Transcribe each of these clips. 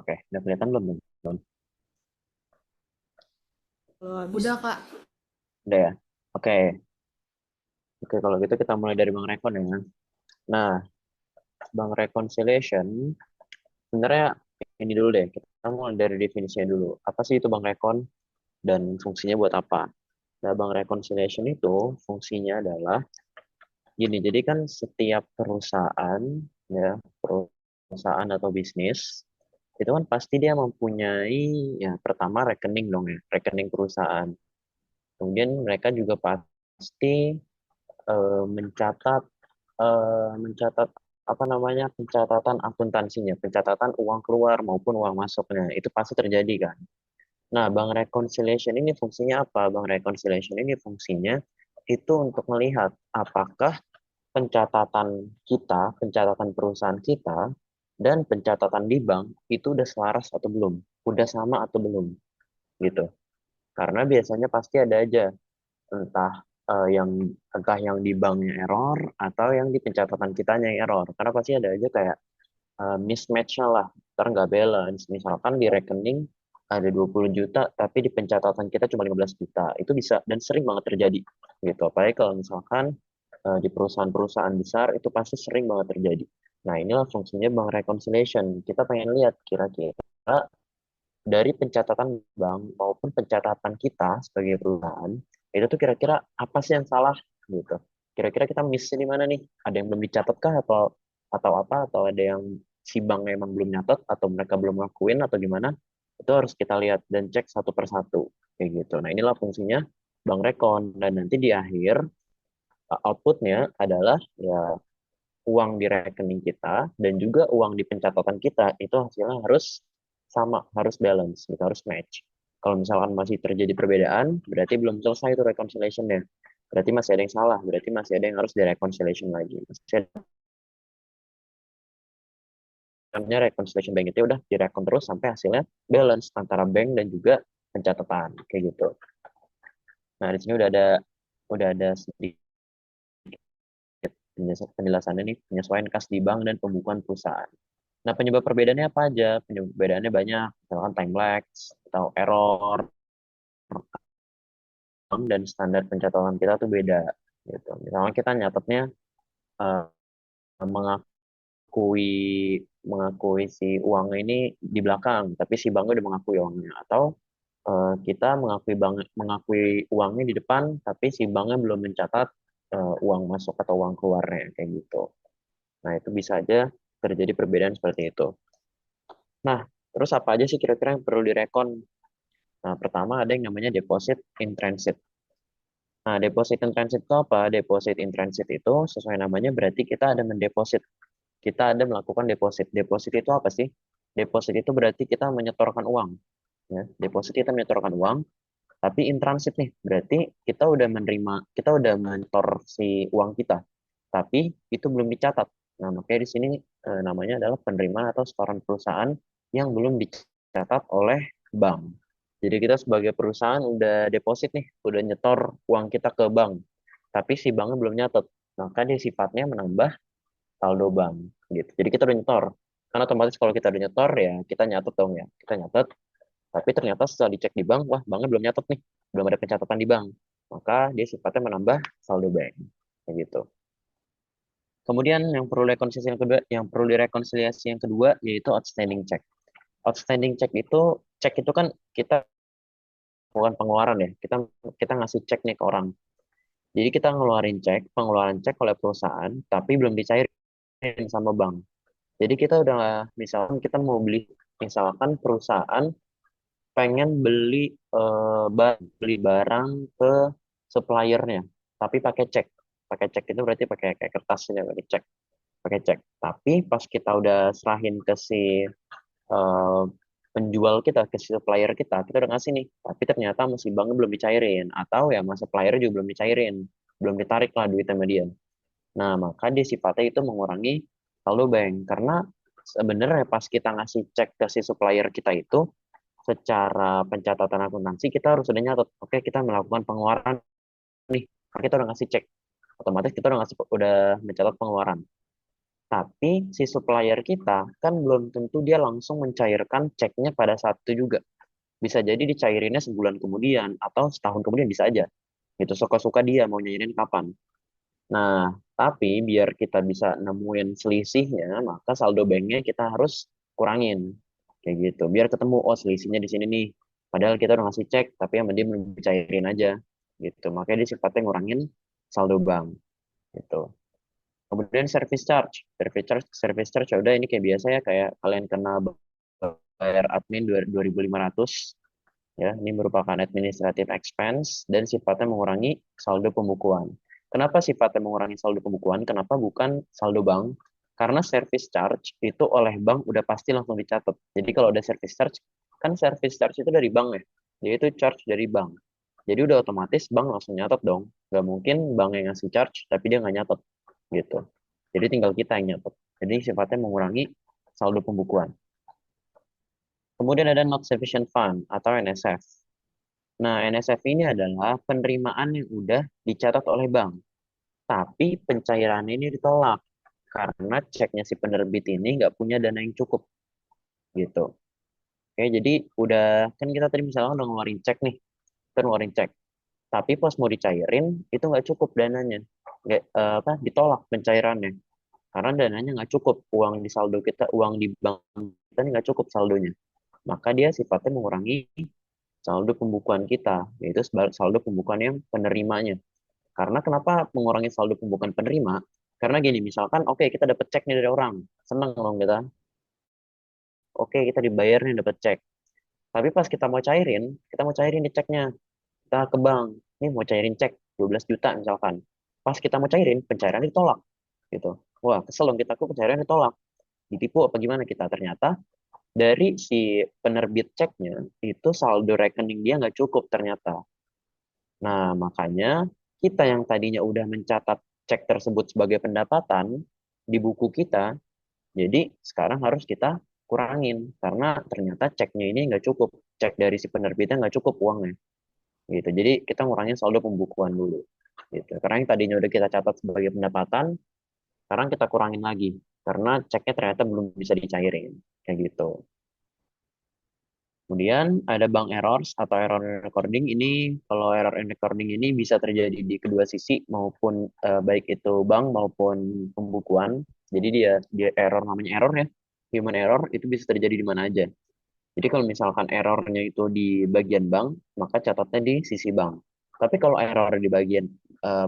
Oke, udah kelihatan belum? Belum. Kalau habis Udah, Kak. Udah ya? Oke, oke kalau gitu kita mulai dari Bang Rekon ya. Nah, Bang Reconciliation, sebenarnya ini dulu deh. Kita mulai dari definisinya dulu. Apa sih itu Bang Rekon dan fungsinya buat apa? Nah, Bang Reconciliation itu fungsinya adalah gini. Jadi kan setiap perusahaan, ya, perusahaan atau bisnis, itu kan pasti dia mempunyai, ya, pertama rekening dong ya, rekening perusahaan. Kemudian mereka juga pasti mencatat mencatat apa namanya pencatatan akuntansinya, pencatatan uang keluar maupun uang masuknya itu pasti terjadi kan. Nah, Bank Reconciliation ini fungsinya apa? Bank Reconciliation ini fungsinya itu untuk melihat apakah pencatatan kita, pencatatan perusahaan kita, dan pencatatan di bank itu udah selaras atau belum, udah sama atau belum, gitu. Karena biasanya pasti ada aja entah yang di banknya error atau yang di pencatatan kitanya yang error karena pasti ada aja kayak mismatch-nya lah ntar nggak balance misalkan di rekening ada 20 juta tapi di pencatatan kita cuma 15 juta itu bisa dan sering banget terjadi gitu apalagi kalau misalkan di perusahaan-perusahaan besar itu pasti sering banget terjadi. Nah, inilah fungsinya bank reconciliation. Kita pengen lihat kira-kira dari pencatatan bank maupun pencatatan kita sebagai perusahaan itu tuh kira-kira apa sih yang salah gitu. Kira-kira kita miss di mana nih? Ada yang belum dicatat kah atau apa atau ada yang si bank emang belum nyatet atau mereka belum ngakuin atau gimana? Itu harus kita lihat dan cek satu persatu kayak gitu. Nah, inilah fungsinya bank rekon dan nanti di akhir outputnya adalah ya uang di rekening kita dan juga uang di pencatatan kita itu hasilnya harus sama, harus balance, gitu, harus match. Kalau misalkan masih terjadi perbedaan, berarti belum selesai itu reconciliation-nya. Berarti masih ada yang salah, berarti masih ada yang harus di-reconciliation lagi. Masih ada namanya reconciliation bank itu udah direkon terus sampai hasilnya balance antara bank dan juga pencatatan, kayak gitu. Nah, di sini udah ada sedikit penjelasannya nih, penyesuaian kas di bank dan pembukuan perusahaan. Nah, penyebab perbedaannya apa aja? Penyebab perbedaannya banyak, misalkan time lags atau error, dan standar pencatatan kita tuh beda. Gitu. Misalnya kita nyatetnya eh, mengakui mengakui si uangnya ini di belakang, tapi si banknya udah mengakui uangnya. Atau kita mengakui uangnya di depan, tapi si banknya belum mencatat uang masuk atau uang keluarnya, kayak gitu. Nah, itu bisa aja terjadi perbedaan seperti itu. Nah, terus apa aja sih kira-kira yang perlu direkon? Nah, pertama ada yang namanya deposit in transit. Nah, deposit in transit itu apa? Deposit in transit itu sesuai namanya berarti kita ada mendeposit. Kita ada melakukan deposit. Deposit itu apa sih? Deposit itu berarti kita menyetorkan uang. Ya. Deposit kita menyetorkan uang, tapi in transit nih. Berarti kita udah menyetor si uang kita. Tapi itu belum dicatat. Nah, makanya di sini namanya adalah penerimaan atau setoran perusahaan yang belum dicatat oleh bank. Jadi kita sebagai perusahaan udah deposit nih, udah nyetor uang kita ke bank, tapi si banknya belum nyatet. Maka dia sifatnya menambah saldo bank gitu. Jadi kita udah nyetor. Karena otomatis kalau kita udah nyetor ya kita nyatet dong ya. Kita nyatet, tapi ternyata setelah dicek di bank, wah banknya belum nyatet nih. Belum ada pencatatan di bank. Maka dia sifatnya menambah saldo bank. Kayak gitu. Kemudian yang perlu direkonsiliasi yang kedua yaitu outstanding check. Outstanding check itu cek itu kan kita bukan pengeluaran ya. Kita ngasih cek nih ke orang. Jadi kita ngeluarin cek, pengeluaran cek oleh perusahaan tapi belum dicairin sama bank. Jadi kita udah misalkan kita mau beli misalkan perusahaan pengen beli barang ke suppliernya tapi pakai cek. Pakai cek itu berarti pakai kayak kertasnya pakai cek. Tapi pas kita udah serahin ke si eh, penjual kita, ke si supplier kita udah ngasih nih. Tapi ternyata masih banknya belum dicairin, atau ya mas supplier juga belum dicairin, belum ditarik lah duit sama dia. Nah, maka dia sifatnya itu mengurangi saldo bank. Karena sebenarnya pas kita ngasih cek ke si supplier kita itu, secara pencatatan akuntansi kita harus sudah nyatet, oke kita melakukan pengeluaran nih, kita udah ngasih cek, otomatis kita udah mencatat pengeluaran. Tapi si supplier kita kan belum tentu dia langsung mencairkan ceknya pada saat itu juga. Bisa jadi dicairinnya sebulan kemudian atau setahun kemudian bisa aja. Gitu, suka-suka dia mau nyairin kapan. Nah, tapi biar kita bisa nemuin selisihnya, maka saldo banknya kita harus kurangin. Kayak gitu. Biar ketemu, oh selisihnya di sini nih. Padahal kita udah ngasih cek, tapi sama dia belum dicairin aja. Gitu. Makanya dia sifatnya ngurangin saldo bank. Gitu. Kemudian service charge ya udah ini kayak biasa ya, kayak kalian kena bayar admin 2.500 ya. Ini merupakan administrative expense dan sifatnya mengurangi saldo pembukuan. Kenapa sifatnya mengurangi saldo pembukuan? Kenapa bukan saldo bank? Karena service charge itu oleh bank udah pasti langsung dicatat. Jadi kalau ada service charge, kan service charge itu dari bank ya. Jadi itu charge dari bank. Jadi udah otomatis bank langsung nyatet dong. Gak mungkin bank yang ngasih charge tapi dia nggak nyatet gitu. Jadi tinggal kita yang nyatet. Jadi sifatnya mengurangi saldo pembukuan. Kemudian ada not sufficient fund atau NSF. Nah, NSF ini adalah penerimaan yang udah dicatat oleh bank, tapi pencairan ini ditolak karena ceknya si penerbit ini nggak punya dana yang cukup, gitu. Oke, jadi udah kan kita tadi misalnya udah ngeluarin cek nih, kita ngeluarin cek, tapi pas mau dicairin itu nggak cukup dananya, nggak apa ditolak pencairannya karena dananya nggak cukup, uang di saldo kita, uang di bank kita ini nggak cukup saldonya, maka dia sifatnya mengurangi saldo pembukuan kita, yaitu saldo pembukuan yang penerimanya. Karena kenapa mengurangi saldo pembukuan penerima? Karena gini, misalkan oke kita dapat cek nih dari orang, seneng dong kita. Oke kita dibayar nih dapat cek. Tapi pas kita mau cairin di ceknya, kita ke bank, nih mau cairin cek 12 juta misalkan. Pas kita mau cairin, pencairan ditolak gitu. Wah, kesel dong kita, kok pencairan ditolak. Ditipu apa gimana kita? Ternyata dari si penerbit ceknya itu saldo rekening dia nggak cukup ternyata. Nah, makanya kita yang tadinya udah mencatat cek tersebut sebagai pendapatan di buku kita, jadi sekarang harus kita kurangin karena ternyata ceknya ini nggak cukup, cek dari si penerbitnya nggak cukup uangnya, gitu. Jadi kita ngurangin saldo pembukuan dulu, gitu. Karena yang tadinya udah kita catat sebagai pendapatan, sekarang kita kurangin lagi karena ceknya ternyata belum bisa dicairin, kayak gitu. Kemudian ada bank errors atau error in recording. Ini kalau error in recording ini bisa terjadi di kedua sisi maupun baik itu bank maupun pembukuan. Jadi dia dia error, namanya error ya. Human error itu bisa terjadi di mana aja. Jadi kalau misalkan errornya itu di bagian bank, maka catatnya di sisi bank. Tapi kalau error di bagian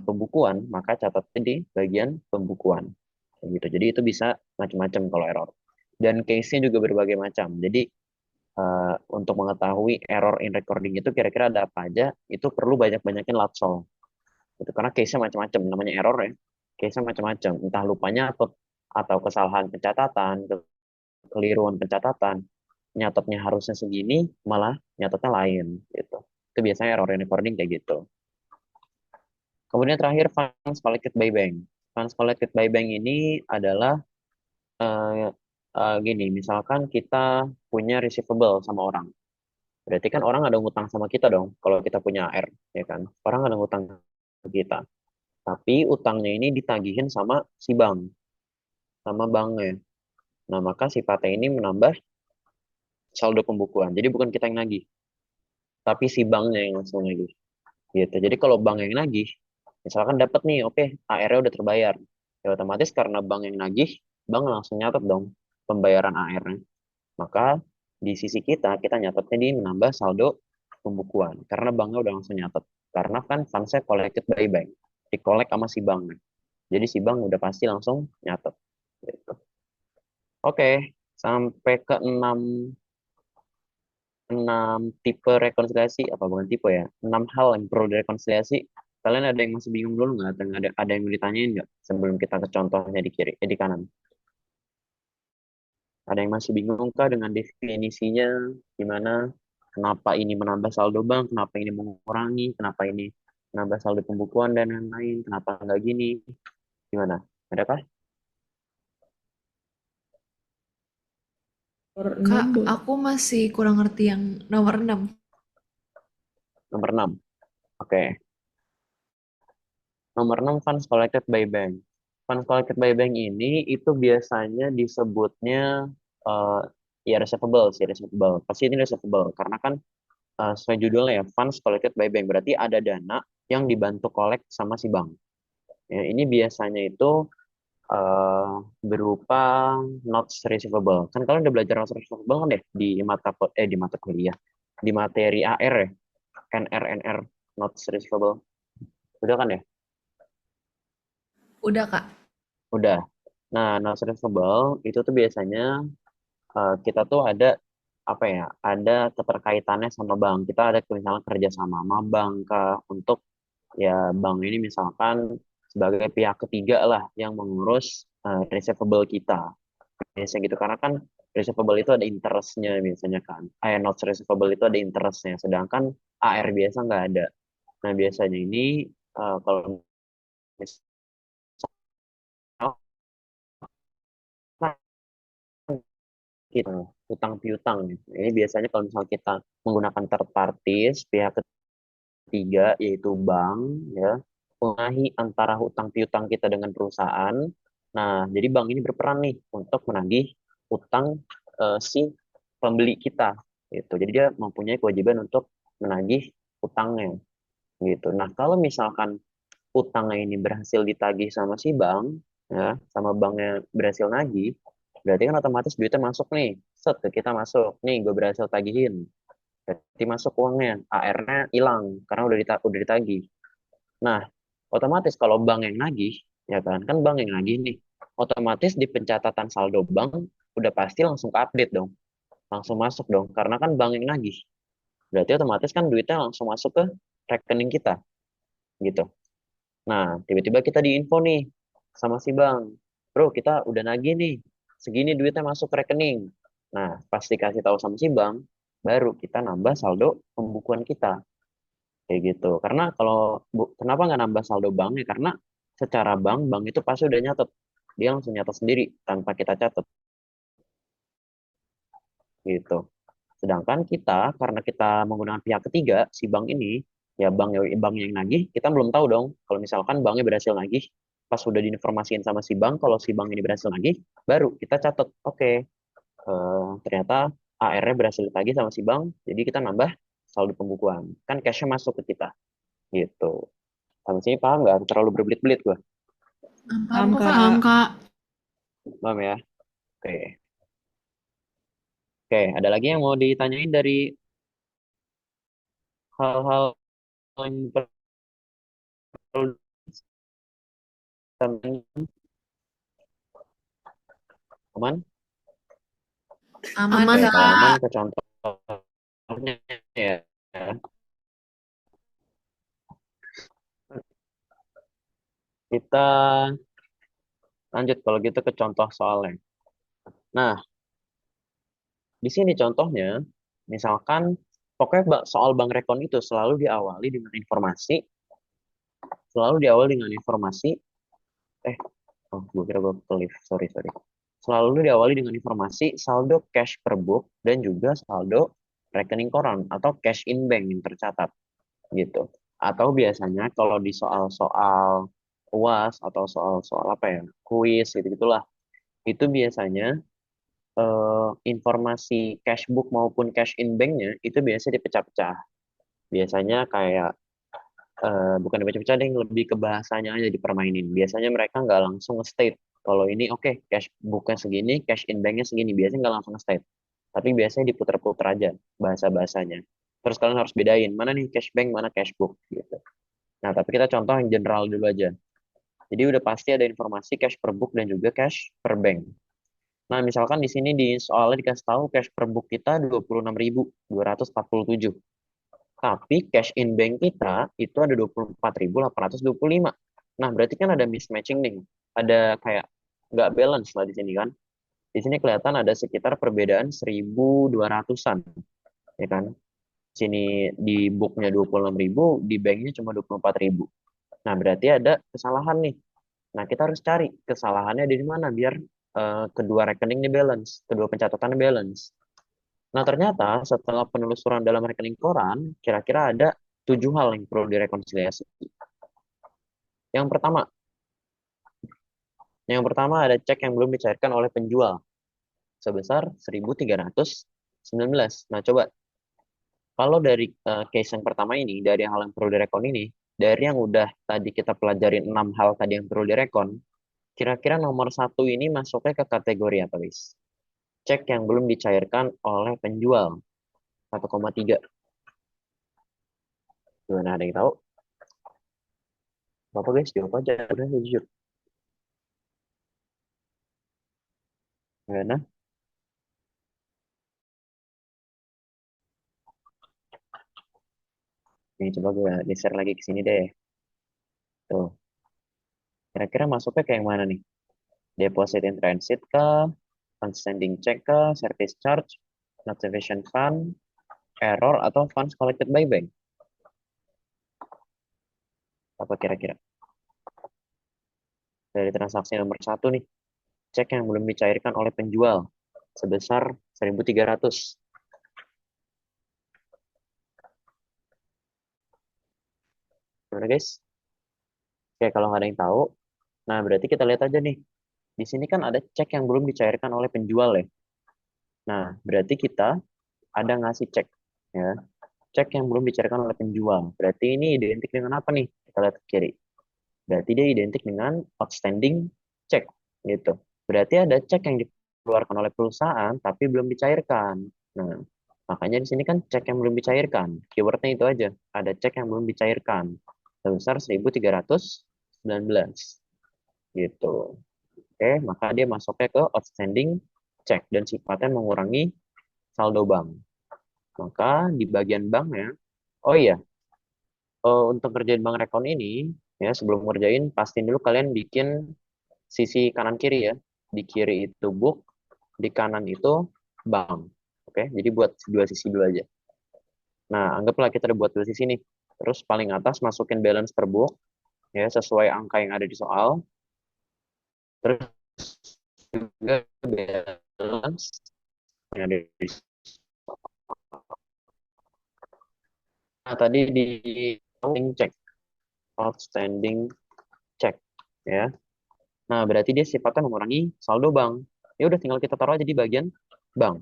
pembukuan, maka catatnya di bagian pembukuan. Kayak gitu. Jadi itu bisa macam-macam kalau error. Dan case-nya juga berbagai macam. Jadi untuk mengetahui error in recording itu kira-kira ada apa aja, itu perlu banyak-banyakin latsol. Itu karena case-nya macam-macam, namanya error ya. Case-nya macam-macam, entah lupanya atau kesalahan pencatatan, kekeliruan pencatatan, nyatetnya harusnya segini, malah nyatetnya lain gitu. Itu biasanya error in recording kayak gitu. Kemudian terakhir funds collected by bank. Funds collected by bank ini adalah eh, gini, misalkan kita punya receivable sama orang. Berarti kan orang ada ngutang sama kita dong, kalau kita punya AR, ya kan? Orang ada ngutang ke kita. Tapi utangnya ini ditagihin sama si bank, sama banknya. Nah, maka si Pate ini menambah saldo pembukuan. Jadi bukan kita yang nagih, tapi si banknya yang langsung nagih. Gitu. Jadi kalau bank yang nagih, misalkan dapat nih, oke, AR-nya udah terbayar. Ya otomatis karena bank yang nagih, bank langsung nyatet dong pembayaran AR-nya. Maka di sisi kita nyatetnya di menambah saldo pembukuan. Karena banknya udah langsung nyatet. Karena kan funds collected by bank. Di-collect sama si bank. Jadi si bank udah pasti langsung nyatet. Gitu. Oke, sampai ke 6 tipe rekonsiliasi. Apa bukan tipe ya? 6 hal yang perlu direkonsiliasi. Kalian ada yang masih bingung dulu nggak? Ada yang mau ditanyain nggak? Sebelum kita ke contohnya di kiri, di kanan. Ada yang masih bingung kah dengan definisinya? Gimana? Kenapa ini menambah saldo bank? Kenapa ini mengurangi? Kenapa ini menambah saldo pembukuan dan lain-lain? Kenapa nggak gini? Gimana? Adakah? Nomor 6 Kak, boleh. aku masih kurang ngerti yang nomor 6. Nomor 6. Oke. Nomor 6 funds collected by bank. Funds collected by bank ini itu biasanya disebutnya eh ya receivable sih, receivable. Pasti ini receivable karena kan sesuai judulnya ya, funds collected by bank berarti ada dana yang dibantu collect sama si bank. Ya, ini biasanya itu eh, berupa notes receivable. Kan kalian udah belajar notes receivable kan deh di mata kuliah, di materi AR ya, NR notes receivable. Udah kan ya? Udah, Kak. Udah. Nah, notes receivable itu tuh biasanya kita tuh ada apa ya? Ada keterkaitannya sama bank. Kita ada misalnya kerja sama bank kah, untuk ya bank ini misalkan sebagai pihak ketiga lah yang mengurus receivable kita. Biasanya gitu karena kan receivable itu ada interestnya biasanya kan. Notes receivable itu ada interestnya, sedangkan AR biasa nggak ada. Nah biasanya ini kalau misalnya kita utang piutang gitu. Ini biasanya kalau misal kita menggunakan third parties, pihak ketiga yaitu bank ya, mengahi antara hutang piutang kita dengan perusahaan. Nah, jadi bank ini berperan nih untuk menagih utang si pembeli kita gitu. Jadi dia mempunyai kewajiban untuk menagih utangnya gitu. Nah, kalau misalkan utangnya ini berhasil ditagih sama si bank ya, sama banknya berhasil nagih, berarti kan otomatis duitnya masuk nih. Set ke kita masuk. Nih, gue berhasil tagihin. Berarti masuk uangnya, AR-nya hilang karena udah ditagih. Nah, otomatis kalau bank yang nagih, ya kan bank yang nagih nih, otomatis di pencatatan saldo bank udah pasti langsung ke update dong, langsung masuk dong, karena kan bank yang nagih. Berarti otomatis kan duitnya langsung masuk ke rekening kita, gitu. Nah, tiba-tiba kita diinfo nih sama si bank, bro kita udah nagih nih, segini duitnya masuk ke rekening. Nah, pasti kasih tahu sama si bank, baru kita nambah saldo pembukuan kita. Kayak gitu. Karena kalau kenapa nggak nambah saldo bank ya? Karena secara bank itu pasti udah nyatet. Dia langsung nyatet sendiri tanpa kita catat gitu. Sedangkan kita karena kita menggunakan pihak ketiga, si bank ini ya bank yang nagih, kita belum tahu dong kalau misalkan banknya berhasil nagih, pas sudah diinformasiin sama si bank kalau si bank ini berhasil nagih, baru kita catat, oke, ternyata AR-nya berhasil ditagih sama si bank, jadi kita nambah saldo pembukuan. Kan cash-nya masuk ke kita gitu. Sampai sini paham nggak? Terlalu berbelit-belit gua. Paham Paham, kok, Kak. Kak. Kak. Paham ya? Oke. Oke, ada lagi yang mau ditanyain dari hal-hal yang perlu ditanyain? Aman? Aman, Oke, kalau aman Kak. ke contohnya ya. Kita lanjut kalau gitu ke contoh soalnya. Nah, di sini contohnya, misalkan pokoknya soal Bang Rekon itu selalu diawali dengan informasi, eh, oh, gue kira gue ke lift, sorry, sorry. Selalu diawali dengan informasi saldo cash per book dan juga saldo rekening koran atau cash in bank yang tercatat gitu. Atau biasanya kalau di soal-soal UAS atau soal-soal apa ya, kuis gitu gitulah, itu biasanya informasi cash book maupun cash in banknya itu biasanya dipecah-pecah. Biasanya kayak bukan dipecah-pecah deh, lebih ke bahasanya aja dipermainin. Biasanya mereka nggak langsung nge-state kalau ini oke, cash booknya segini, cash in banknya segini. Biasanya nggak langsung nge-state. Tapi biasanya diputar-putar aja bahasa-bahasanya. Terus kalian harus bedain mana nih cash bank, mana cash book gitu. Nah, tapi kita contoh yang general dulu aja. Jadi udah pasti ada informasi cash per book dan juga cash per bank. Nah, misalkan di sini di soalnya dikasih tahu cash per book kita 26.247. Tapi cash in bank kita itu ada 24.825. Nah, berarti kan ada mismatching nih. Ada kayak nggak balance lah di sini kan. Di sini kelihatan ada sekitar perbedaan 1.200-an, ya kan? Sini di booknya 26.000, di banknya cuma 24.000. Nah, berarti ada kesalahan nih. Nah, kita harus cari kesalahannya di mana biar kedua rekening ini balance, kedua pencatatannya balance. Nah, ternyata setelah penelusuran dalam rekening koran, kira-kira ada 7 hal yang perlu direkonsiliasi. Yang pertama, Yang pertama ada cek yang belum dicairkan oleh penjual sebesar 1.319. Nah, coba kalau dari case yang pertama ini, dari hal yang perlu direkon ini, dari yang udah tadi kita pelajarin 6 hal tadi yang perlu direkon, kira-kira nomor satu ini masuknya ke kategori apa, guys? Cek yang belum dicairkan oleh penjual, 1,3. Gimana, ada yang tahu? Apa guys? Jawab aja, udah jujur. Gimana? Nih, coba gue geser lagi ke sini deh. Tuh, kira-kira masuknya kayak yang mana nih? Deposit in transit kah? Outstanding check kah? Service charge? Notification fund? Error? Atau funds collected by bank? Apa kira-kira? Dari transaksi nomor satu nih, cek yang belum dicairkan oleh penjual sebesar 1.300. Gimana guys? Oke, kalau nggak ada yang tahu, nah berarti kita lihat aja nih. Di sini kan ada cek yang belum dicairkan oleh penjual ya. Nah, berarti kita ada ngasih cek ya. Cek yang belum dicairkan oleh penjual. Berarti ini identik dengan apa nih? Kita lihat ke kiri. Berarti dia identik dengan outstanding cek gitu. Berarti ada cek yang dikeluarkan oleh perusahaan tapi belum dicairkan. Nah, makanya di sini kan cek yang belum dicairkan. Keywordnya itu aja. Ada cek yang belum dicairkan sebesar 1.319 gitu. Oke, maka dia masuknya ke outstanding check dan sifatnya mengurangi saldo bank. Maka di bagian banknya, oh iya, untuk kerjain bank rekon ini, ya sebelum ngerjain, pastiin dulu kalian bikin sisi kanan kiri ya. Di kiri itu book, di kanan itu bank. Oke, jadi buat dua sisi dulu aja. Nah, anggaplah kita udah buat dua sisi nih. Terus paling atas masukin balance per book, ya sesuai angka yang ada di soal. Terus juga balance yang ada di Nah, tadi di outstanding check, outstanding check, ya. Nah, berarti dia sifatnya mengurangi saldo bank. Ya udah tinggal kita taruh aja di bagian bank.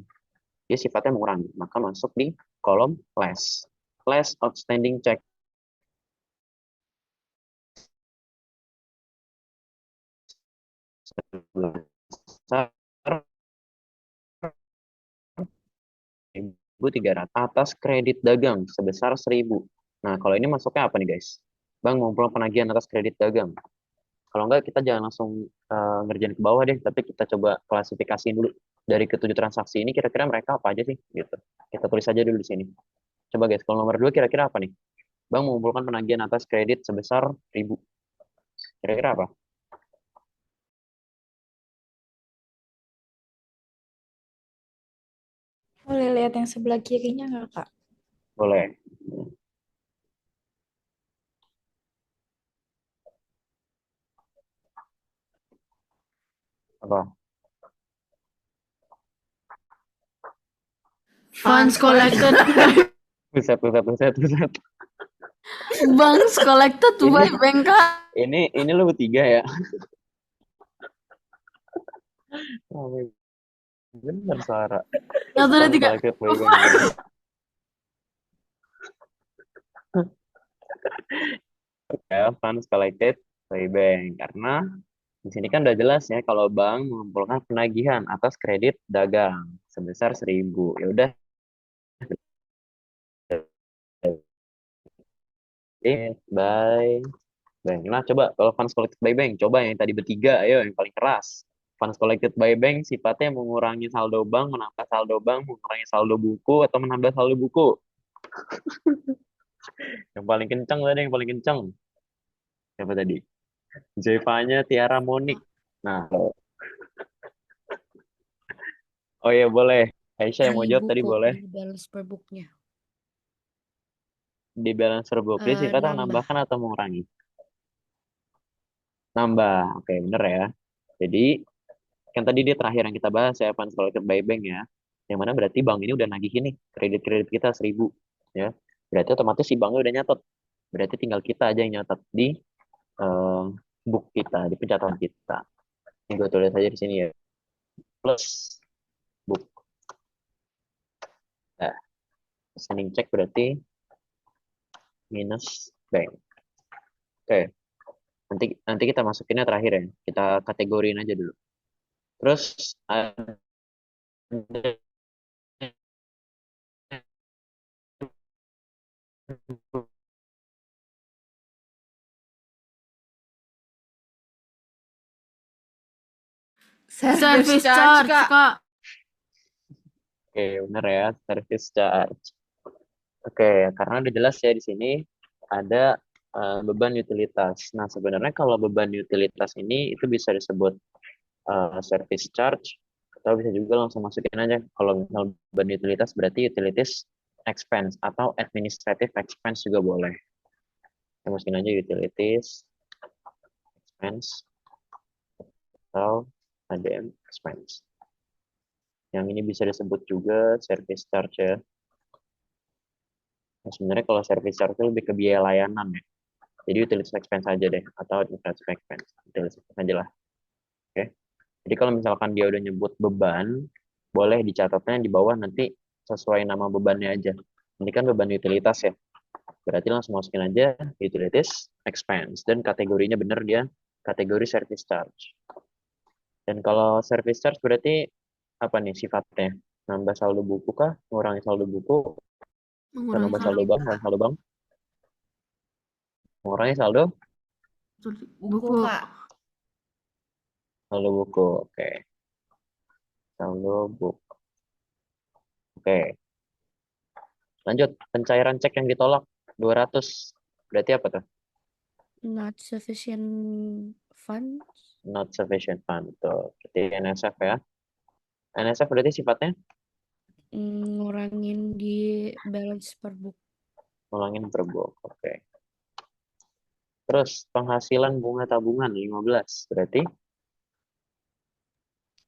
Dia sifatnya mengurangi, maka masuk di kolom less. Less outstanding check sebesar 1.300 atas kredit dagang sebesar 1.000. Nah, kalau ini masuknya apa nih guys? Bank mengumpulkan penagihan atas kredit dagang. Kalau enggak kita jangan langsung ngerjain ke bawah deh, tapi kita coba klasifikasi dulu dari ketujuh transaksi ini kira-kira mereka apa aja sih gitu. Kita tulis aja dulu di sini. Coba guys, kalau nomor 2 kira-kira apa nih? Bank mengumpulkan penagihan atas kredit sebesar 1.000. Kira-kira apa? Boleh lihat yang sebelah kirinya nggak, Kak? Boleh. Apa? Funds collected. Buset, buset, buset, buset. Funds collected by Ini bank, Kak. ini lu bertiga ya? Oh, bener suara. Satu, dua, Funds tiga. collected by bank ya. Ya, funds collected by bank. Karena di sini kan udah jelas ya kalau bank mengumpulkan penagihan atas kredit dagang sebesar 1.000. Ya udah, by bank. Nah, coba kalau funds collected by bank, coba yang tadi bertiga, ayo yang paling keras. Funds collected by bank sifatnya mengurangi saldo bank, menambah saldo bank, mengurangi saldo buku, atau menambah saldo buku. Yang paling kencang tadi, yang paling kencang. Siapa tadi? Zevanya Tiara Monik. Nah, oh ya boleh. Aisyah yang mau Mengurangi jawab tadi buku boleh. di balance per booknya. Di balance per book, dia sifatnya Nambah. menambahkan atau mengurangi? Nambah. Oke, bener ya. Jadi, kan tadi dia terakhir yang kita bahas ya, funds collected by bank ya. Yang mana berarti bank ini udah nagihin nih, kredit-kredit kita 1.000. Ya. Berarti otomatis si banknya udah nyatet. Berarti tinggal kita aja yang nyatet di eh, book kita, di pencatatan kita. Ini gue tulis aja di sini ya. Plus book. Nah, standing check berarti minus bank. Oke, nanti nanti kita masukinnya terakhir ya. Kita kategoriin aja dulu. Terus ada Service charge, Kak. oke, benar ya, service charge. Oke, karena udah jelas ya di sini ada beban utilitas. Nah, sebenarnya kalau beban utilitas ini itu bisa disebut service charge atau bisa juga langsung masukin aja kalau misal beban utilitas berarti utilities expense atau administrative expense juga boleh. Kita masukin aja utilities expense atau ADM expense. Yang ini bisa disebut juga service charge ya. Nah, sebenarnya kalau service charge itu lebih ke biaya layanan ya. Jadi utilities expense aja deh atau administrative expense. Utilities expense aja lah. Oke. Jadi kalau misalkan dia udah nyebut beban, boleh dicatatnya di bawah nanti sesuai nama bebannya aja. Ini kan beban utilitas ya. Berarti langsung masukin aja utilities expense dan kategorinya bener dia kategori service charge. Dan kalau service charge berarti apa nih sifatnya? Nambah saldo buku kah? Mengurangi saldo buku? Atau Mengurangi nambah saldo saldo bank? Mengurangi saldo bank? Mengurangi saldo? buku. Saldo buku. Oke. Saldo buku. Oke. Lanjut. Pencairan cek yang ditolak 200. Berarti apa tuh? Not sufficient funds. Not sufficient fund. Tuh. Berarti NSF ya. NSF berarti sifatnya Ngurangin di balance per book. ngulangin per book. Oke. Terus penghasilan bunga tabungan 15. Berarti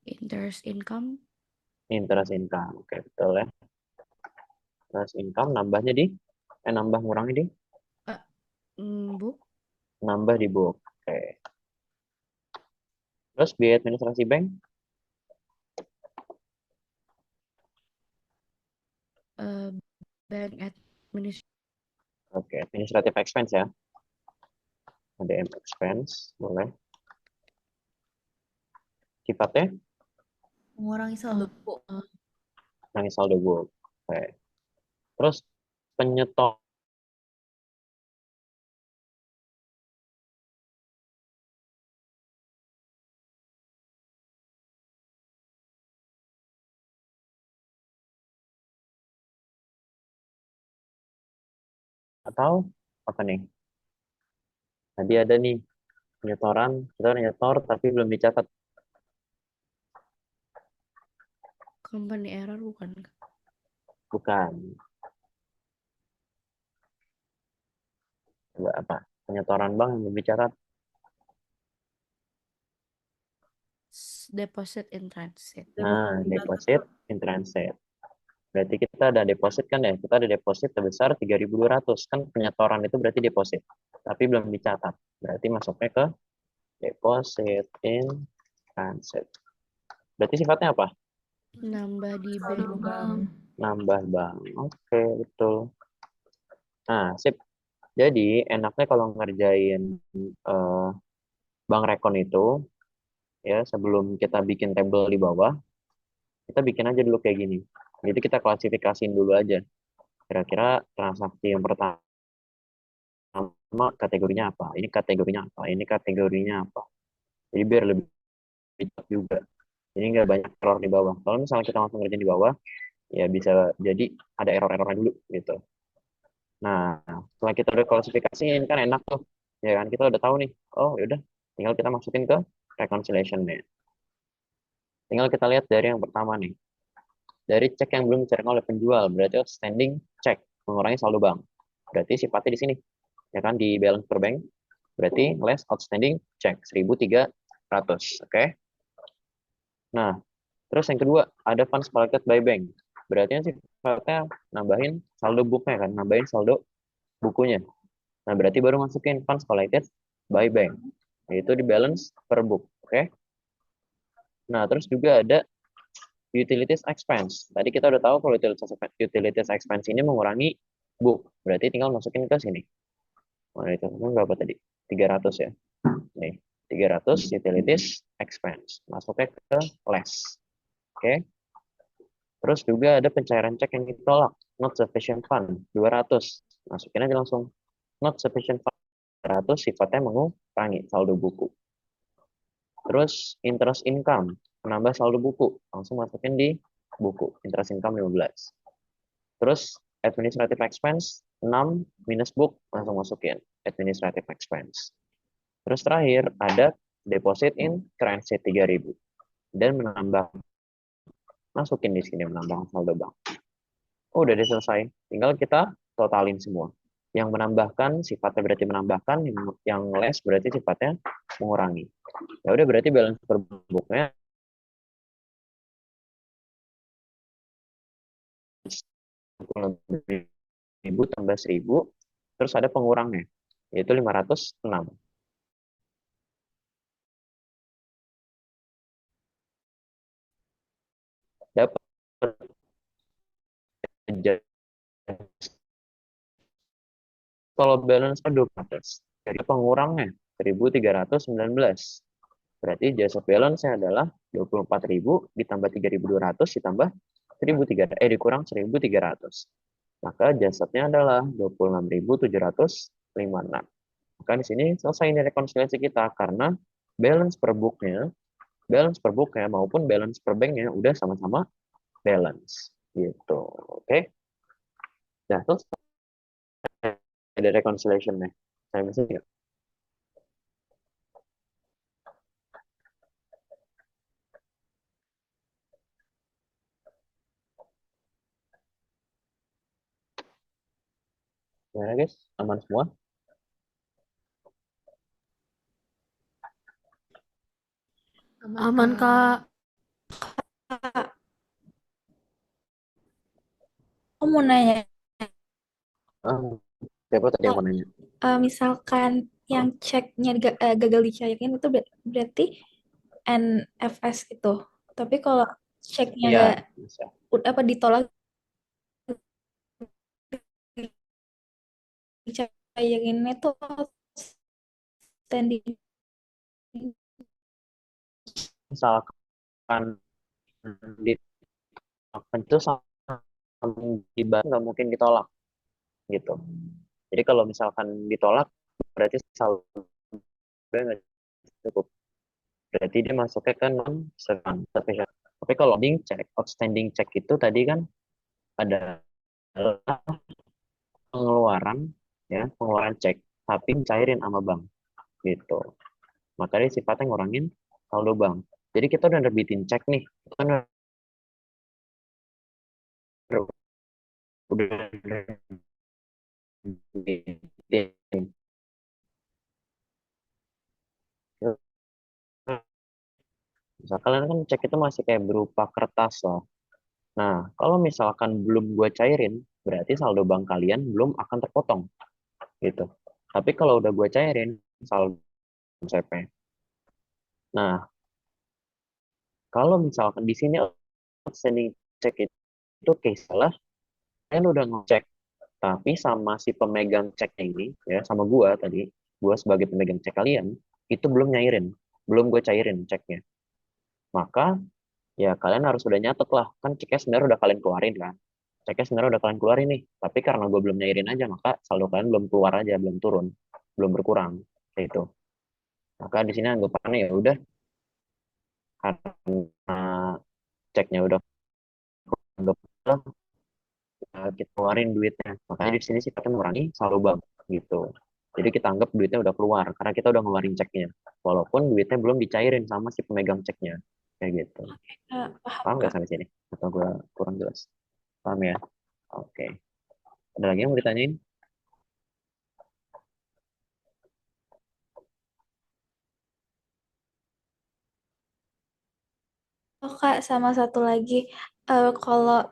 Interest income. interest income. Oke, betul ya. Interest income nambahnya di nambah ngurangnya di Book. nambah di book. Oke. Terus biaya administrasi bank Bank administration. oke, administrative expense ya. ADM expense boleh. Sifatnya Mengurangi saldo buku. nangis saldo book. Oke. Terus penyetor atau apa nih? Tadi ada nih penyetoran, kita nyetor tapi belum dicatat. Company error bukan? Bukan. Coba apa? Penyetoran bank yang belum dicatat. Deposit in transit. Nah, deposit in transit. Berarti kita ada deposit kan ya? Kita ada deposit sebesar 3.200. Kan penyetoran itu berarti deposit. Tapi belum dicatat. Berarti masuknya ke deposit in transit. Berarti sifatnya apa? Nambah di bank. Nambah bank. Oke, betul. Nah, sip. Jadi, enaknya kalau ngerjain eh, bank rekon itu, ya sebelum kita bikin tabel di bawah, kita bikin aja dulu kayak gini. Jadi kita klasifikasiin dulu aja. Kira-kira transaksi yang pertama kategorinya apa, ini kategorinya apa, ini kategorinya apa. Jadi biar lebih cepat juga. Jadi nggak banyak error di bawah. Kalau misalnya kita langsung ngerjain di bawah, ya bisa jadi ada error-errornya dulu gitu. Nah, setelah kita udah klasifikasiin kan enak tuh. Ya kan kita udah tahu nih. Oh, yaudah, tinggal kita masukin ke reconciliation-nya. Tinggal kita lihat dari yang pertama nih. Dari cek yang belum dicairkan oleh penjual, berarti outstanding check, mengurangi saldo bank. Berarti sifatnya di sini. Ya kan di balance per bank, berarti less outstanding check 1.300. Oke. Nah, terus yang kedua ada funds collected by bank. Berarti kan sifatnya nambahin saldo booknya kan, nambahin saldo bukunya. Nah, berarti baru masukin funds collected by bank, yaitu di balance per book. Oke. Nah, terus juga ada utilities expense. Tadi kita udah tahu kalau utilities expense ini mengurangi book. Berarti tinggal masukin ke sini. Nah, itu berapa tadi? 300 ya. Nih, 300 utilities expense. Masuknya ke less. Oke. Terus juga ada pencairan cek yang ditolak. Not sufficient fund. 200. Masukin aja langsung. Not sufficient fund. 200 sifatnya mengurangi saldo buku. Terus interest income. Menambah saldo buku. Langsung masukin di buku. Interest income 15. Terus administrative expense 6 minus book. Langsung masukin. Administrative expense. Terus terakhir ada deposit in transit 3.000 dan menambah masukin di sini menambah saldo bank. Oh, udah selesai. Tinggal kita totalin semua. Yang menambahkan sifatnya berarti menambahkan, yang less berarti sifatnya mengurangi. Ya udah berarti balance per booknya 10.000 tambah 1.000, terus ada pengurangnya yaitu 506. Dapat kalau balance per 12. Jadi pengurangnya 1.319. Berarti jasa balance-nya adalah 24.000 ditambah 3.200 ditambah 1.300 dikurang 1.300. Maka jasadnya adalah 26.756. Maka di sini selesai ini rekonsiliasi kita karena balance per booknya maupun balance per banknya udah sama-sama balance gitu. Oke. Nah, terus ada reconciliation-nya. Saya masih nggak? Gimana guys? Aman semua? Aman, Kak. Aku mau nanya, Ah, siapa tadi yang Kak, mau nanya? misalkan yang ceknya gagal dicairin itu berarti NFS itu. Tapi kalau ceknya Iya, nggak bisa. apa ditolak dicairin itu standing. Misalkan di itu sama dibahas nggak mungkin ditolak gitu. Jadi kalau misalkan ditolak berarti saldo nggak cukup. Berarti dia masuknya ke non sufficient. Tapi kalau outstanding check itu tadi kan adalah pengeluaran pengeluaran cek tapi cairin sama bank gitu. Makanya sifatnya ngurangin saldo bank. Jadi kita udah nerbitin cek nih, kita udah nerbitin. Misalkan kan cek itu masih kayak berupa kertas loh. Nah, kalau misalkan belum gue cairin, berarti saldo bank kalian belum akan terpotong gitu. Tapi kalau udah gue cairin saldo CP. Nah, kalau misalkan di sini outstanding check itu case salah, kalian udah ngecek, tapi sama si pemegang ceknya ini, ya sama gua tadi, gua sebagai pemegang cek kalian, itu belum nyairin, belum gue cairin ceknya. Maka ya kalian harus udah nyatet lah, kan ceknya sebenarnya udah kalian keluarin kan. Ceknya sebenarnya udah kalian keluarin nih, tapi karena gue belum nyairin aja, maka saldo kalian belum keluar aja, belum turun, belum berkurang, kayak itu. Maka di sini anggapannya ya udah karena ceknya udah anggap kita keluarin duitnya. Makanya di sini sifatnya mengurangi saldo bank gitu. Jadi kita anggap duitnya udah keluar karena kita udah ngeluarin ceknya. Walaupun duitnya belum dicairin sama si pemegang ceknya. Kayak gitu. Paham, Paham nggak Kak. sampai sini? Atau gue kurang jelas? Paham ya? Oke. Ada lagi yang mau ditanyain? Oh, Kak, sama satu lagi, kalau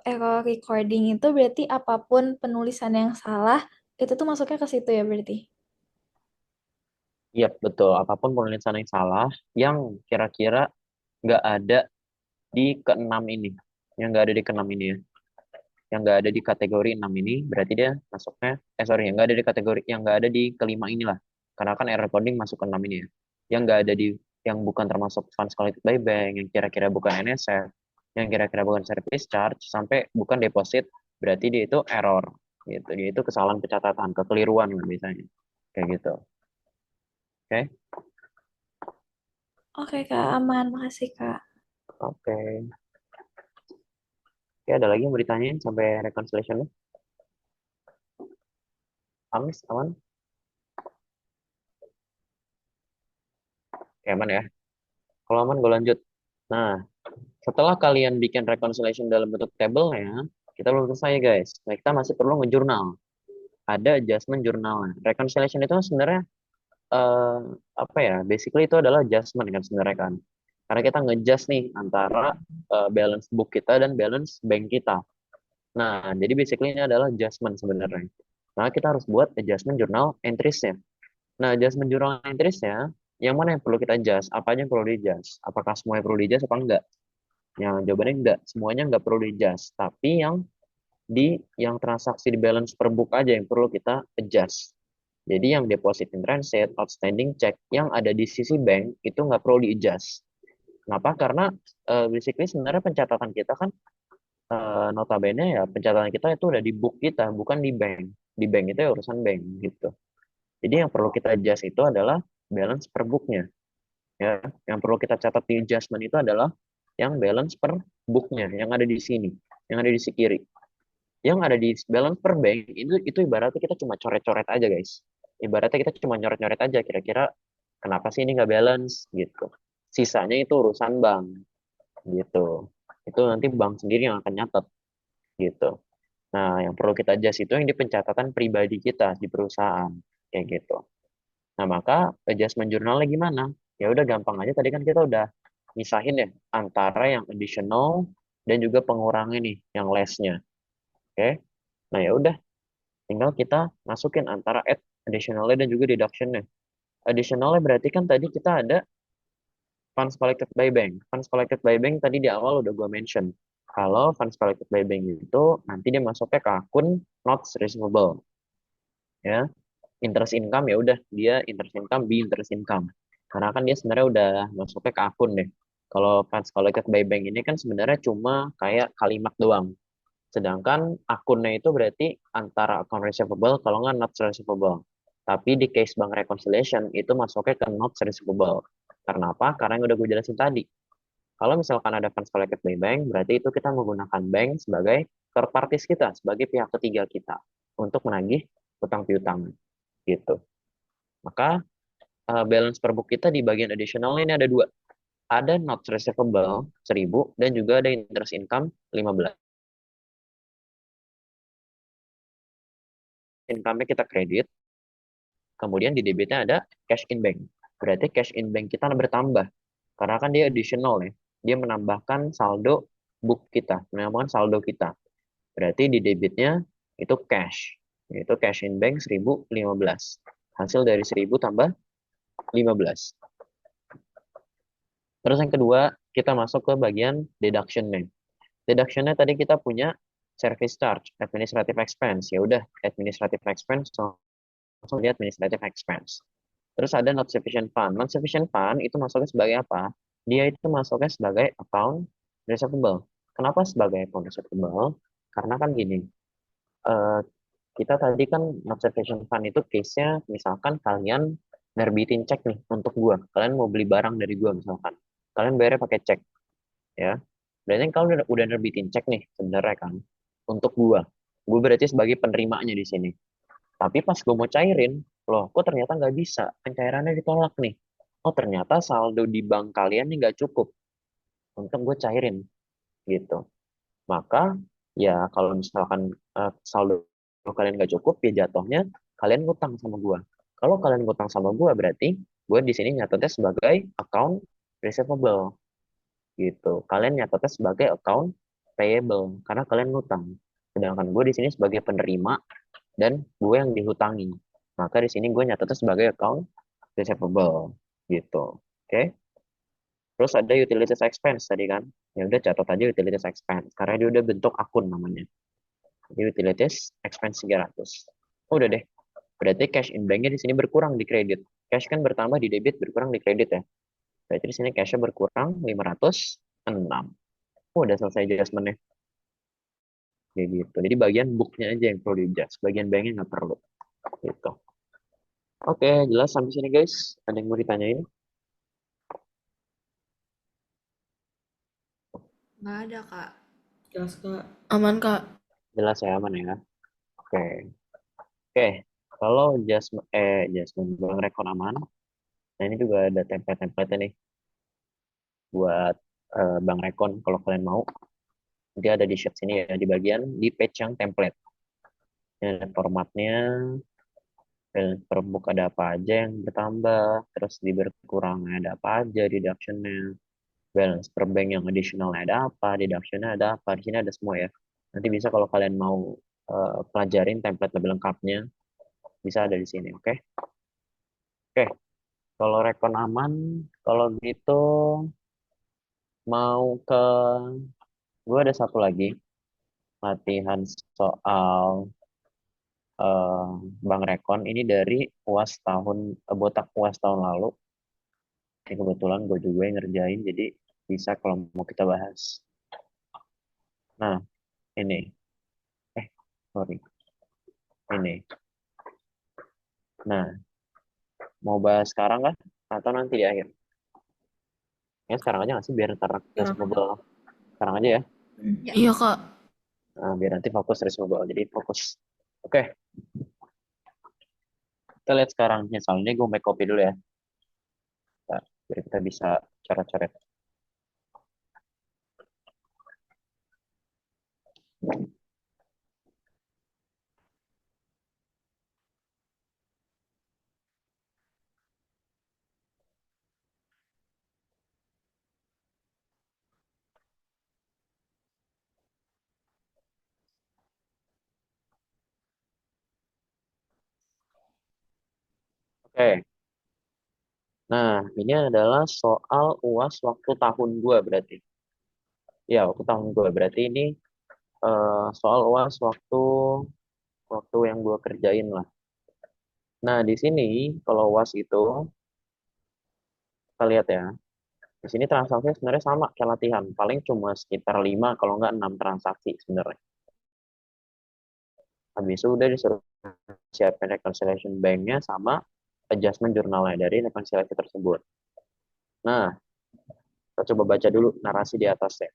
error recording itu berarti apapun penulisan yang salah, itu tuh masuknya ke situ ya berarti? Iya, betul. Apapun penulisan yang salah, yang kira-kira nggak ada di keenam ini. Yang nggak ada di keenam ini ya. Yang nggak ada di kategori 6 ini berarti dia masuknya, sorry, yang nggak ada di kategori, yang nggak ada di kelima inilah. Karena kan error coding masuk ke 6 ini ya. Yang nggak ada di, yang bukan termasuk funds collected by bank, yang kira-kira bukan NSF, yang kira-kira bukan service charge, sampai bukan deposit, berarti dia itu error. Gitu. Dia itu kesalahan pencatatan, kekeliruan lah misalnya. Kayak gitu. Oke? Oke, Kak, aman. Makasih, Kak. Oke. Oke, ada lagi yang mau ditanyain sampai reconciliation-nya? Amis, aman? Oke, aman ya. Kalau aman, gue lanjut. Nah, setelah kalian bikin reconciliation dalam bentuk tabelnya, kita belum selesai guys. Nah, kita masih perlu ngejurnal. Ada adjustment jurnal. Reconciliation itu sebenarnya eh, apa ya? Basically itu adalah adjustment kan sebenarnya kan. Karena kita ngejust nih antara balance book kita dan balance bank kita. Nah, jadi basically ini adalah adjustment sebenarnya. Nah, kita harus buat adjustment journal entries-nya. Nah, adjustment journal entries-nya, yang mana yang perlu kita adjust? Apa aja yang perlu di-adjust? Apakah semuanya perlu di-adjust apa enggak? Yang jawabannya enggak, semuanya enggak perlu di-adjust. Tapi yang transaksi di balance per book aja yang perlu kita adjust. Jadi yang deposit in transit, outstanding check yang ada di sisi bank itu nggak perlu di-adjust. Kenapa? Karena basically sebenarnya pencatatan kita kan notabene ya pencatatan kita itu udah di book kita, bukan di bank. Di bank itu ya urusan bank gitu. Jadi yang perlu kita adjust itu adalah balance per booknya. Ya, yang perlu kita catat di adjustment itu adalah yang balance per booknya, yang ada di sini, yang ada di sisi kiri. Yang ada di balance per bank itu ibaratnya kita cuma coret-coret aja guys. Ibaratnya kita cuma nyoret-nyoret aja kira-kira kenapa sih ini nggak balance gitu. Sisanya itu urusan bank gitu. Itu nanti bank sendiri yang akan nyatet gitu. Nah, yang perlu kita adjust itu yang di pencatatan pribadi kita di perusahaan kayak gitu. Nah, maka adjustment jurnalnya gimana? Ya udah gampang aja tadi kan kita udah misahin ya antara yang additional dan juga pengurangan nih yang less-nya. Oke. Nah, ya udah tinggal kita masukin antara add additional dan juga deduction-nya. Additional berarti kan tadi kita ada funds collected by bank. Funds collected by bank tadi di awal udah gue mention. Kalau funds collected by bank itu nanti dia masuknya ke akun notes receivable. Ya, interest income ya udah dia interest income B interest income. Karena kan dia sebenarnya udah masuknya ke akun deh. Kalau funds collected by bank ini kan sebenarnya cuma kayak kalimat doang. Sedangkan akunnya itu berarti antara account receivable kalau nggak notes receivable. Tapi di case bank reconciliation itu masuknya ke notes receivable. Karena apa? Karena yang udah gue jelasin tadi. Kalau misalkan ada funds collected by bank, berarti itu kita menggunakan bank sebagai third parties kita, sebagai pihak ketiga kita untuk menagih utang piutang gitu. Maka balance per book kita di bagian additional ini ada dua. Ada notes receivable 1.000 dan juga ada interest income 15. Income-nya kita kredit, kemudian di debitnya ada cash in bank. Berarti cash in bank kita bertambah. Karena kan dia additional ya. Dia menambahkan saldo book kita, menambahkan saldo kita. Berarti di debitnya itu cash. Yaitu cash in bank 1.015. Hasil dari 1.000 tambah 15. Terus yang kedua, kita masuk ke bagian deduction-nya. Deduction-nya tadi kita punya service charge, administrative expense. Ya udah, administrative expense langsung di administrative expense. Terus ada not sufficient fund. Not sufficient fund itu masuknya sebagai apa? Dia itu masuknya sebagai account receivable. Kenapa sebagai account receivable? Karena kan gini, eh, kita tadi kan not sufficient fund itu case-nya misalkan kalian nerbitin cek nih untuk gua. Kalian mau beli barang dari gua misalkan. Kalian bayarnya pakai cek ya. Berarti kalau udah nerbitin cek nih sebenarnya kan untuk gua. Gua berarti sebagai penerimanya di sini. Tapi pas gue mau cairin, loh, kok ternyata nggak bisa? Pencairannya ditolak nih. Oh, ternyata saldo di bank kalian nih nggak cukup untuk gue cairin, gitu. Maka, ya kalau misalkan saldo kalian nggak cukup, ya jatuhnya kalian ngutang sama gue. Kalau kalian ngutang sama gue, berarti gue di sini nyatetnya sebagai account receivable, gitu. Kalian nyatetnya sebagai account payable, karena kalian ngutang. Sedangkan gue di sini sebagai penerima dan gue yang dihutangi. Maka di sini gue nyatetnya sebagai account receivable gitu. Oke. Terus ada utilities expense tadi kan. Ya udah catat aja utilities expense karena dia udah bentuk akun namanya. Jadi utilities expense 300. Udah deh. Berarti cash in banknya di sini berkurang di kredit. Cash kan bertambah di debit, berkurang di kredit ya. Berarti di sini cashnya berkurang 506. Udah selesai adjustment-nya. Kayak gitu. Jadi bagian booknya aja yang perlu di-adjust. Bagian banknya nggak perlu. Gitu. Oke, jelas sampai sini guys. Ada yang mau ditanyain? Nggak ada, Kak. Jelas Kak. Aman Kak. Jelas ya, aman ya. Oke. Oke. Kalau adjustment Bang Rekon aman. Nah ini juga ada template-template nih buat Bang Rekon kalau kalian mau. Nanti ada di sheet sini ya, di bagian di page yang template. Ada formatnya, dan per book ada apa aja yang bertambah, terus di berkurang ada apa aja, deductionnya, balance per bank yang additional ada apa, deductionnya ada apa, di sini ada semua ya. Nanti bisa kalau kalian mau pelajarin template lebih lengkapnya, bisa ada di sini, oke? Oke, kalau rekon aman, kalau gitu mau ke, gue ada satu lagi, latihan soal eh, Bang Rekon, ini dari UAS botak UAS tahun lalu. Ini kebetulan gue juga yang ngerjain, jadi bisa kalau mau kita bahas. Nah, ini. Sorry. Ini. Nah, mau bahas sekarang kah? Atau nanti di akhir? Ya, sekarang aja nggak sih? Biar ntar Sekarang ngobrol. Sekarang aja ya. Ya. Iya Kak. Nah, biar nanti fokus ngobrol. Jadi fokus. Oke, kita lihat sekarang. Ya, soalnya gue make copy dulu ya. Nah, biar kita bisa coret-coret. Oke. Nah, ini adalah soal UAS waktu tahun gue berarti. Ya, waktu tahun gue. Berarti ini soal UAS waktu waktu yang gue kerjain lah. Nah, di sini kalau UAS itu kita lihat ya. Di sini transaksi sebenarnya sama kayak latihan, paling cuma sekitar 5 kalau nggak 6 transaksi sebenarnya. Habis itu udah disuruh siapin reconciliation banknya sama adjustment jurnalnya dari reconciliation tersebut. Nah, kita coba baca dulu narasi di atasnya.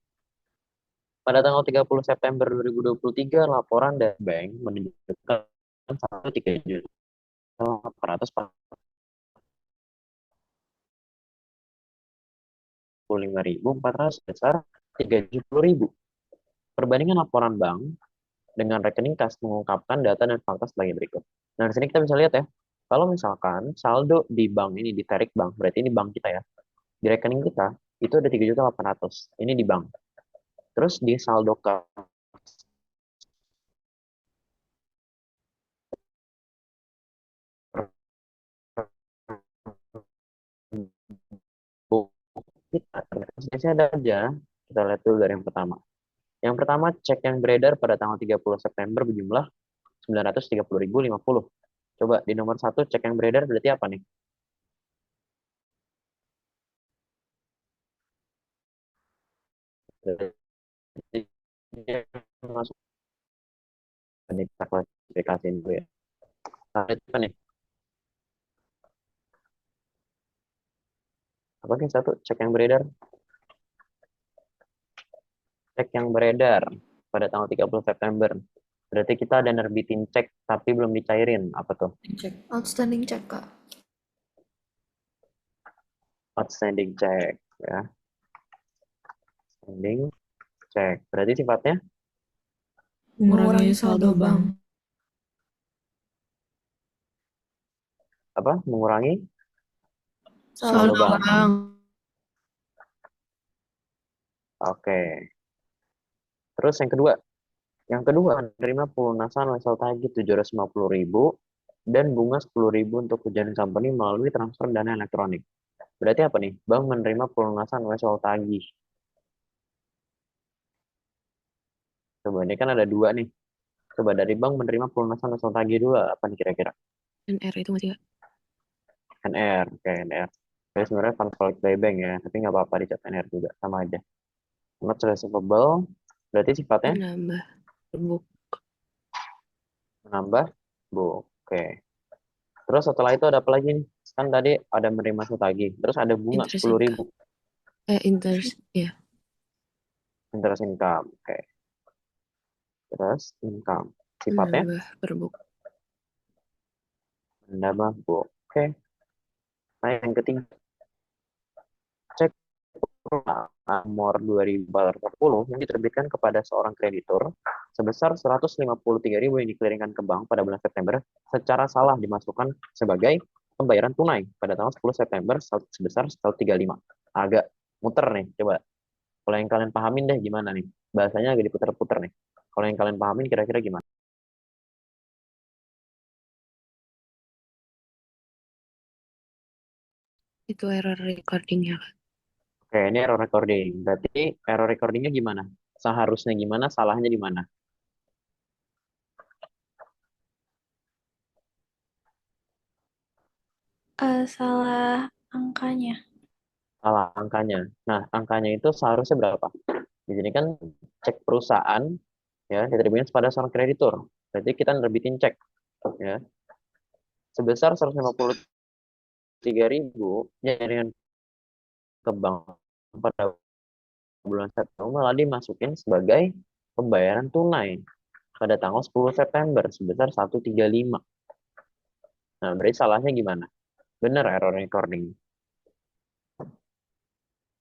Pada tanggal 30 September 2023, laporan dari bank menunjukkan 1.345.400 besar 370.000. Perbandingan laporan bank dengan rekening kas mengungkapkan data dan fakta sebagai berikut. Nah, di sini kita bisa lihat ya, kalau misalkan saldo di bank ini ditarik bank, berarti ini bank kita ya. Di rekening kita itu ada 3.800.000. Ini di bank. Terus di saldo kas kita, biasanya ada aja. Kita lihat dulu dari yang pertama. Yang pertama, cek yang beredar pada tanggal 30 September berjumlah 930.050. Coba di nomor satu cek yang beredar berarti apa nih? Berarti masuk kita klasifikasi dulu ya. Nah, itu apa nih? Apa nih satu? Cek yang beredar. Cek yang beredar pada tanggal 30 September. Berarti kita ada nerbitin cek tapi belum dicairin. Apa tuh? Cek. Outstanding cek Kak. Outstanding check ya. Outstanding check. Berarti sifatnya Mengurangi saldo bank. apa? Mengurangi Saldo bank. bank. Oke. Terus yang kedua. Yang kedua, menerima pelunasan wesel tagih 750.000 dan bunga 10.000 untuk ujian company melalui transfer dana elektronik. Berarti apa nih? Bank menerima pelunasan wesel tagih. Coba ini kan ada dua nih. Coba dari bank menerima pelunasan wesel tagih dulu apa nih kira-kira? NR itu masih ya. NR, oke NR. Jadi sebenarnya funds collected by bank ya, tapi nggak apa-apa dicat NR juga, sama aja. Not receivable, berarti sifatnya Menambah book menambah, bu, oke. Terus setelah itu ada apa lagi nih? Kan tadi ada menerima tagih, terus ada bunga interest 10.000 income. Interest ya. interest income, oke. Terus income, sifatnya Menambah per book. menambah, bu, oke. Nah yang ketiga, cek nomor 2440 yang diterbitkan kepada seorang kreditur sebesar 153.000 yang dikeliringkan ke bank pada bulan September secara salah dimasukkan sebagai pembayaran tunai pada tanggal 10 September sebesar 135. Agak muter nih, coba. Kalau yang kalian pahamin deh gimana nih? Bahasanya agak diputer-puter nih. Kalau yang kalian pahamin kira-kira gimana? Itu error recordingnya. Oke, ini error recording. Berarti error recordingnya gimana? Seharusnya gimana? Salahnya di mana? Salah angkanya. Salah angkanya. Nah, angkanya itu seharusnya berapa? Di sini kan cek perusahaan ya diterbitkan pada seorang kreditur. Berarti kita nerbitin cek ya sebesar 153.000 yang dengan ke bank pada bulan September malah dimasukin sebagai pembayaran tunai pada tanggal 10 September sebesar 135. Nah, berarti salahnya gimana? Benar error recording.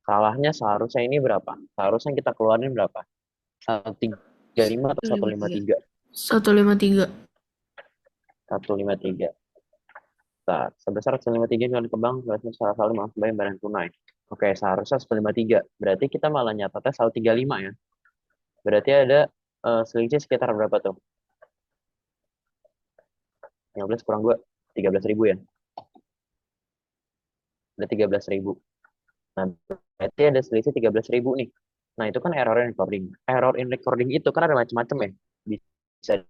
Salahnya seharusnya ini berapa? Seharusnya kita keluarin berapa? 135 atau 153? 153. 153. Nah, sebesar 153 jualan ke bank, berarti salah satu masuk bayaran tunai. Oke, seharusnya 153. Berarti kita malah nyatatnya 135 ya. Berarti ada selisih sekitar berapa tuh? 15 kurang 2, 13.000 ya. Ada 13.000. Nah, berarti ada selisih 13.000 nih. Nah, itu kan error in recording. Error in recording itu kan ada macam-macam ya.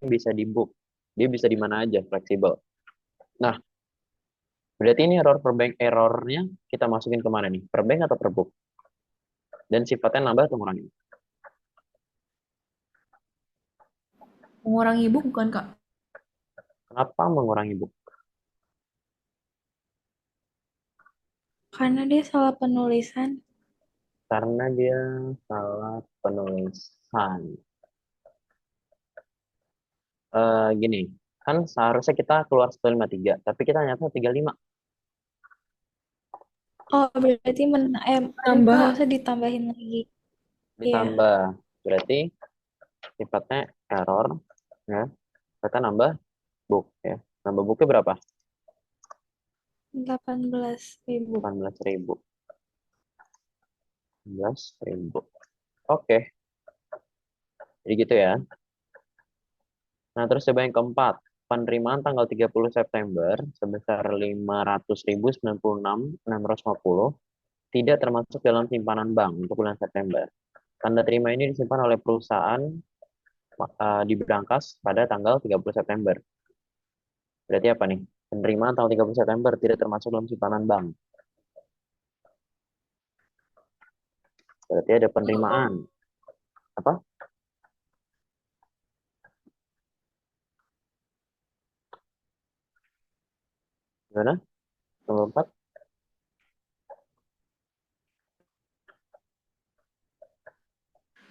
Bisa di book. Dia bisa di mana aja, fleksibel. Nah, berarti ini error per bank, errornya kita masukin kemana nih? Per bank atau per book? Dan sifatnya nambah atau ngurangin? Mengurangi book bukan, Kak? Kenapa mengurangi book? Karena dia salah penulisan. Karena dia salah penulisan. Gini, kan seharusnya kita keluar 153, tapi kita nyata 35. Oh, berarti Tambah. harusnya ditambahin lagi. Iya, Ditambah. Berarti sifatnya error, ya. Kita nambah book, ya. Nambah booknya berapa? 18.000. 18.000. 18.000. Oke, jadi gitu ya. Nah, terus coba yang keempat. Penerimaan tanggal 30 September sebesar 500.096.650 tidak termasuk dalam simpanan bank untuk bulan September. Tanda terima ini disimpan oleh perusahaan di berangkas pada tanggal 30 September. Berarti apa nih? Penerimaan tanggal 30 September tidak termasuk dalam simpanan bank. Berarti ada penerimaan. Apa? Gimana? Nomor 4.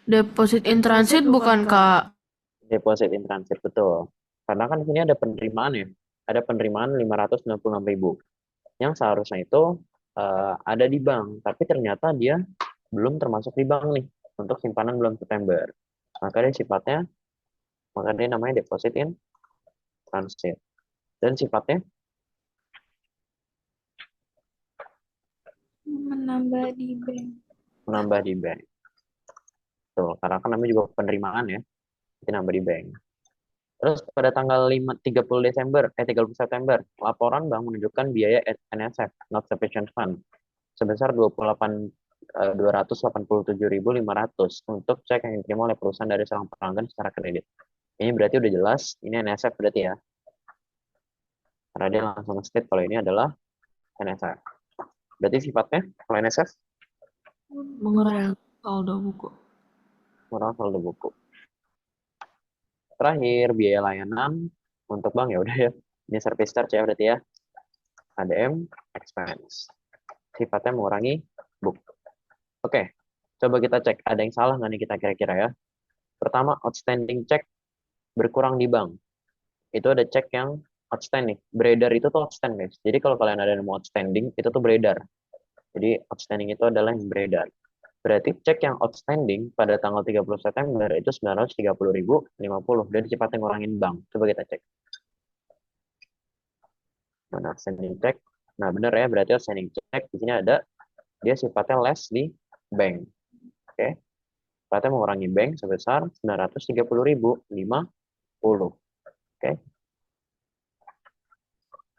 Deposit in transit bukan, Kak? Deposit in transit, betul. Karena kan di sini ada penerimaan ya. Ada penerimaan 596.000. Yang seharusnya itu ada di bank. Tapi ternyata dia belum termasuk di bank nih. Untuk simpanan bulan September. Maka dia namanya deposit in transit. Dan sifatnya Menambah di bank. menambah di bank. Tuh, karena kan namanya juga penerimaan ya. Itu nambah di bank. Terus pada tanggal 30 September, laporan bank menunjukkan biaya NSF, not sufficient fund, sebesar 287.500 untuk cek yang diterima oleh perusahaan dari seorang pelanggan secara kredit. Ini berarti udah jelas, ini NSF berarti ya. Karena dia langsung state kalau ini adalah NSF. Berarti sifatnya kalau NSF Mengurangi saldo buku. murah saldo buku. Terakhir, biaya layanan untuk bank ya udah ya. Ini service charge ya berarti ya. ADM expense. Sifatnya mengurangi book. Oke, coba kita cek ada yang salah nggak nih kita kira-kira ya. Pertama, outstanding check berkurang di bank. Itu ada cek yang outstanding. Beredar itu tuh outstanding, guys. Jadi kalau kalian ada yang mau outstanding, itu tuh beredar. Jadi outstanding itu adalah yang beredar. Berarti cek yang outstanding pada tanggal 30 September itu 930.050 dan sifatnya ngurangin bank. Coba kita cek. Mana outstanding check? Nah, benar ya, berarti outstanding check di sini ada dia sifatnya less di bank. Oke. Sifatnya mengurangi bank sebesar 930.050. Oke.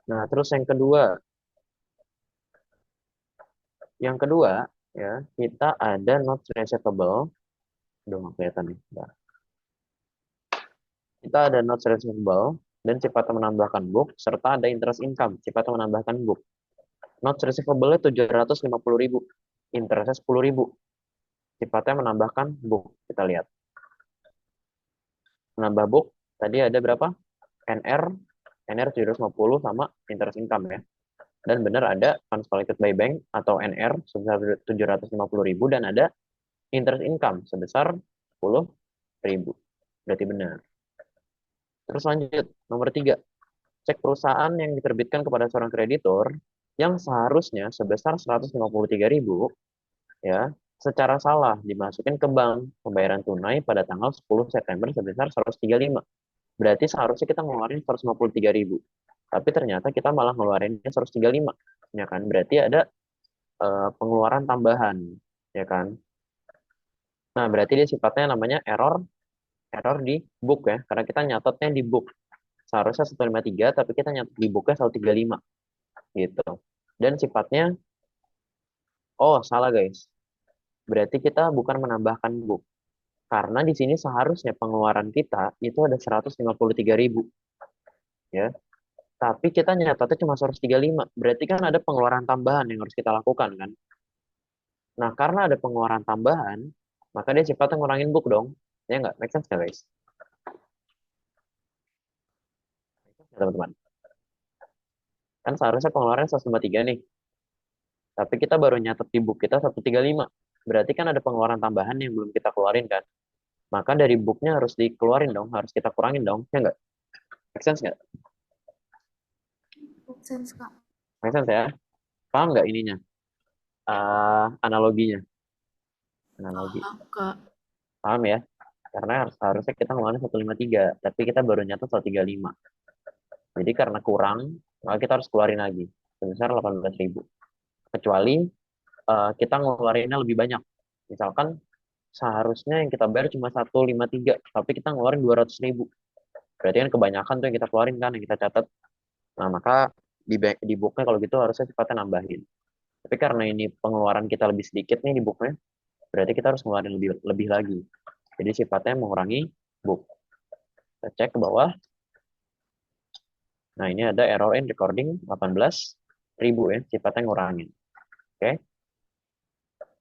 Nah, terus yang kedua. Yang kedua, ya, kita ada notes receivable. Udah nggak kelihatan nih. Bentar. Kita ada notes receivable dan sifatnya menambahkan book serta ada interest income, sifatnya menambahkan book. Notes receivable-nya 750.000, interestnya 10.000. Sifatnya menambahkan book. Kita lihat. Menambah book tadi ada berapa? NR 750 sama interest income ya. Dan benar ada funds collected by bank atau NR sebesar 750.000 dan ada interest income sebesar 10.000. Berarti benar. Terus lanjut, nomor 3. Cek perusahaan yang diterbitkan kepada seorang kreditor yang seharusnya sebesar 153.000 ya, secara salah dimasukin ke bank pembayaran tunai pada tanggal 10 September sebesar 135. Berarti seharusnya kita ngeluarin 153.000. Tapi ternyata kita malah ngeluarinnya 135. Ya kan? Berarti ada pengeluaran tambahan, ya kan? Nah, berarti dia sifatnya namanya error di book ya, karena kita nyatetnya di book. Seharusnya 153, tapi kita nyatet di booknya 135 gitu. Dan sifatnya salah guys. Berarti kita bukan menambahkan book. Karena di sini seharusnya pengeluaran kita itu ada 153.000 ya. Tapi kita nyatetnya cuma 135. Berarti kan ada pengeluaran tambahan yang harus kita lakukan kan. Nah, karena ada pengeluaran tambahan, maka dia sifatnya ngurangin book dong. Ya nggak? Make sense nggak guys? Ya, teman-teman. Kan seharusnya pengeluarannya 153 nih. Tapi kita baru nyatet di book kita 135. Berarti kan ada pengeluaran tambahan yang belum kita keluarin kan. Maka dari booknya harus dikeluarin dong. Harus kita kurangin dong. Ya nggak? Make sense nggak? Make sense, Kak. Make sense ya? Paham nggak ininya? Analoginya. Analogi. Kak. Paham ya? Karena harusnya kita ngeluarin 153. Tapi kita baru nyatet 135. Jadi karena kurang, maka kita harus keluarin lagi. Sebesar 18.000. Kecuali kita ngeluarinnya lebih banyak. Misalkan seharusnya yang kita bayar cuma 153, tapi kita ngeluarin 200.000. Berarti kan kebanyakan tuh yang kita keluarin kan, yang kita catat. Nah, maka di booknya kalau gitu harusnya sifatnya nambahin. Tapi karena ini pengeluaran kita lebih sedikit nih di booknya, berarti kita harus ngeluarin lebih lagi. Jadi sifatnya mengurangi book. Kita cek ke bawah. Nah, ini ada error in recording 18.000 ya, sifatnya ngurangin. Oke.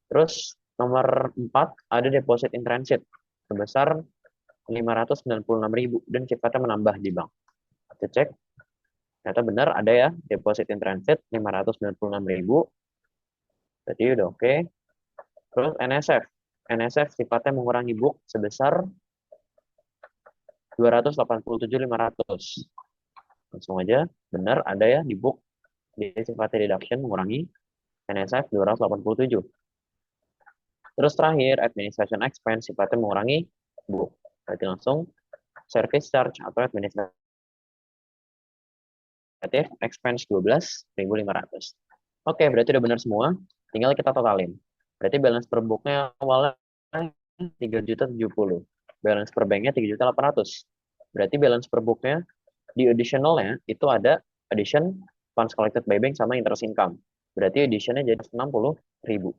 Terus nomor 4 ada deposit in transit sebesar 596.000 dan sifatnya menambah di bank. Kita cek. Ternyata benar ada ya deposit in transit 596.000. Jadi udah oke. Terus NSF. NSF sifatnya mengurangi book sebesar 287.500. Langsung aja benar ada ya di book. Dia sifatnya deduction mengurangi NSF 287. Terus terakhir, administration expense sifatnya mengurangi book. Berarti langsung service charge atau administrative expense 12.500. Oke, berarti udah benar semua. Tinggal kita totalin. Berarti balance per booknya awalnya 3.070. Balance per banknya 3.800. Berarti balance per booknya di additionalnya itu ada addition funds collected by bank sama interest income. Berarti additionnya jadi 60.000.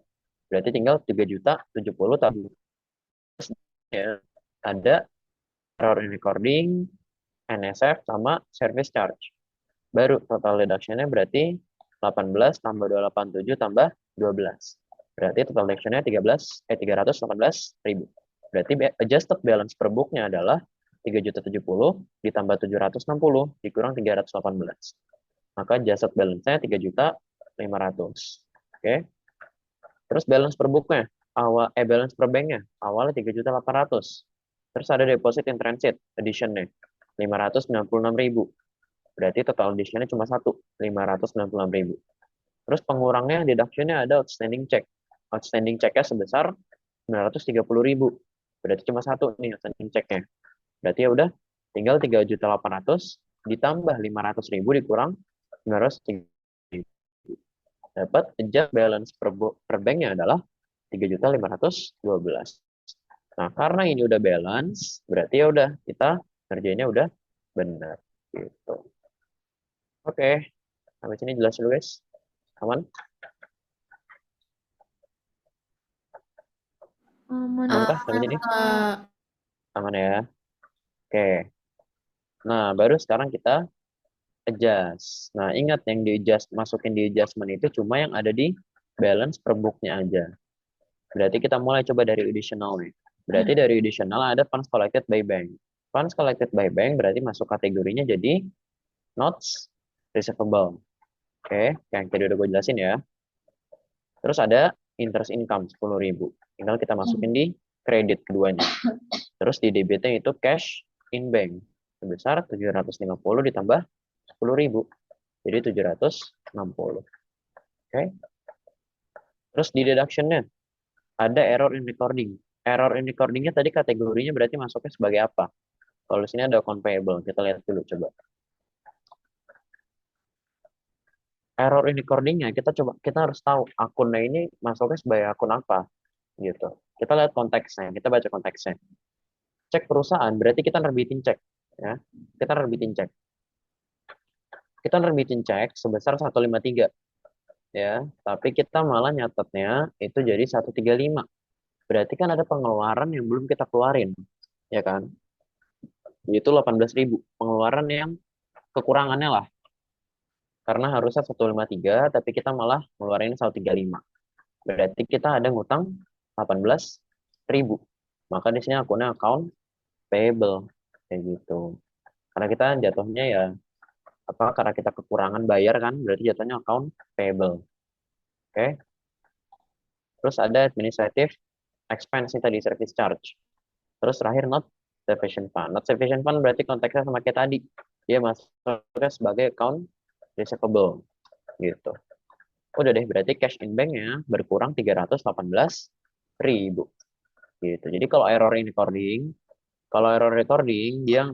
Berarti tinggal 3.070 tambah ya, ada error in recording, NSF, sama service charge. Baru total deduction-nya berarti 18 tambah 287 tambah 12. Berarti total deduction-nya 318.000. Berarti adjusted balance per book-nya adalah 3.070 ditambah 760 dikurang 318. Maka adjusted balance-nya 3.500.000. Oke. Terus balance per book-nya, balance per bank-nya awalnya 3.800.000. Terus ada deposit in transit addition-nya 596.000. Berarti total addition-nya cuma satu, 596.000. Terus pengurangnya deduction-nya ada outstanding check. Outstanding check-nya sebesar 930.000. Berarti cuma satu nih outstanding check-nya. Berarti ya udah tinggal 3.800.000 ditambah 500.000 dikurang 930.000. Dapat adjust balance per banknya adalah 3.512. Nah, karena ini udah balance, berarti ya udah kita ngerjainnya udah benar gitu. Oke, sampai sini jelas dulu guys. Aman? Aman. Amankah sampai sini? Eh, Aman ya. Oke. Nah, baru sekarang kita adjust. Nah, ingat yang masukin di adjustment itu cuma yang ada di balance per book-nya aja. Berarti kita mulai coba dari additional nih. Berarti dari additional ada funds collected by bank. Funds collected by bank berarti masuk kategorinya jadi notes receivable. Oke, yang tadi udah gue jelasin ya. Terus ada interest income 10.000. Tinggal kita masukin di kredit keduanya. Terus di debitnya itu cash in bank sebesar 750 ditambah 10.000. Jadi 760. Oke. Terus di deduction-nya ada error in recording. Error in recording-nya tadi kategorinya berarti masuknya sebagai apa? Kalau di sini ada account payable. Kita lihat dulu coba. Error in recording-nya kita harus tahu akunnya ini masuknya sebagai akun apa gitu. Kita lihat konteksnya, kita baca konteksnya. Cek perusahaan berarti kita nerbitin cek ya. Kita nerbitin cek. Kita nerbitin cek sebesar 153 ya, tapi kita malah nyatetnya itu jadi 135. Berarti kan ada pengeluaran yang belum kita keluarin, ya kan? Itu 18.000 pengeluaran yang kekurangannya lah. Karena harusnya 153, tapi kita malah ngeluarin 135. Berarti kita ada ngutang 18.000. Maka di sini akunnya account payable kayak gitu. Karena kita jatuhnya ya karena kita kekurangan bayar kan, berarti jatuhnya account payable. Oke. Terus ada administrative expense tadi service charge. Terus terakhir not sufficient fund. Not sufficient fund berarti konteksnya sama kayak tadi. Dia masuknya sebagai account receivable gitu. Udah deh, berarti cash in bank-nya berkurang 318.000 gitu. Jadi kalau error recording dia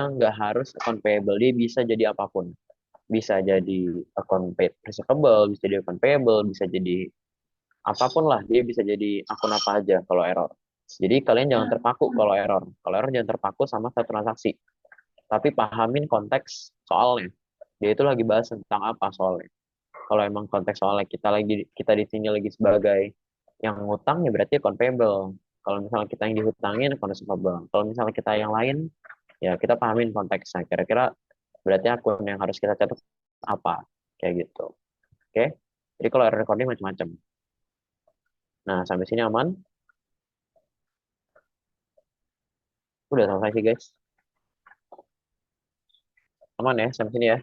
nggak harus account payable, dia bisa jadi apapun. Bisa jadi account receivable, bisa jadi account payable, bisa jadi apapun lah, dia bisa jadi akun apa aja kalau error. Jadi kalian jangan terpaku kalau error. Kalau error jangan terpaku sama satu transaksi. Tapi pahamin konteks soalnya. Dia itu lagi bahas tentang apa soalnya. Kalau emang konteks soalnya kita di sini lagi sebagai yang ngutang ya berarti account payable. Kalau misalnya kita yang dihutangin account receivable. Kalau misalnya kita yang lain ya kita pahamin konteksnya. Kira-kira berarti akun yang harus kita catat apa kayak gitu. Oke. Jadi kalau error recording macam-macam. Nah, sampai sini aman? Udah selesai sih, guys. Aman ya, sampai sini ya.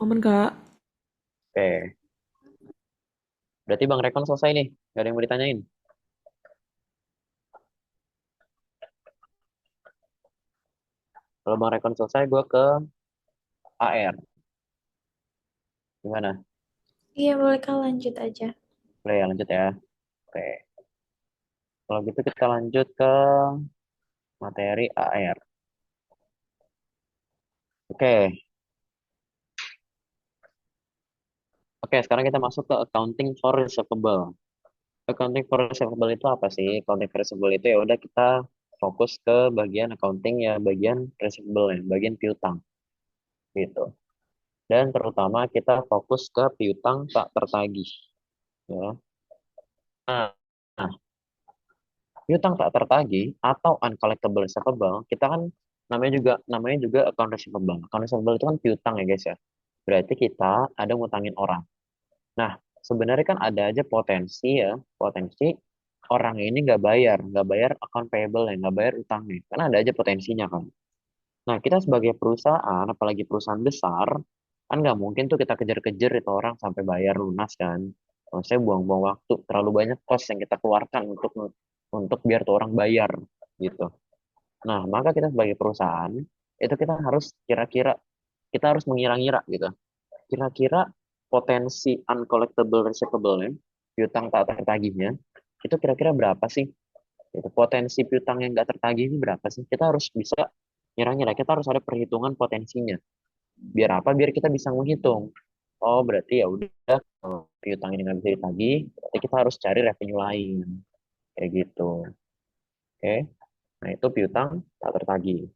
Aman, Kak. Oke. Berarti Bang Rekon selesai nih. Gak ada yang mau ditanyain. Kalau Bang Rekon selesai, gue ke AR. Gimana? Iya, boleh Kak lanjut aja. Boleh ya, lanjut ya. Oke. Kalau gitu kita lanjut ke materi AR. Oke. Oke, sekarang kita masuk ke accounting for receivable. Accounting for receivable itu apa sih? Accounting for receivable itu ya udah kita fokus ke bagian accounting ya, bagian receivable ya, bagian piutang. Gitu. Dan terutama kita fokus ke piutang tak tertagih. Ya. Nah, piutang tak tertagih atau uncollectible receivable, kita kan namanya juga account receivable. Account receivable itu kan piutang ya guys ya. Berarti kita ada ngutangin orang. Nah, sebenarnya kan ada aja potensi orang ini nggak bayar account payable ya, nggak bayar utangnya. Karena ada aja potensinya kan. Nah, kita sebagai perusahaan, apalagi perusahaan besar, kan nggak mungkin tuh kita kejar-kejar itu orang sampai bayar lunas kan. Maksudnya buang-buang waktu, terlalu banyak cost yang kita keluarkan untuk biar tuh orang bayar gitu. Nah, maka kita sebagai perusahaan itu kita harus mengira-ngira gitu. Kira-kira potensi uncollectible receivable-nya, piutang tak tertagihnya, itu kira-kira berapa sih? Itu potensi piutang yang nggak tertagih ini berapa sih? Kita harus bisa ngira-ngira, kita harus ada perhitungan potensinya. Biar apa? Biar kita bisa menghitung. Oh, berarti ya udah kalau piutang ini nggak bisa ditagih, berarti kita harus cari revenue lain. Kayak gitu. Oke. Nah, itu piutang tak tertagih.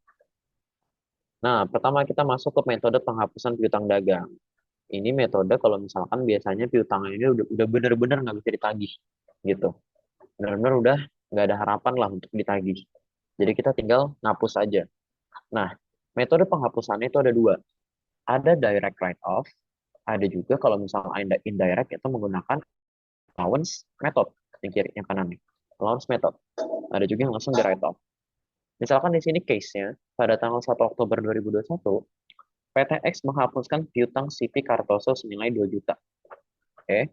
Nah, pertama kita masuk ke metode penghapusan piutang dagang. Ini metode kalau misalkan biasanya piutang ini udah bener-bener nggak bisa ditagih gitu. Bener-bener udah nggak ada harapan lah untuk ditagih. Jadi kita tinggal ngapus aja. Nah, metode penghapusannya itu ada dua. Ada direct write-off, ada juga kalau misalnya indirect itu menggunakan allowance method yang kiri, yang kanan nih. Allowance method. Ada juga yang langsung di write-off. Misalkan di sini case-nya pada tanggal 1 Oktober 2021, PTX menghapuskan piutang CV Kartoso senilai 2 juta. Oke.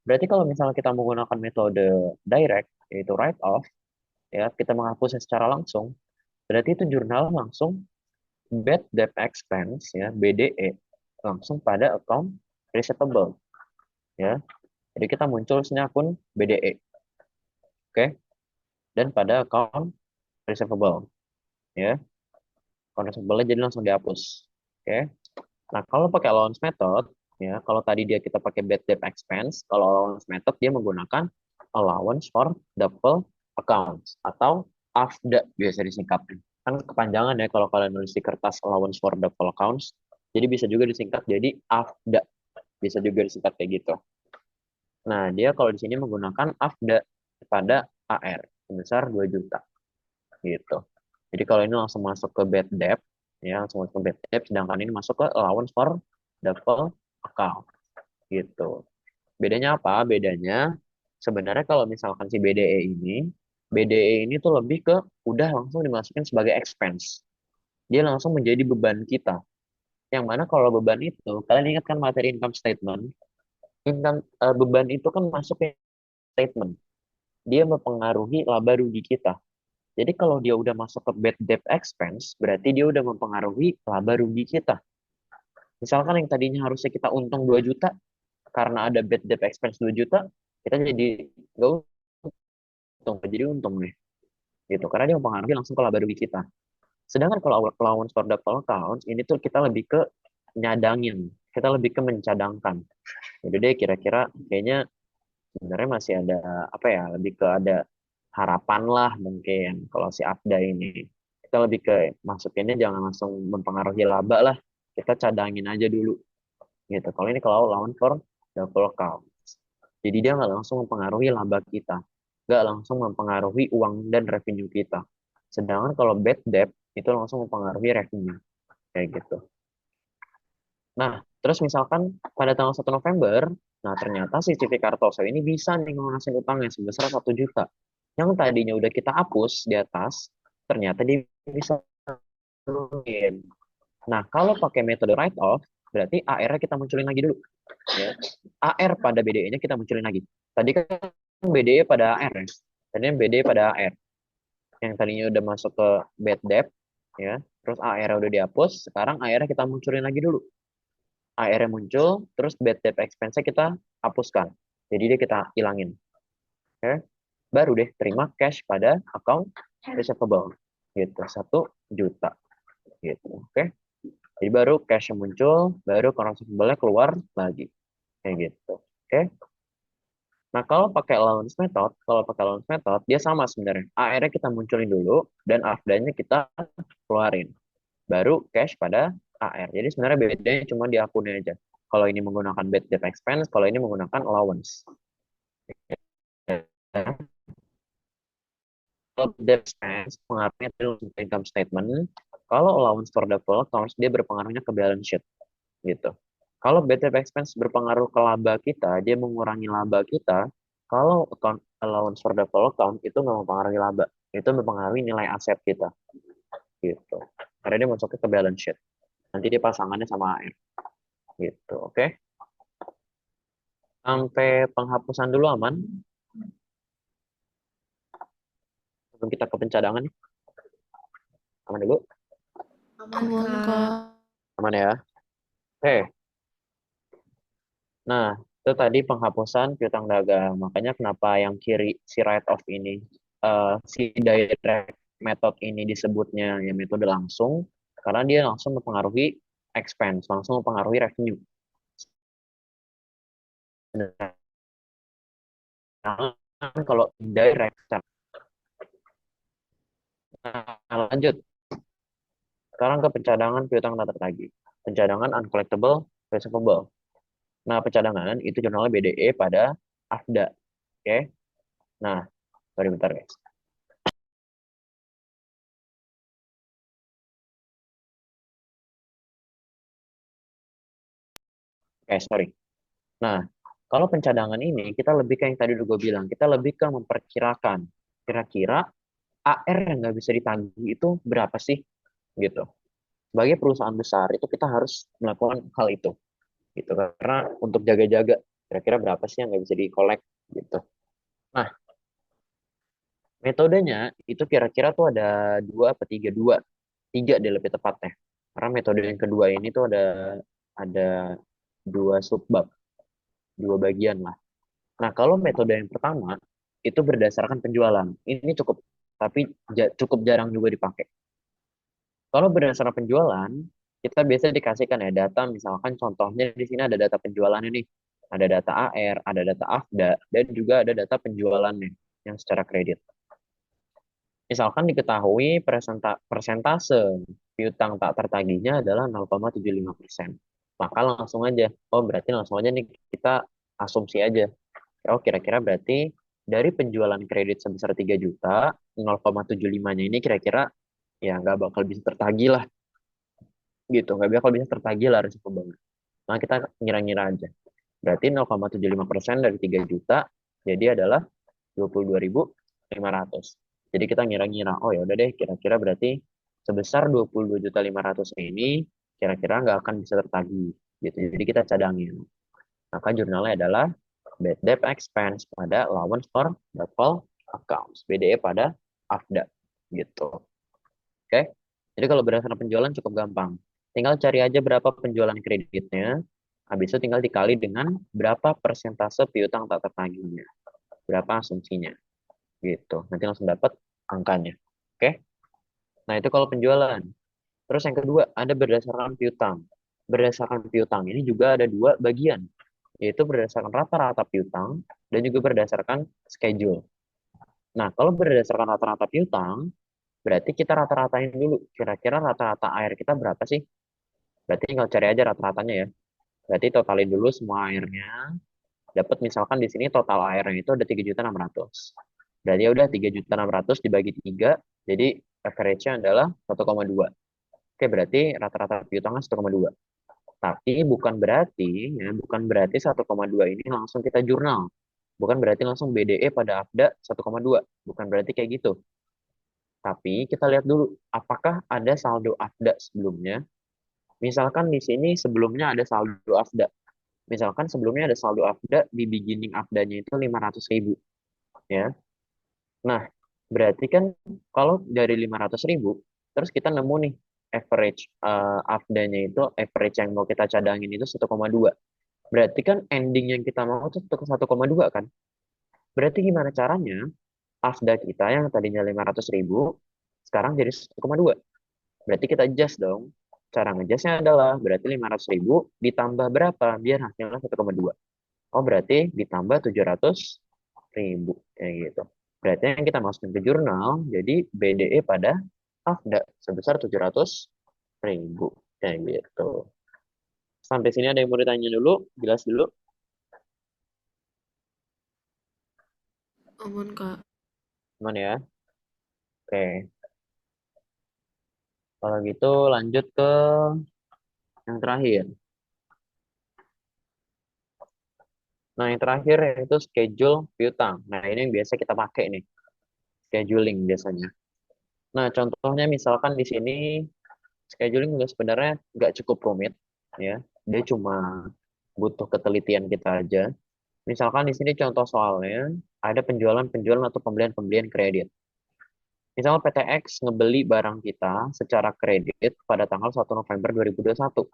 Berarti kalau misalnya kita menggunakan metode direct, yaitu write-off, ya, kita menghapusnya secara langsung, berarti itu jurnal langsung bad debt expense, ya, BDE, langsung pada account receivable, ya. Jadi kita muncul sini akun BDE, oke, dan pada account receivable, ya, account receivable jadi langsung dihapus, oke. Nah, kalau pakai allowance method, ya, kalau tadi kita pakai bad debt expense, kalau allowance method dia menggunakan allowance for double accounts atau AFDA biasa disingkatnya. Kan kepanjangan ya kalau kalian nulis di kertas allowance for double accounts, jadi bisa juga disingkat jadi AFDA, bisa juga disingkat kayak gitu. Nah, dia kalau di sini menggunakan AFDA pada AR sebesar 2 juta gitu. Jadi kalau ini langsung masuk ke bad debt, ya langsung masuk ke bad debt, sedangkan ini masuk ke allowance for double account gitu. Bedanya apa? Bedanya sebenarnya kalau misalkan si BDE ini tuh lebih ke udah langsung dimasukin sebagai expense. Dia langsung menjadi beban kita. Yang mana kalau beban itu, kalian ingat kan materi income statement? Beban itu kan masuk ke statement. Dia mempengaruhi laba rugi kita. Jadi kalau dia udah masuk ke bad debt expense, berarti dia udah mempengaruhi laba rugi kita. Misalkan yang tadinya harusnya kita untung 2 juta, karena ada bad debt expense 2 juta, kita jadi nggak untung, jadi untung nih. Gitu, karena dia mempengaruhi langsung ke laba rugi kita. Sedangkan kalau allowance for double accounts, ini tuh kita lebih ke nyadangin, kita lebih ke mencadangkan. Jadi deh kira-kira kayaknya sebenarnya masih ada apa ya, lebih ke ada harapan lah mungkin kalau si Afda ini. Kita lebih ke masukinnya jangan langsung mempengaruhi laba lah. Kita cadangin aja dulu gitu. Kalau ini kalau allowance for double account. Jadi dia nggak langsung mempengaruhi laba kita. Nggak langsung mempengaruhi uang dan revenue kita. Sedangkan kalau bad debt itu langsung mempengaruhi revenue. Kayak gitu. Nah, terus misalkan pada tanggal 1 November, nah ternyata si CV Kartoso ini bisa nih ngelunasin utangnya sebesar 1 juta. Yang tadinya udah kita hapus di atas, ternyata dia bisa turunin. Nah, kalau pakai metode write-off, berarti AR-nya kita munculin lagi dulu. Ya. AR pada BDE-nya kita munculin lagi. Tadi kan BDE pada AR ya. Tadinya BDE pada AR. Yang tadinya udah masuk ke bad debt, ya. Terus AR-nya udah dihapus, sekarang AR-nya kita munculin lagi dulu. AR-nya muncul, terus bad debt expense-nya kita hapuskan. Jadi dia kita hilangin. Oke. Baru deh terima cash pada account receivable. Gitu, 1 juta. Gitu, oke. Jadi baru cash yang muncul, baru account receivable-nya keluar lagi. Kayak gitu. Oke. Nah, kalau pakai allowance method, dia sama sebenarnya. AR-nya kita munculin dulu, dan AFDA-nya kita keluarin. Baru cash pada AR. Jadi sebenarnya bedanya cuma di akunnya aja. Kalau ini menggunakan bad debt expense, kalau ini menggunakan allowance. Ya. Kalau bad debt expense pengaruhnya tadi langsung ke income statement. Kalau allowance for doubtful accounts dia berpengaruhnya ke balance sheet gitu. Kalau bad debt expense berpengaruh ke laba kita, dia mengurangi laba kita. Kalau account allowance for doubtful account itu nggak mempengaruhi laba, itu mempengaruhi nilai aset kita gitu. Karena dia masuknya ke balance sheet. Nanti dia pasangannya sama AR gitu, oke? Sampai penghapusan dulu aman. Sebelum kita ke pencadangan, aman dulu, Aman, Aman, Kak. Kak. aman ya. Oke, nah itu tadi penghapusan piutang dagang. Makanya kenapa yang kiri si write off ini, si direct method ini disebutnya ya metode langsung, karena dia langsung mempengaruhi expense, langsung mempengaruhi revenue. Sedangkan kalau indirect, nah, lanjut. Sekarang ke pencadangan piutang tak tertagih. Pencadangan uncollectible receivable. Nah, pencadangan itu jurnalnya BDE pada AFDA. Oke. Nah, sorry bentar guys. Oke, sorry. Nah, kalau pencadangan ini kita lebih ke yang tadi udah gue bilang, kita lebih ke memperkirakan kira-kira AR yang nggak bisa ditagih itu berapa sih gitu. Sebagai perusahaan besar itu kita harus melakukan hal itu gitu karena untuk jaga-jaga kira-kira berapa sih yang nggak bisa dikolek gitu. Nah, metodenya itu kira-kira tuh ada tiga deh lebih tepatnya. Karena metode yang kedua ini tuh ada dua subbab, dua bagian lah. Nah, kalau metode yang pertama itu berdasarkan penjualan. Ini cukup, tapi cukup jarang juga dipakai. Kalau berdasarkan penjualan, kita biasa dikasihkan ya data, misalkan contohnya di sini ada data penjualan ini, ada data AR, ada data AFDA, dan juga ada data penjualannya yang secara kredit. Misalkan diketahui persentase piutang tak tertagihnya adalah 0,75%. Maka langsung aja, oh berarti langsung aja nih kita asumsi aja. Oh kira-kira berarti dari penjualan kredit sebesar 3 juta, 0,75-nya ini kira-kira ya nggak bakal bisa tertagih lah. Gitu, nggak bakal bisa tertagih lah resiko banget. Nah kita ngira-ngira aja. Berarti 0,75% dari 3 juta, jadi adalah 22.500. Jadi kita ngira-ngira, oh ya udah deh, kira-kira berarti sebesar 22.500 ini kira-kira nggak akan bisa tertagih gitu. Jadi kita cadangin. Maka jurnalnya adalah bad debt expense pada allowance for doubtful accounts, BDE pada AFDA gitu. Oke. Jadi kalau berdasarkan penjualan cukup gampang. Tinggal cari aja berapa penjualan kreditnya. Habis itu tinggal dikali dengan berapa persentase piutang tak tertagihnya. Berapa asumsinya. Gitu. Nanti langsung dapat angkanya. Oke. Nah, itu kalau penjualan. Terus yang kedua, ada berdasarkan piutang. Berdasarkan piutang ini juga ada dua bagian, yaitu berdasarkan rata-rata piutang dan juga berdasarkan schedule. Nah, kalau berdasarkan rata-rata piutang, berarti kita rata-ratain dulu. Kira-kira rata-rata air kita berapa sih? Berarti tinggal cari aja rata-ratanya ya. Berarti totalin dulu semua airnya. Dapat misalkan di sini total airnya itu ada 3.600.000. Berarti ya udah 3.600.000 dibagi 3, jadi average-nya adalah 1,2. Oke, berarti rata-rata piutangnya 1,2. Tapi bukan berarti 1,2 ini langsung kita jurnal. Bukan berarti langsung BDE pada AFDA 1,2. Bukan berarti kayak gitu. Tapi kita lihat dulu, apakah ada saldo AFDA sebelumnya? Misalkan di sini sebelumnya ada saldo AFDA. Misalkan sebelumnya ada saldo AFDA, di beginning AFDA-nya itu 500.000. Ya. Nah, berarti kan kalau dari 500.000, terus kita nemu nih, average AFDA-nya itu, average yang mau kita cadangin itu 1,2. Berarti kan ending yang kita mau itu 1,2 kan? Berarti gimana caranya AFDA kita yang tadinya 500.000, sekarang jadi 1,2. Berarti kita adjust dong. Cara ngejustnya adalah berarti 500.000 ditambah berapa biar hasilnya 1,2. Oh berarti ditambah 700.000 kayak gitu. Berarti yang kita masukin ke jurnal jadi BDE pada AFDA sebesar 700.000 Kayak gitu. Sampai sini ada yang mau ditanya dulu? Jelas dulu? Aman, Kak. Aman ya? Oke. Kalau gitu lanjut ke yang terakhir. Nah, yang terakhir yaitu schedule piutang. Nah, ini yang biasa kita pakai nih. Scheduling biasanya. Nah, contohnya misalkan di sini scheduling juga sebenarnya nggak cukup rumit, ya. Dia cuma butuh ketelitian kita aja. Misalkan di sini contoh soalnya ada penjualan-penjualan atau pembelian-pembelian kredit. Misalnya PTX ngebeli barang kita secara kredit pada tanggal 1 November 2021.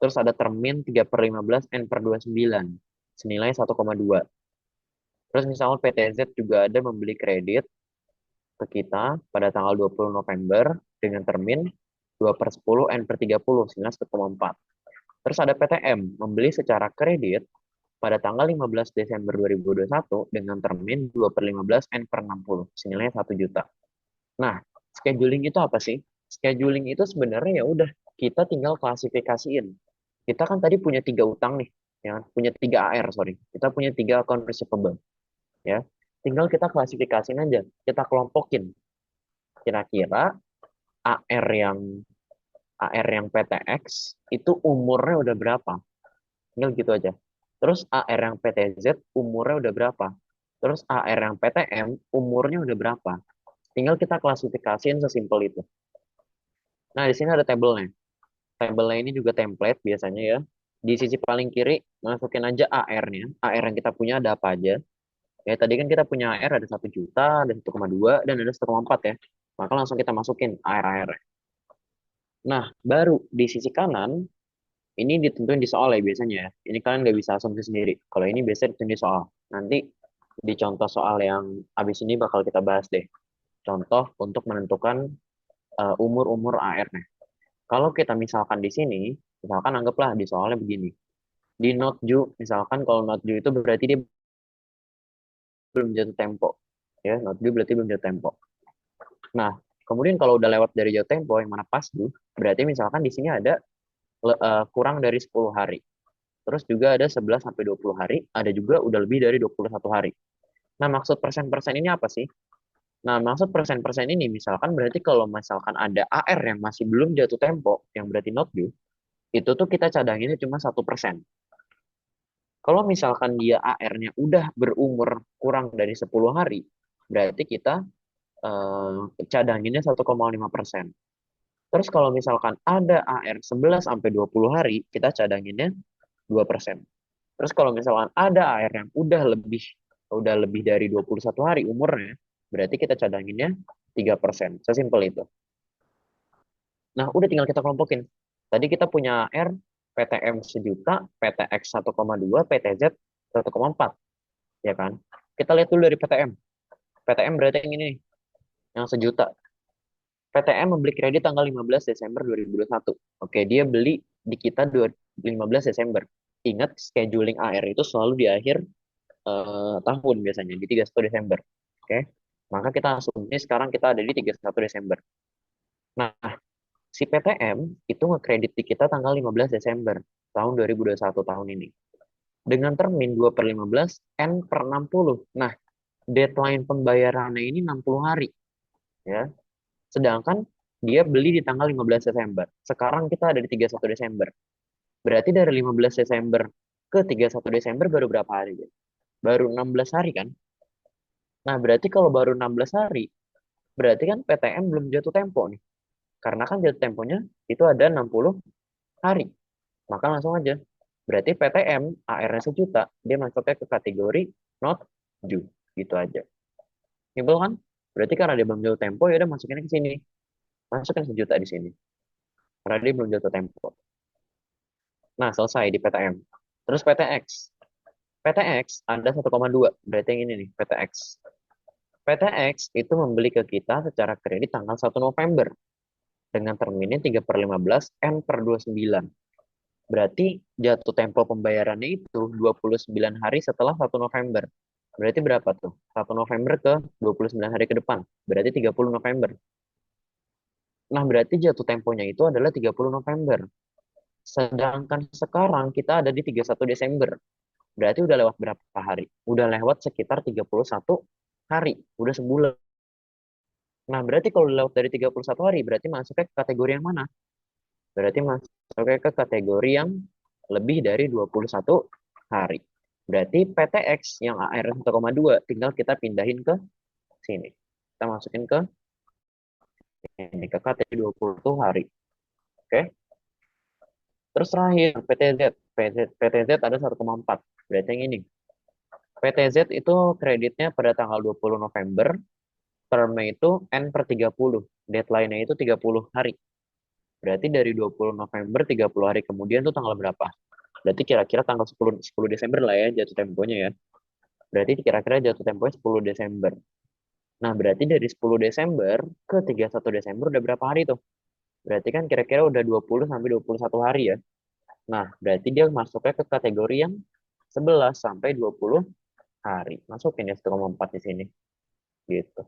Terus ada termin 3/15 N per 29 senilai 1,2. Terus misalnya PTZ juga ada membeli kredit ke kita pada tanggal 20 November dengan termin 2/10 N per 30 senilai 1,4. Terus ada PTM membeli secara kredit pada tanggal 15 Desember 2021 dengan termin 2/15 N per 60 senilai 1 juta. Nah, scheduling itu apa sih? Scheduling itu sebenarnya ya udah kita tinggal klasifikasiin. Kita kan tadi punya 3 utang nih, ya kan? Punya 3 AR, sorry. Kita punya 3 account receivable, ya. Tinggal kita klasifikasiin aja, kita kelompokin. Kira-kira AR yang AR yang PTX itu umurnya udah berapa? Tinggal gitu aja. Terus AR yang PTZ umurnya udah berapa? Terus AR yang PTM umurnya udah berapa? Tinggal kita klasifikasiin sesimpel itu. Nah, di sini ada tabelnya. Tabelnya ini juga template biasanya ya. Di sisi paling kiri, masukin aja AR-nya. AR yang kita punya ada apa aja. Ya, tadi kan kita punya AR ada 1 juta, ada 1,2, dan ada 1,4 ya. Maka langsung kita masukin AR-AR. Nah, baru di sisi kanan, ini ditentuin di soal ya biasanya ya. Ini kalian nggak bisa asumsi sendiri. Kalau ini biasanya ditentuin di soal. Nanti di contoh soal yang habis ini bakal kita bahas deh. Contoh untuk menentukan umur-umur AR-nya. Kalau kita misalkan di sini, misalkan anggaplah di soalnya begini. Di not due, misalkan kalau not due itu berarti dia belum jatuh tempo. Ya, not due berarti belum jatuh tempo. Nah, kemudian kalau udah lewat dari jatuh tempo, yang mana pas due, berarti misalkan di sini ada kurang dari 10 hari. Terus juga ada 11 sampai 20 hari, ada juga udah lebih dari 21 hari. Nah, maksud persen-persen ini apa sih? Nah, maksud persen-persen ini misalkan berarti kalau misalkan ada AR yang masih belum jatuh tempo, yang berarti not due, itu tuh kita cadanginnya cuma 1%. Kalau misalkan dia AR-nya udah berumur kurang dari 10 hari, berarti kita cadanginnya 1,5%. Terus kalau misalkan ada AR 11 sampai 20 hari, kita cadanginnya 2%. Terus kalau misalkan ada AR yang udah lebih dari 21 hari umurnya, berarti kita cadanginnya 3%. Sesimpel itu. Nah, udah tinggal kita kelompokin. Tadi kita punya AR PTM 1 juta, PTX 1,2, PTZ 1,4, ya kan? Kita lihat dulu dari PTM. PTM berarti yang ini nih, yang 1 juta. PTM membeli kredit tanggal 15 Desember 2021. Oke, dia beli di kita 15 Desember. Ingat, scheduling AR itu selalu di akhir tahun biasanya, di 31 Desember. Oke, maka kita asumsi sekarang kita ada di 31 Desember. Nah, si PTM itu ngekredit di kita tanggal 15 Desember tahun 2021 tahun ini. Dengan termin 2/15 N per 60. Nah, deadline pembayarannya ini 60 hari. Ya. Sedangkan dia beli di tanggal 15 Desember. Sekarang kita ada di 31 Desember. Berarti dari 15 Desember ke 31 Desember baru berapa hari? Baru 16 hari kan? Nah, berarti kalau baru 16 hari, berarti kan PTM belum jatuh tempo nih. Karena kan jatuh temponya itu ada 60 hari. Maka langsung aja. Berarti PTM AR-nya 1 juta, dia masuknya ke kategori not due. Gitu aja. Simpel kan? Berarti karena dia belum jatuh tempo, ya udah masukin ke sini. Masukin 1 juta di sini. Karena dia belum jatuh tempo. Nah, selesai di PTM. Terus PTX. PTX ada 1,2. Berarti yang ini nih, PTX. PTX itu membeli ke kita secara kredit tanggal 1 November. Dengan terminnya 3/15 N per 29. Berarti jatuh tempo pembayarannya itu 29 hari setelah 1 November. Berarti berapa tuh? 1 November ke 29 hari ke depan. Berarti 30 November. Nah, berarti jatuh temponya itu adalah 30 November. Sedangkan sekarang kita ada di 31 Desember. Berarti udah lewat berapa hari? Udah lewat sekitar 31 hari. Udah sebulan. Nah, berarti kalau lewat dari 31 hari, berarti masuknya ke kategori yang mana? Berarti masuknya ke kategori yang lebih dari 21 hari. Berarti PTX yang AR 1,2 tinggal kita pindahin ke sini. Kita masukin ke ini, ke kategori 20 hari. Oke. Terus terakhir, PTZ. PTZ ada 1,4. Berarti yang ini. PTZ itu kreditnya pada tanggal 20 November, termnya itu N per 30. Deadline-nya itu 30 hari. Berarti dari 20 November, 30 hari kemudian itu tanggal berapa? Berarti kira-kira tanggal 10 Desember lah ya jatuh temponya ya. Berarti kira-kira jatuh temponya 10 Desember. Nah, berarti dari 10 Desember ke 31 Desember udah berapa hari tuh? Berarti kan kira-kira udah 20 sampai 21 hari ya. Nah, berarti dia masuknya ke kategori yang 11 sampai 20 hari. Masukin ya 1,4 di sini. Gitu.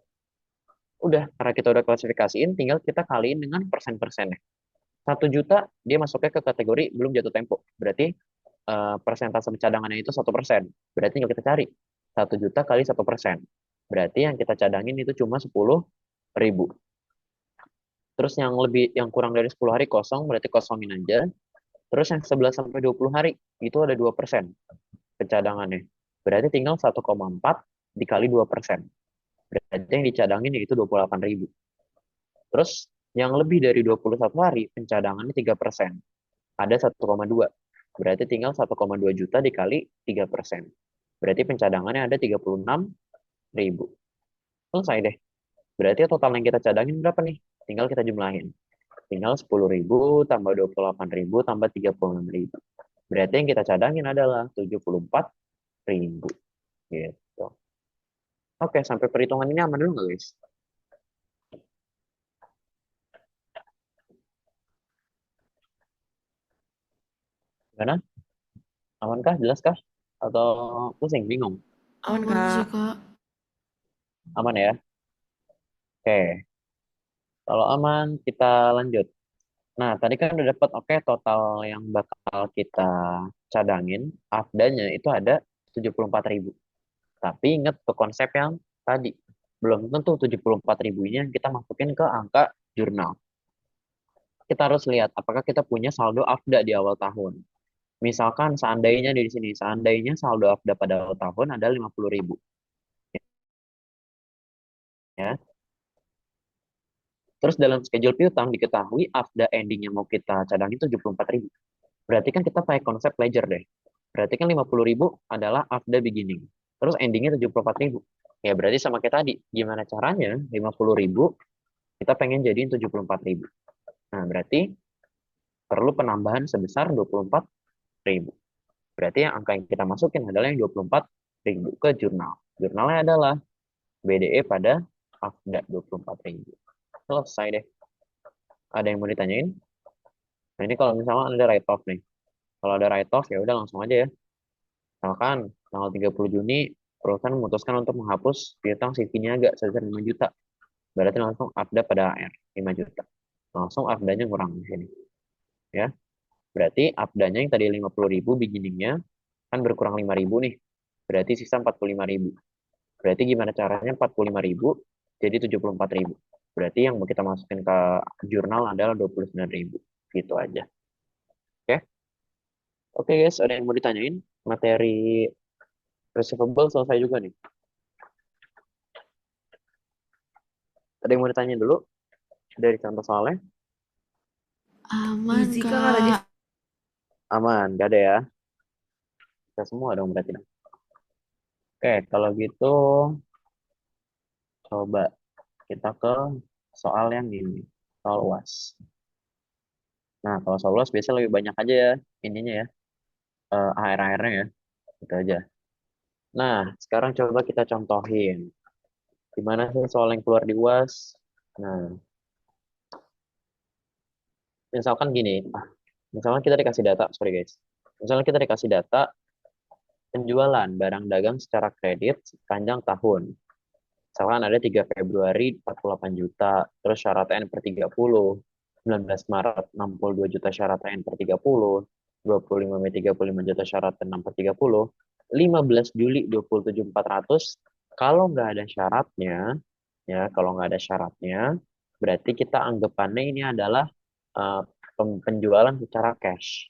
Udah, karena kita udah klasifikasiin, tinggal kita kaliin dengan persen-persennya. 1 juta, dia masuknya ke kategori belum jatuh tempo. Berarti persentase cadangannya itu 1%. Berarti tinggal kita cari. 1 juta kali 1%. Berarti yang kita cadangin itu cuma 10.000. Terus yang kurang dari 10 hari kosong, berarti kosongin aja. Terus yang 11 sampai 20 hari, itu ada 2% pencadangannya. Berarti tinggal 1,4 dikali 2%. Berarti yang dicadangin yaitu 28.000. Terus yang lebih dari 21 hari, pencadangannya 3%. Ada 1,2. Berarti tinggal 1,2 juta dikali 3%. Berarti pencadangannya ada 36.000. Selesai deh. Berarti total yang kita cadangin berapa nih? Tinggal kita jumlahin. Tinggal 10.000 tambah 28.000 tambah 36.000. Berarti yang kita cadangin adalah 74.000. Gitu. Oke, sampai perhitungan ini aman dulu nggak guys? Gimana? Amankah? Jelaskah? Atau pusing? Bingung? Aman, Aman sih, Kak. Kak. Aman ya? Oke. Kalau aman, kita lanjut. Nah, tadi kan udah dapat oke total yang bakal kita cadangin, AFDA-nya itu ada 74.000. Tapi ingat ke konsep yang tadi. Belum tentu 74.000-nya kita masukin ke angka jurnal. Kita harus lihat apakah kita punya saldo AFDA di awal tahun. Misalkan seandainya di sini, seandainya saldo AFDA pada awal tahun ada 50.000. Ya. Terus dalam schedule piutang diketahui AFDA ending yang mau kita cadangin 74.000. Berarti kan kita pakai konsep ledger deh. Berarti kan 50.000 adalah AFDA beginning. Terus endingnya 74.000. Ya berarti sama kayak tadi. Gimana caranya 50.000 kita pengen jadiin 74.000. Nah berarti perlu penambahan sebesar 24.000. Berarti yang angka yang kita masukin adalah yang 24.000 ke jurnal. Jurnalnya adalah BDE pada AFDA 24.000. Selesai deh. Ada yang mau ditanyain? Nah ini kalau misalnya ada write off nih. Kalau ada write off ya udah langsung aja ya. Misalkan tanggal 30 Juni perusahaan memutuskan untuk menghapus piutang CV-nya agak sebesar 5 juta. Berarti langsung AFDA pada AR 5 juta. Langsung AFDA-nya ngurang di sini. Ya. Berarti AFDA-nya yang tadi 50.000 beginning-nya kan berkurang 5.000 nih. Berarti sisa 45.000. Berarti gimana caranya 45.000 jadi 74.000. Berarti yang mau kita masukin ke jurnal adalah 29.000. Gitu aja. Oke. Oke guys, ada yang mau ditanyain? Materi receivable selesai juga nih. Ada yang mau ditanya dulu dari contoh soalnya? Aman, Easy, Kak, tadi. Kak. Aman, gak ada ya? Kita semua dong berarti. Oke, kalau gitu coba kita ke soal yang ini, soal UAS. Nah, kalau soal UAS biasanya lebih banyak aja ya ininya ya, AR-AR-nya ya, gitu aja. Nah, sekarang coba kita contohin. Gimana sih soal yang keluar di UAS? Nah, misalkan gini, misalkan kita dikasih data, sorry guys. Misalkan kita dikasih data penjualan barang dagang secara kredit sepanjang tahun. Misalkan ada 3 Februari 48 juta, terus syarat N per 30, 19 Maret 62 juta syarat N per 30, 25 Mei 35 juta syarat N per 30, 15 Juli 27.400. Kalau nggak ada syaratnya, ya kalau nggak ada syaratnya, berarti kita anggapannya ini adalah uh, penjualan secara cash.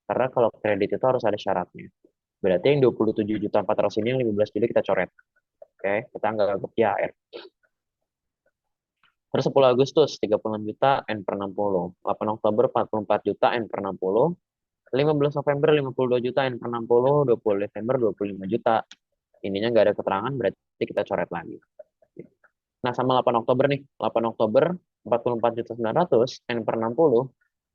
Karena kalau kredit itu harus ada syaratnya. Berarti yang 27.400 ini yang 15 Juli kita coret. Oke, kita anggap IAR. Terus 10 Agustus 36 juta N per 60. 8 Oktober 44 juta N per 60. 15 November 52 juta N per 60. 20 Desember 25 juta. Ininya nggak ada keterangan, berarti kita coret lagi. Nah, sama 8 Oktober nih. 8 Oktober 44 juta 900 N per 60.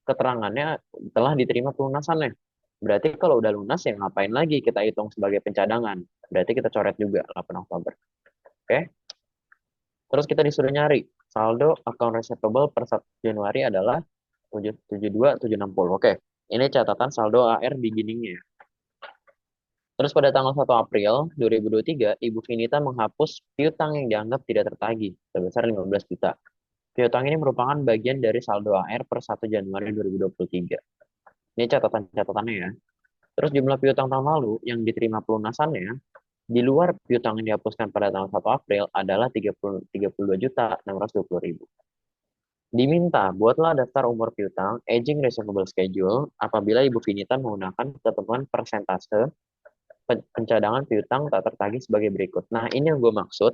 Keterangannya telah diterima pelunasannya. Berarti kalau udah lunas ya ngapain lagi kita hitung sebagai pencadangan. Berarti kita coret juga 8 Oktober. Oke. Terus kita disuruh nyari saldo account receivable per 1 Januari adalah 772.760. Oke. Ini catatan saldo AR beginning-nya. Terus pada tanggal 1 April 2023, Ibu Finita menghapus piutang yang dianggap tidak tertagih sebesar 15 juta. Piutang ini merupakan bagian dari saldo AR per 1 Januari 2023. Ini catatan-catatannya ya. Terus jumlah piutang tahun lalu yang diterima pelunasannya di luar piutang yang dihapuskan pada tanggal 1 April adalah 32.620.000. Diminta, buatlah daftar umur piutang, aging receivable schedule, apabila Ibu Finita menggunakan ketentuan persentase pencadangan piutang tak tertagih sebagai berikut. Nah, ini yang gue maksud,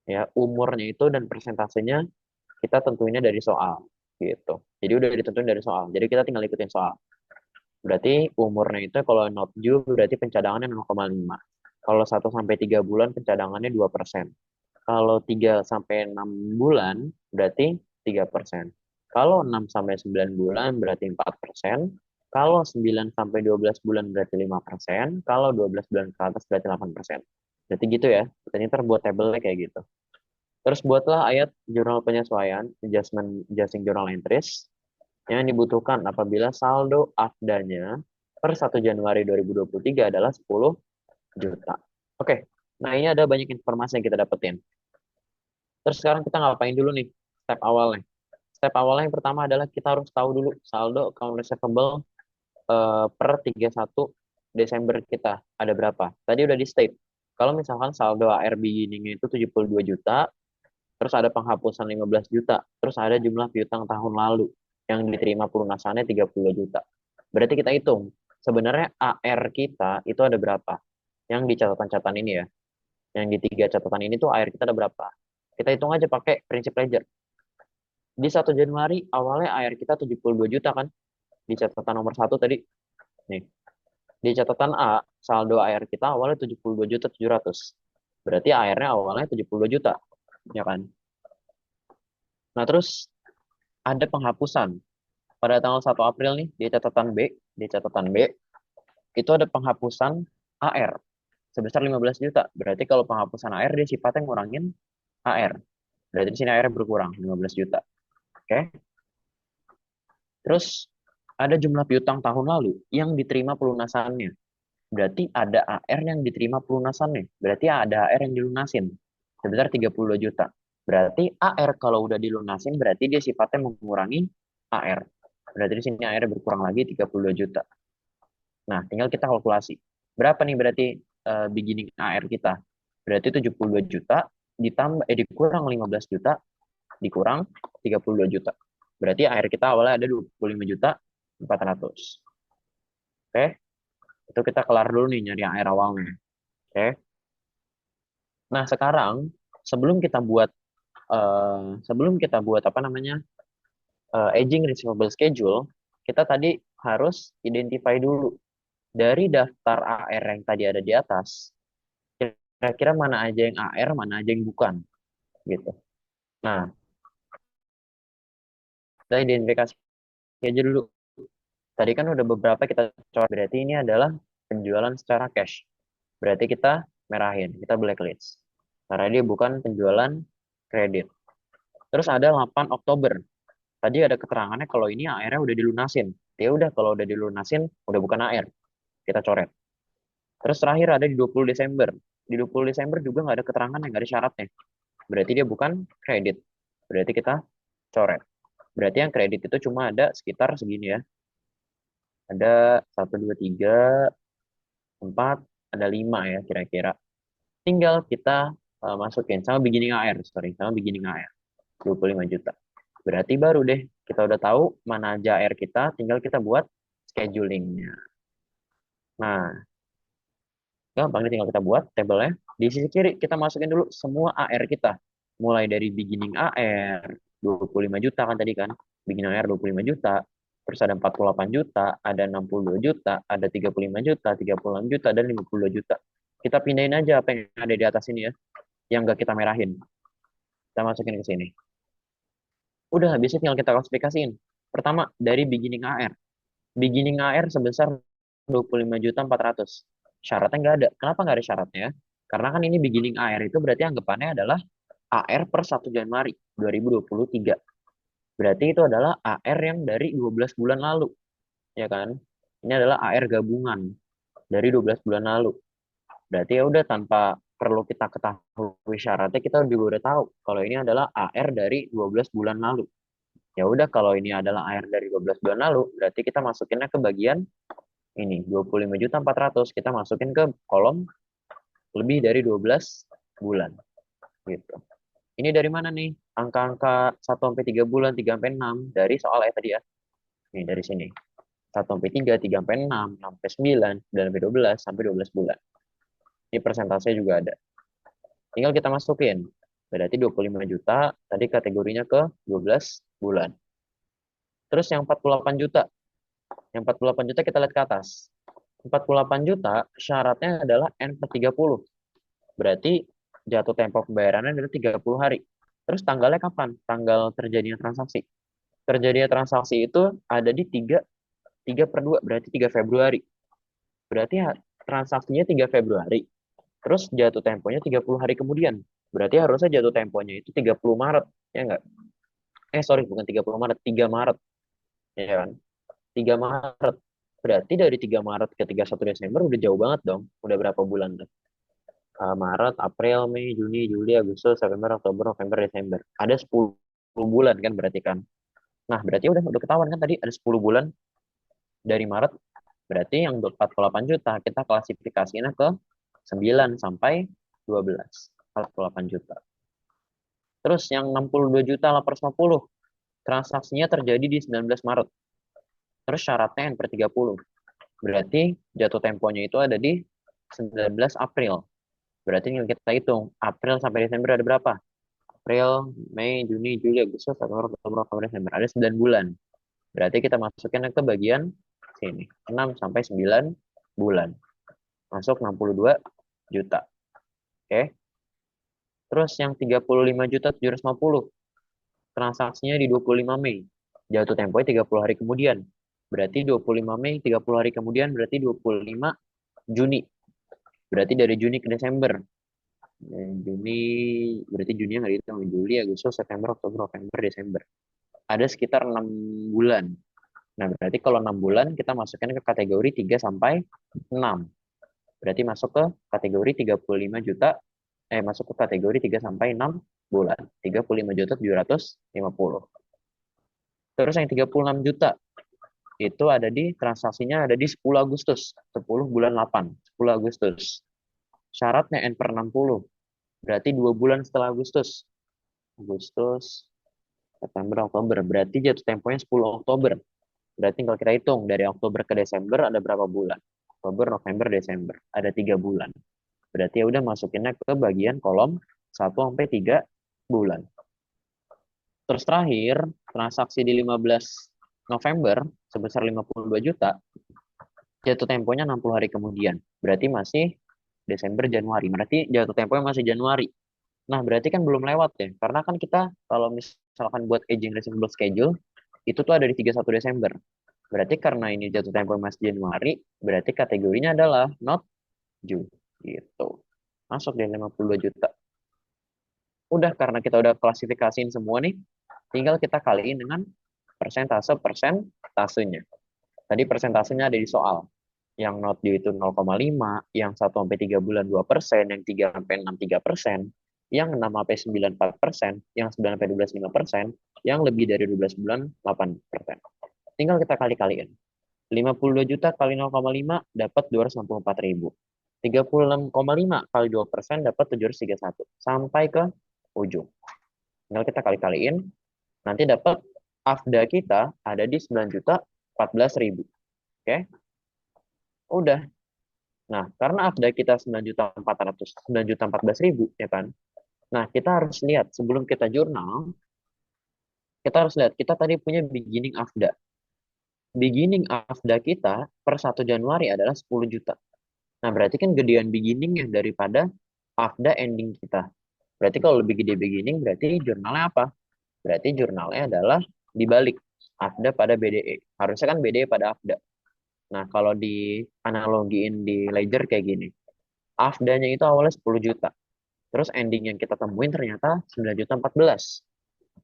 ya, umurnya itu dan persentasenya kita tentuinnya dari soal, gitu. Jadi udah ditentuin dari soal, jadi kita tinggal ikutin soal. Berarti umurnya itu kalau not due berarti pencadangannya 0,5. Kalau 1 sampai 3 bulan pencadangannya 2%. Kalau 3 sampai 6 bulan berarti 3%. Kalau 6 sampai 9 bulan berarti 4%. Kalau 9 sampai 12 bulan berarti 5%. Kalau 12 bulan ke atas berarti 8%. Berarti gitu ya. Kita ntar buat tabelnya kayak gitu. Terus buatlah ayat jurnal penyesuaian, adjusting journal entries, yang dibutuhkan apabila saldo AFDA-nya per 1 Januari 2023 adalah 10 juta. Oke, nah ini ada banyak informasi yang kita dapetin. Terus sekarang kita ngapain dulu nih step awalnya? Step awalnya yang pertama adalah kita harus tahu dulu saldo account receivable per 31 Desember kita ada berapa. Tadi udah di state. Kalau misalkan saldo AR beginning itu 72 juta, terus ada penghapusan 15 juta, terus ada jumlah piutang tahun lalu yang diterima pelunasannya 30 juta. Berarti kita hitung, sebenarnya AR kita itu ada berapa? Yang di catatan-catatan ini ya. Yang di 3 catatan ini tuh AR kita ada berapa? Kita hitung aja pakai prinsip ledger. Di 1 Januari awalnya AR kita 72 juta kan? Di catatan nomor 1 tadi. Nih. Di catatan A, saldo AR kita awalnya 72 juta 700. Berarti AR-nya awalnya 72 juta. Ya kan? Nah, terus ada penghapusan. Pada tanggal 1 April nih, di catatan B, itu ada penghapusan AR sebesar 15 juta. Berarti kalau penghapusan AR, dia sifatnya ngurangin AR. Berarti di sini AR berkurang, 15 juta. Oke. Terus, ada jumlah piutang tahun lalu yang diterima pelunasannya. Berarti ada AR yang diterima pelunasannya. Berarti ada AR yang dilunasin. Sebesar 32 juta. Berarti AR kalau udah dilunasin, berarti dia sifatnya mengurangi AR. Berarti di sini AR berkurang lagi 32 juta. Nah, tinggal kita kalkulasi. Berapa nih berarti beginning AR kita? Berarti 72 juta dikurang 15 juta dikurang 32 juta. Berarti AR kita awalnya ada 25 juta 400. Oke. Itu kita kelar dulu nih nyari AR awalnya. Oke. Nah, sekarang sebelum kita buat apa namanya? Aging receivable schedule, kita tadi harus identify dulu dari daftar AR yang tadi ada di atas, kira-kira mana aja yang AR, mana aja yang bukan, gitu. Nah, kita identifikasi aja dulu. Tadi kan udah beberapa kita coret, berarti ini adalah penjualan secara cash. Berarti kita merahin, kita blacklist. Karena dia bukan penjualan kredit. Terus ada 8 Oktober. Tadi ada keterangannya kalau ini AR-nya udah dilunasin. Ya udah, kalau udah dilunasin, udah bukan AR. Kita coret. Terus terakhir ada di 20 Desember. Di 20 Desember juga nggak ada keterangan yang nggak ada syaratnya. Berarti dia bukan kredit. Berarti kita coret. Berarti yang kredit itu cuma ada sekitar segini ya. Ada 1, 2, 3, 4, ada 5 ya kira-kira. Tinggal kita masukin sama beginning AR, sama beginning AR. 25 juta. Berarti baru deh kita udah tahu mana aja AR kita, tinggal kita buat schedulingnya. Nah, gampang nih tinggal kita buat tabelnya. Di sisi kiri kita masukin dulu semua AR kita. Mulai dari beginning AR 25 juta kan tadi kan. Beginning AR 25 juta. Terus ada 48 juta, ada 62 juta, ada 35 juta, 36 juta, dan 52 juta. Kita pindahin aja apa yang ada di atas ini ya. Yang nggak kita merahin. Kita masukin ke sini. Udah, habisnya tinggal kita klasifikasiin. Pertama, dari beginning AR. Beginning AR sebesar 25.400.000. Syaratnya nggak ada. Kenapa nggak ada syaratnya? Karena kan ini beginning AR itu berarti anggapannya adalah AR per 1 Januari 2023. Berarti itu adalah AR yang dari 12 bulan lalu. Ya kan? Ini adalah AR gabungan dari 12 bulan lalu. Berarti ya udah tanpa perlu kita ketahui syaratnya, kita juga udah tahu kalau ini adalah AR dari 12 bulan lalu. Ya udah, kalau ini adalah AR dari 12 bulan lalu, berarti kita masukinnya ke bagian ini 25.400.000, kita masukin ke kolom lebih dari 12 bulan gitu. Ini dari mana nih? Angka-angka 1 sampai 3 bulan, 3 sampai 6 dari soal tadi ya. Ini dari sini. 1 sampai 3, 3 sampai 6, 6 sampai 9, 9 sampai 12, sampai 12 bulan. Ini persentasenya juga ada. Tinggal kita masukin. Berarti 25 juta, tadi kategorinya ke 12 bulan. Terus yang 48 juta. Yang 48 juta kita lihat ke atas. 48 juta syaratnya adalah N per 30. Berarti jatuh tempo pembayarannya adalah 30 hari. Terus tanggalnya kapan? Tanggal terjadinya transaksi. Terjadinya transaksi itu ada di 3 per 2, berarti 3 Februari. Berarti transaksinya 3 Februari. Terus jatuh temponya 30 hari kemudian. Berarti harusnya jatuh temponya itu 30 Maret. Ya enggak? Sorry, bukan 30 Maret, 3 Maret. Ya kan? 3 Maret. Berarti dari 3 Maret ke 31 Desember udah jauh banget dong. Udah berapa bulan tuh? Maret, April, Mei, Juni, Juli, Agustus, September, Oktober, November, Desember. Ada 10 bulan kan berarti kan. Nah, berarti udah ketahuan kan tadi ada 10 bulan dari Maret. Berarti yang 48 juta kita klasifikasinya ke 9 sampai 12. 48 juta. Terus yang 62 juta 850 transaksinya terjadi di 19 Maret. Terus syaratnya N per 30. Berarti jatuh temponya itu ada di 19 April. Berarti yang kita hitung, April sampai Desember ada berapa? April, Mei, Juni, Juli, Agustus, September, Oktober, November, Desember. Ada 9 bulan. Berarti kita masukin ke bagian sini. 6 sampai 9 bulan. Masuk 62 juta. Oke. Terus yang 35 juta 750. Transaksinya di 25 Mei. Jatuh temponya 30 hari kemudian. Berarti 25 Mei, 30 hari kemudian berarti 25 Juni. Berarti dari Juni ke Desember. Juni, berarti Juni nggak dihitung. Juli, Agustus, September, Oktober, November, Desember. Ada sekitar 6 bulan. Nah, berarti kalau 6 bulan kita masukkan ke kategori 3 sampai 6. Berarti masuk ke kategori 35 juta, masuk ke kategori 3 sampai 6 bulan. 35 juta 750. Terus yang 36 juta itu ada di transaksinya ada di 10 Agustus, 10 bulan 8, 10 Agustus. Syaratnya N per 60. Berarti 2 bulan setelah Agustus. Agustus, September, Oktober. Berarti jatuh temponya 10 Oktober. Berarti kalau kita hitung dari Oktober ke Desember ada berapa bulan? Oktober, November, Desember. Ada 3 bulan. Berarti ya udah masukinnya ke bagian kolom 1 sampai 3 bulan. Terus terakhir, transaksi di 15 November sebesar 52 juta. Jatuh temponya 60 hari kemudian. Berarti masih Desember, Januari. Berarti jatuh temponya masih Januari. Nah, berarti kan belum lewat ya. Karena kan kita kalau misalkan buat aging receivable schedule, itu tuh ada di 31 Desember. Berarti karena ini jatuh tempo masih Januari, berarti kategorinya adalah not due. Gitu. Masuk di 52 juta. Udah, karena kita udah klasifikasiin semua nih, tinggal kita kaliin dengan persentasenya. Tadi persentasenya ada di soal. Yang not due itu 0,5, yang 1 sampai 3 bulan 2%, yang 3 sampai 6 3%, yang 6,94%, yang 9,12,5%, yang lebih dari 12,8%. Tinggal kita kali-kaliin. 52 juta kali 0,5 dapat 264.000. 36,5 kali 2% dapat 731. Sampai ke ujung. Tinggal kita kali-kaliin. Nanti dapat AFDA kita ada di 9.014.000. Oke? Udah. Nah, karena AFDA kita 9.400, 9.014.000, ya kan? Nah, kita harus lihat sebelum kita jurnal, kita harus lihat kita tadi punya beginning AFDA. Beginning AFDA kita per 1 Januari adalah 10 juta. Nah, berarti kan gedean beginning daripada AFDA ending kita. Berarti kalau lebih gede beginning, berarti jurnalnya apa? Berarti jurnalnya adalah dibalik. AFDA pada BDE. Harusnya kan BDE pada AFDA. Nah, kalau di analogiin di ledger kayak gini. AFDA-nya itu awalnya 10 juta. Terus ending yang kita temuin ternyata 9.014.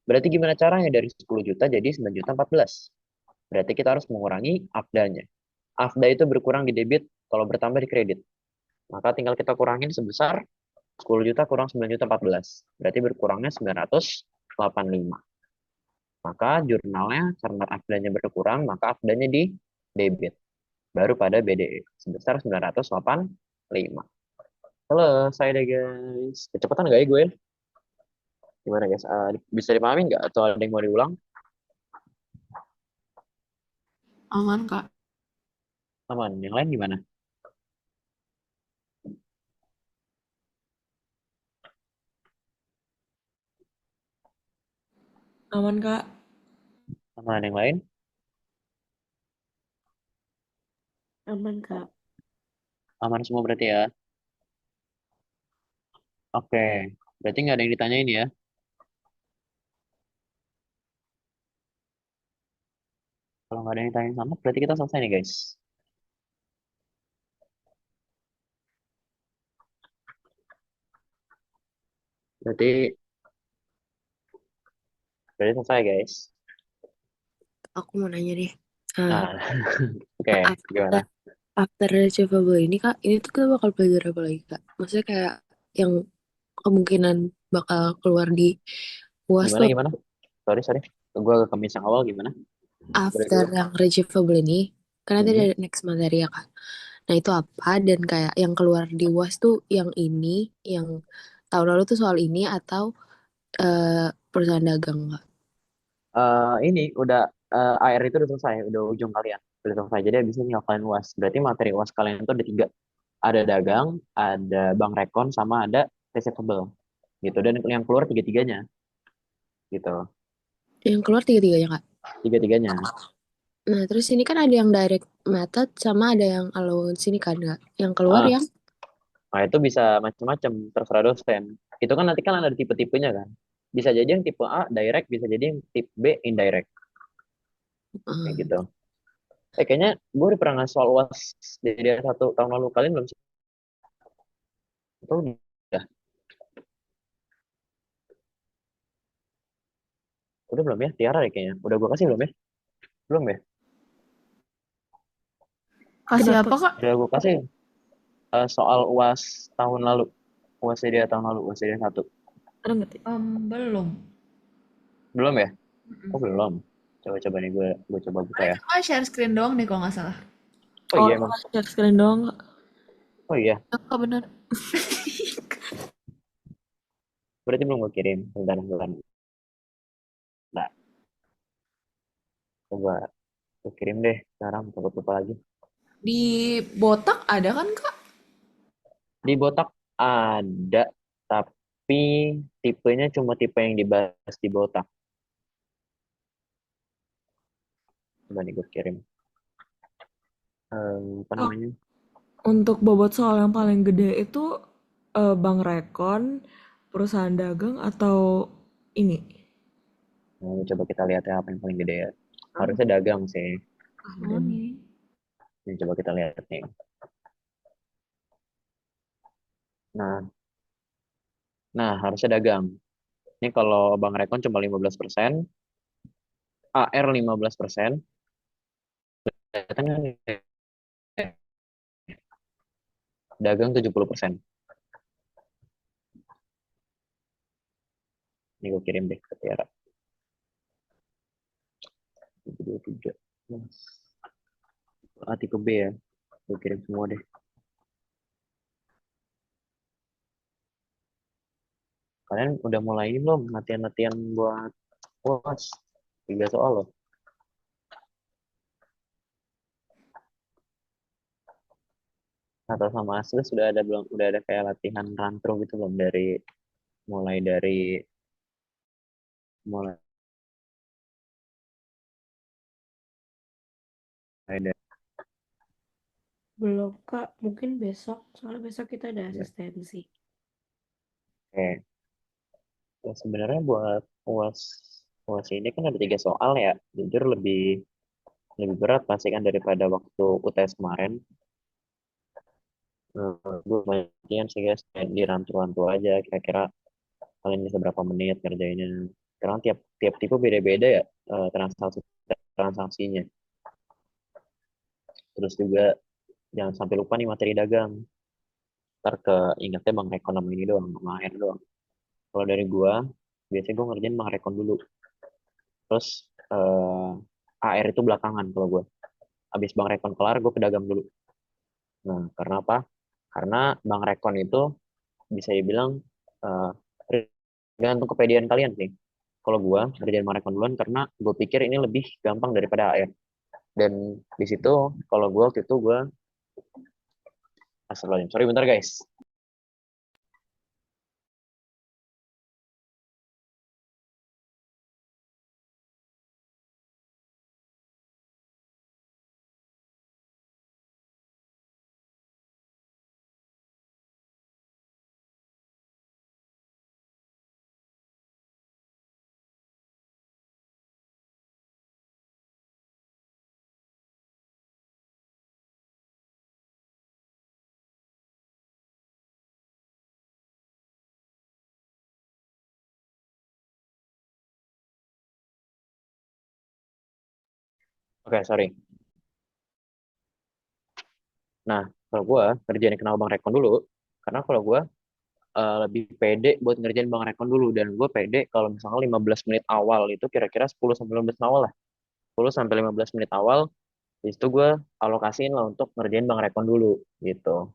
Berarti gimana caranya dari 10 juta jadi 9.014? Berarti kita harus mengurangi AFDA-nya. AFDA itu berkurang di debit kalau bertambah di kredit. Maka tinggal kita kurangin sebesar 10 juta kurang 9.014. Berarti berkurangnya 985. Maka jurnalnya karena AFDA-nya berkurang, maka AFDA-nya di debit. Baru pada BDE sebesar 985. Selesai deh guys. Kecepatan nggak ya gue? Gimana guys? Bisa dipahami nggak? Atau ada yang mau diulang? Aman, Kak. Aman. Yang lain gimana? Aman, Kak. Aman. Yang lain? Aman, Kak. Aman semua berarti ya? Oke. Berarti nggak ada yang ditanyain ya? Kalau nggak ada yang ditanyain sama, berarti kita selesai nih guys. Berarti, berarti selesai guys. Aku mau nanya deh. Nah, oke. Gimana? After achievable ini Kak, ini tuh kita bakal belajar apa lagi Kak? Maksudnya kayak yang kemungkinan bakal keluar di UAS Gimana, tuh gimana? Sorry. Gue agak kemis yang awal gimana? Boleh after dulu. yang achievable ini, kan nanti Hmm. ada next materi ya Kak. Nah itu apa dan kayak yang keluar di UAS tuh yang ini, yang tahun lalu tuh soal ini atau perusahaan dagang Kak? Ini udah AR itu udah selesai, udah ujung kalian. Udah selesai. Jadi abis ini ngafalin UAS. Berarti materi UAS kalian itu ada 3. Ada dagang, ada bank rekon, sama ada receivable. Gitu. Dan yang keluar tiga-tiganya. Gitu. Yang keluar tiga-tiganya Kak. Tiga-tiganya. Nah terus ini kan ada yang direct method sama ada yang allowance ini kan Kak. Yang keluar Ah, yang nah itu bisa macam-macam, terserah dosen. Itu kan nanti kan ada tipe-tipenya kan. Bisa jadi yang tipe A direct, bisa jadi yang tipe B indirect. Kayak gitu. Kayaknya gue udah pernah ngasih soal UAS dari 1 tahun lalu. Kalian belum sih? Itu udah. Udah belum ya? Tiara deh kayaknya. Udah gue kasih belum ya? Belum ya? Kasih Kenapa? apa, Kak? Udah gue kasih soal UAS tahun lalu. UAS dari tahun lalu, UAS dari 1. Ada nggak, Ti? Belum. Belum ya? Mm-mm. Oh belum. Coba-coba nih gue coba buka ya. Cuma share screen doang deh kalau nggak salah. Oh Oh, iya emang. share screen doang, Kak. Oh iya. Ya, Kak, benar. Berarti belum gue kirim. Bentar. Nah, coba gue kirim deh. Sekarang takut lupa lagi. Di botak ada kan, Kak? Di botak ada, tapi tipenya cuma tipe yang dibahas di botak. Coba nih gue kirim. Apa Oh, namanya? untuk bobot soal yang paling gede itu bank rekon, perusahaan dagang atau ini? Nah, coba kita lihat ya apa yang paling gede ya. Ah, Harusnya dagang sih. Oh, dan nih. Ini coba kita lihat nih. Nah, harusnya dagang. Ini kalau Bang Rekon cuma 15%, AR 15%, datang dagang 70%. Ini gue kirim deh ke Tiara. 23. A tipe B ya. Gue kirim semua deh. Kalian udah mulai ini belum latihan-latihan buat UAS? 3 soal loh. Atau sama Asli sudah ada belum? Udah ada kayak latihan run through gitu belum mulai dari mulai dari Belum, Kak. Mungkin besok. Soalnya besok kita ada ya. asistensi. Oke. Ya, sebenarnya buat UAS UAS ini kan ada 3 soal ya. Jujur lebih lebih berat pasti kan daripada waktu UTS kemarin. Gue banyak latihan sih guys, kayak di rantu-rantu aja. Kira-kira kalian bisa berapa menit ngerjainnya. Karena tiap tiap tipe beda-beda ya transaksinya. Terus juga jangan sampai lupa nih materi dagang. Ntar ingatnya Bang Rekon sama ini doang, sama AR doang. Kalau dari gua, biasanya gua ngerjain Bang Rekon dulu. Terus AR itu belakangan kalau gua. Abis Bang Rekon kelar, gua ke dagang dulu. Nah, karena apa? Karena Bang Rekon itu bisa dibilang eh, tergantung kepedean kalian sih. Kalau gua ngerjain Bang Rekon duluan karena gua pikir ini lebih gampang daripada AR. Dan di situ kalau gua waktu itu gua astagfirullahaladzim. Sorry bentar guys. Oke, sorry. Nah, kalau gue kerjain kenal Bang Rekon dulu, karena kalau gue lebih pede buat ngerjain Bang Rekon dulu, dan gue pede kalau misalnya 15 menit awal itu kira-kira 10 sampai 15 menit awal lah. 10 sampai 15 menit awal, di situ gue alokasiin lah untuk ngerjain Bang Rekon dulu, gitu.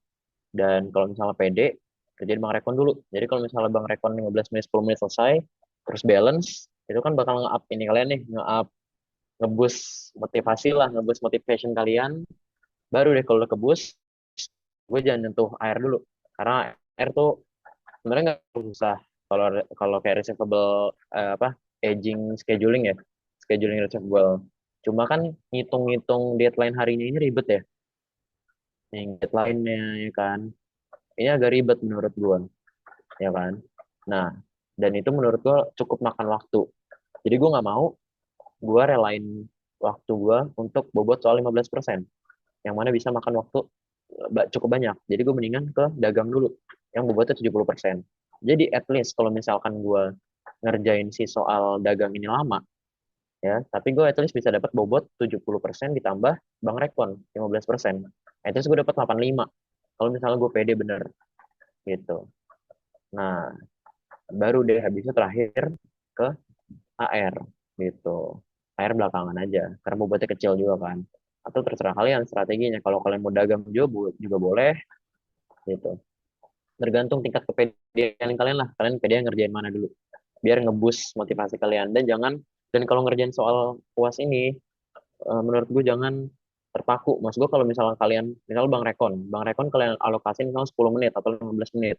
Dan kalau misalnya pede, kerjain Bang Rekon dulu. Jadi kalau misalnya Bang Rekon 15 menit, 10 menit selesai, terus balance, itu kan bakal nge-up ini kalian nih, nge-up, nge-boost motivasi lah, nge-boost motivation kalian. Baru deh kalau udah ke-boost, gue jangan nyentuh air dulu karena air tuh sebenarnya nggak susah kalau kalau kayak receivable apa aging scheduling ya, scheduling receivable. Cuma kan ngitung-ngitung deadline harinya ini ribet ya, yang deadline-nya ya kan, ini agak ribet menurut gue ya kan. Nah, dan itu menurut gue cukup makan waktu, jadi gue nggak mau gue relain waktu gue untuk bobot soal 15% yang mana bisa makan waktu cukup banyak. Jadi gue mendingan ke dagang dulu yang bobotnya 70%. Jadi at least kalau misalkan gue ngerjain si soal dagang ini lama ya, tapi gue at least bisa dapat bobot 70% ditambah Bang Rekon 15%. At least gue dapat 85 kalau misalnya gue pede bener gitu. Nah, baru deh habisnya terakhir ke AR gitu. AR belakangan aja karena bobotnya kecil juga kan. Atau terserah kalian strateginya. Kalau kalian mau dagang juga boleh gitu. Tergantung tingkat kepedean kalian lah. Kalian pede ngerjain mana dulu. Biar ngebus motivasi kalian. Dan kalau ngerjain soal UAS ini, menurut gue jangan terpaku. Maksud gue kalau misalnya kalian, misal Bang Rekon kalian alokasin misalnya 10 menit atau 15 menit.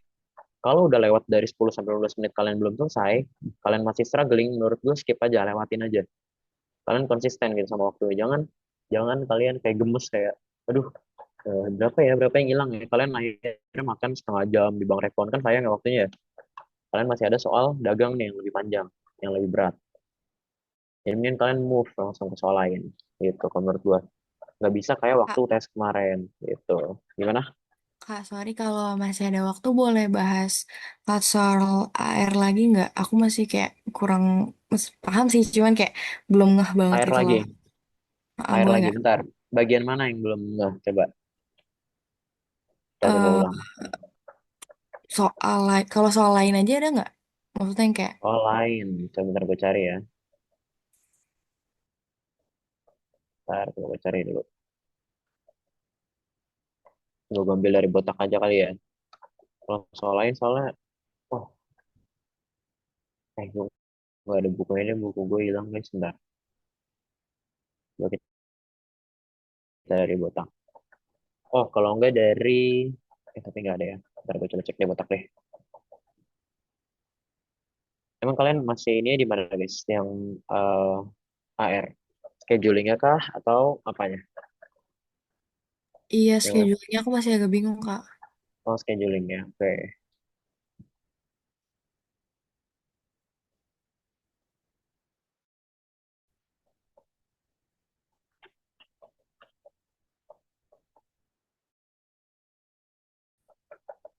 Kalau udah lewat dari 10 sampai 15 menit kalian belum selesai, kalian masih struggling, menurut gue skip aja, lewatin aja. Kalian konsisten gitu sama waktu. Jangan jangan kalian kayak gemes kayak, aduh berapa yang hilang ya, kalian akhirnya makan setengah jam di Bang Rekon kan sayang ya waktunya ya. Kalian masih ada soal dagang nih yang lebih panjang, yang lebih berat, jadi mungkin kalian move langsung ke soal lain gitu kalau menurut gua. Nggak bisa kayak waktu Kak, tes kemarin gitu. Gimana? Kak, sorry kalau masih ada waktu boleh bahas soal AR lagi nggak? Aku masih kayak kurang paham sih, cuman kayak belum ngeh banget Air gitu loh. lagi, Ah, air boleh lagi nggak? bentar, bagian mana yang belum nggak, coba kita coba Eh, ulang. Soal lain, kalau soal lain aja ada nggak? Maksudnya yang kayak, Oh, lain. Sebentar gue cari ya. Ntar gue cari dulu. Gue ambil dari botak aja kali ya. Kalau soal lain soalnya, oh, gue gak ada bukunya deh. Buku gue hilang guys. Sebentar. Coba kita dari botak. Oh, kalau enggak dari... tapi nggak ada ya. Ntar gue coba cek deh botak deh. Emang kalian masih ini di mana guys? Yang AR? Schedulingnya kah? Atau apanya? iya Yang schedule-nya aku masih agak bingung, Kak. oh, schedulingnya. Oke.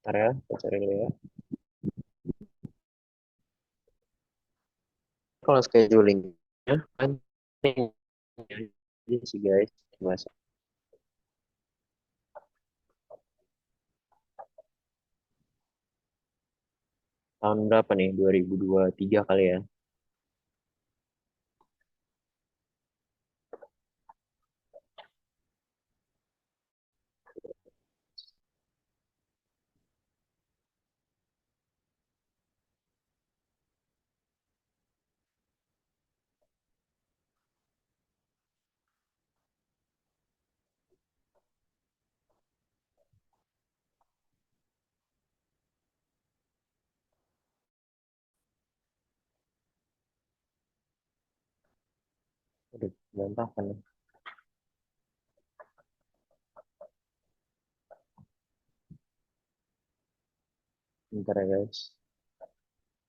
Ntar ya, gue cari dulu ya. Kalau schedulingnya penting aja sih guys. Mas, tahun berapa nih? 2023 kali ya. Aduh, berantakan nih. Bentar ya guys.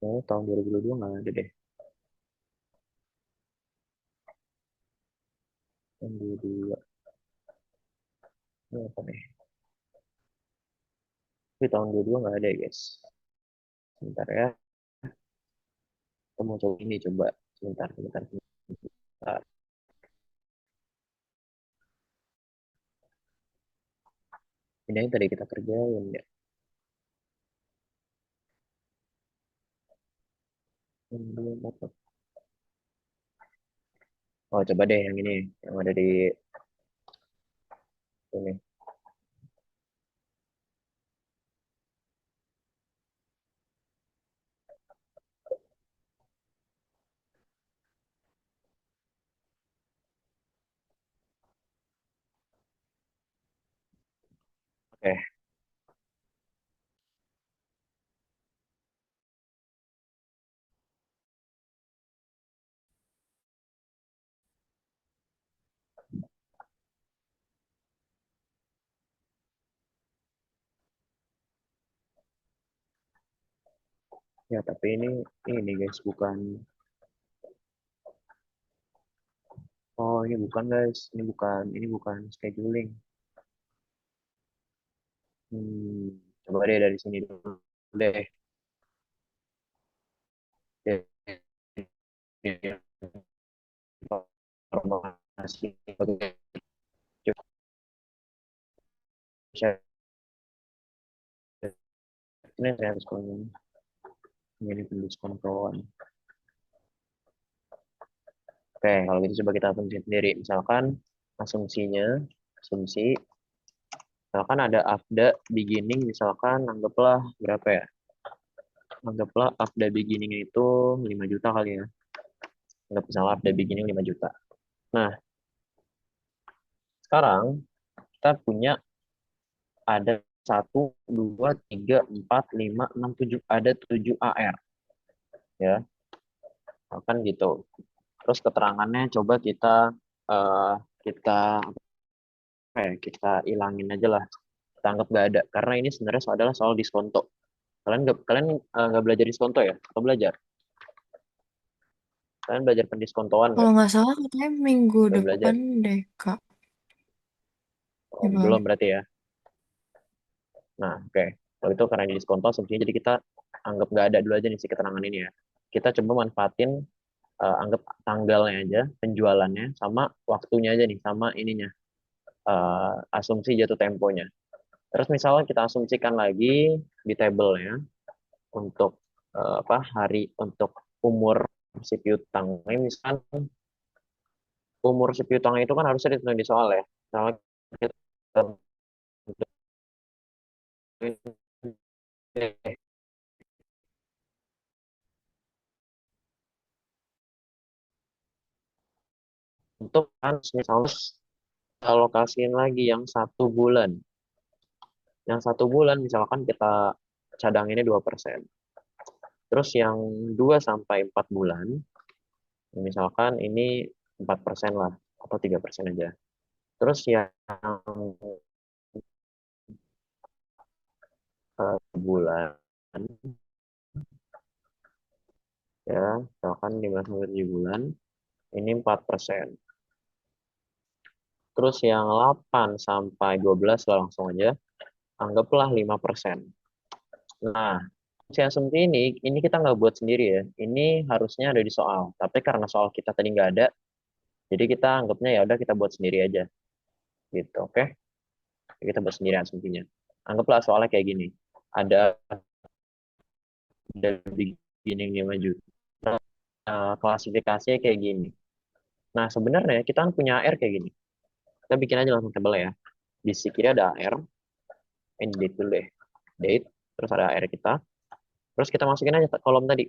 Oh, tahun 2022 nggak ada deh. Tahun 2022. Ini apa nih? Tapi tahun 2022 nggak ada ya guys. Bentar ya. Kita mau coba ini coba. Sebentar, sebentar, sebentar. Ini yang tadi kita kerjain ya. Yang belum apa. Oh, coba deh yang ini. Yang ada di ini. Oke. Ya, tapi ini guys bukan. Oh, ini bukan guys. Ini bukan scheduling. Coba deh dari sini dulu deh. Ya, informasi oke, coba share. Ini saya harus ini diskon kawan. Oke, kalau gitu coba kita asumsi sendiri. Misalkan asumsinya, asumsi, misalkan ada AFDA beginning, misalkan anggaplah berapa ya? Anggaplah AFDA beginningnya itu 5 juta kali ya. Anggap misalnya AFDA beginning 5 juta. Nah, sekarang kita punya ada 1, 2, 3, 4, 5, 6, 7. Ada 7 AR. Ya, kan gitu. Terus keterangannya coba eh, kita kita ilangin aja lah. Kita anggap nggak ada. Karena ini sebenarnya adalah soal diskonto. Kalian nggak belajar diskonto ya? Atau belajar? Kalian belajar pendiskontoan Kalau nggak? nggak salah katanya minggu Belum belajar. depan deh, Kak. Oh, belum Dibalik. berarti ya. Nah, oke. Kalau itu karena ini diskonto, sebenarnya jadi kita anggap nggak ada dulu aja nih si keterangan ini ya. Kita coba manfaatin anggap tanggalnya aja, penjualannya, sama waktunya aja nih, sama ininya, asumsi jatuh temponya. Terus misalnya kita asumsikan lagi di tabelnya untuk hari untuk umur si piutang. Ini misalkan umur si piutang itu kan harusnya ditentuin di soal ya. Misalnya kita tentuin untuk kan misalnya alokasiin lagi yang 1 bulan. Yang 1 bulan misalkan kita cadanginnya 2%. Terus yang 2 sampai 4 bulan, misalkan ini 4% lah, atau 3% aja. Terus yang bulan, ya, misalkan 5 sampai 7 bulan, ini 4%. Terus yang 8 sampai 12 lah langsung aja, anggaplah 5%. Nah, si asumsi ini kita nggak buat sendiri ya. Ini harusnya ada di soal. Tapi karena soal kita tadi nggak ada, jadi kita anggapnya ya udah kita buat sendiri aja. Gitu, oke? Kita buat sendiri asumsinya. Anggaplah soalnya kayak gini. Ada beginning 5 juta. Klasifikasinya kayak gini. Nah, sebenarnya kita kan punya AR kayak gini. Kita bikin aja langsung tabel ya. Di sisi kiri ada AR. Ini date dulu deh. Date. Terus ada AR kita. Terus kita masukin aja kolom tadi.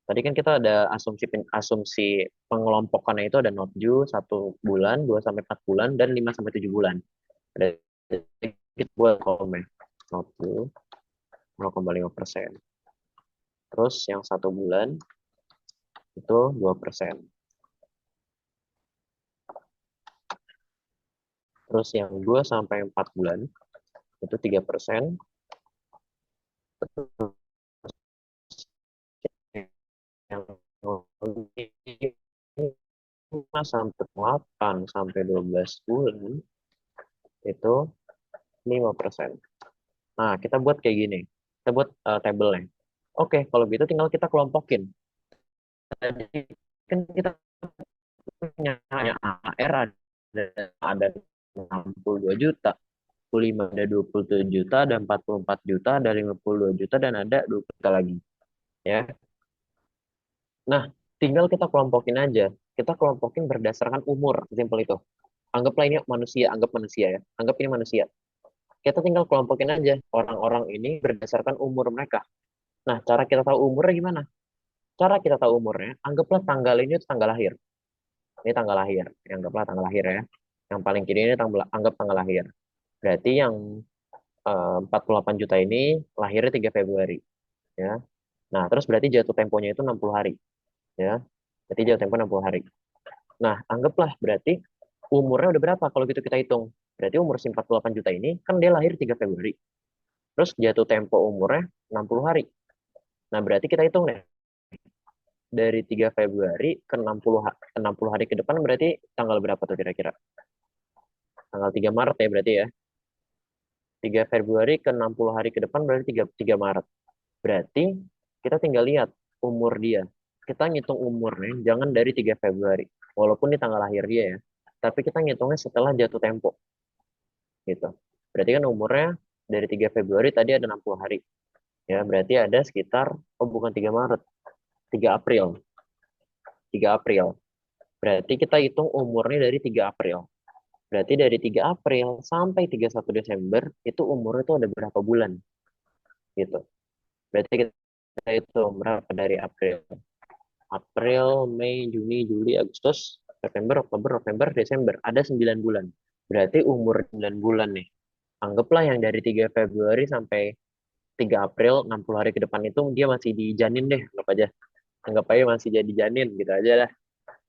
Tadi kan kita ada asumsi pengelompokannya itu ada not due 1 bulan, 2 sampai 4 bulan, dan 5 sampai 7 bulan. Ada kita buat kolomnya. Not due 0,5%. Terus yang 1 bulan itu 2%. Terus yang 2 sampai 4 bulan itu 3%. Yang 5 sampai 8 sampai 12 bulan itu 5%. Nah, kita buat kayak gini. Kita buat tabelnya. Oke, kalau gitu tinggal kita kelompokin. Tadi kan kita punya AR ada 62 juta, 65 ada 27 juta, ada 44 juta, ada 52 juta, dan ada 20 juta lagi. Ya. Nah, tinggal kita kelompokin aja. Kita kelompokin berdasarkan umur, simpel itu. Anggaplah ini manusia, anggap manusia ya. Anggap ini manusia. Kita tinggal kelompokin aja orang-orang ini berdasarkan umur mereka. Nah, cara kita tahu umurnya gimana? Cara kita tahu umurnya, anggaplah tanggal ini itu tanggal lahir. Ini tanggal lahir. Anggaplah tanggal lahir ya. Yang paling kiri ini anggap tanggal lahir. Berarti yang 48 juta ini lahirnya 3 Februari. Ya. Nah, terus berarti jatuh temponya itu 60 hari. Ya. Berarti jatuh tempo 60 hari. Nah, anggaplah berarti umurnya udah berapa kalau gitu kita hitung. Berarti umur si 48 juta ini kan dia lahir 3 Februari. Terus jatuh tempo umurnya 60 hari. Nah, berarti kita hitung deh. Dari 3 Februari ke 60 hari ke depan berarti tanggal berapa tuh kira-kira? Tanggal 3 Maret ya berarti ya. 3 Februari ke 60 hari ke depan berarti 3 Maret. Berarti kita tinggal lihat umur dia. Kita ngitung umurnya jangan dari 3 Februari. Walaupun di tanggal lahir dia ya. Tapi kita ngitungnya setelah jatuh tempo. Gitu. Berarti kan umurnya dari 3 Februari tadi ada 60 hari. Ya, berarti ada sekitar, oh bukan 3 Maret, 3 April. 3 April. Berarti kita hitung umurnya dari 3 April. Berarti dari 3 April sampai 31 Desember, itu umurnya itu ada berapa bulan. Gitu. Berarti kita hitung berapa dari April. April, Mei, Juni, Juli, Agustus, September, Oktober, November, Desember. Ada 9 bulan. Berarti umur 9 bulan nih. Anggaplah yang dari 3 Februari sampai 3 April, 60 hari ke depan itu dia masih di janin deh, anggap aja. Anggap aja masih jadi janin, gitu aja lah.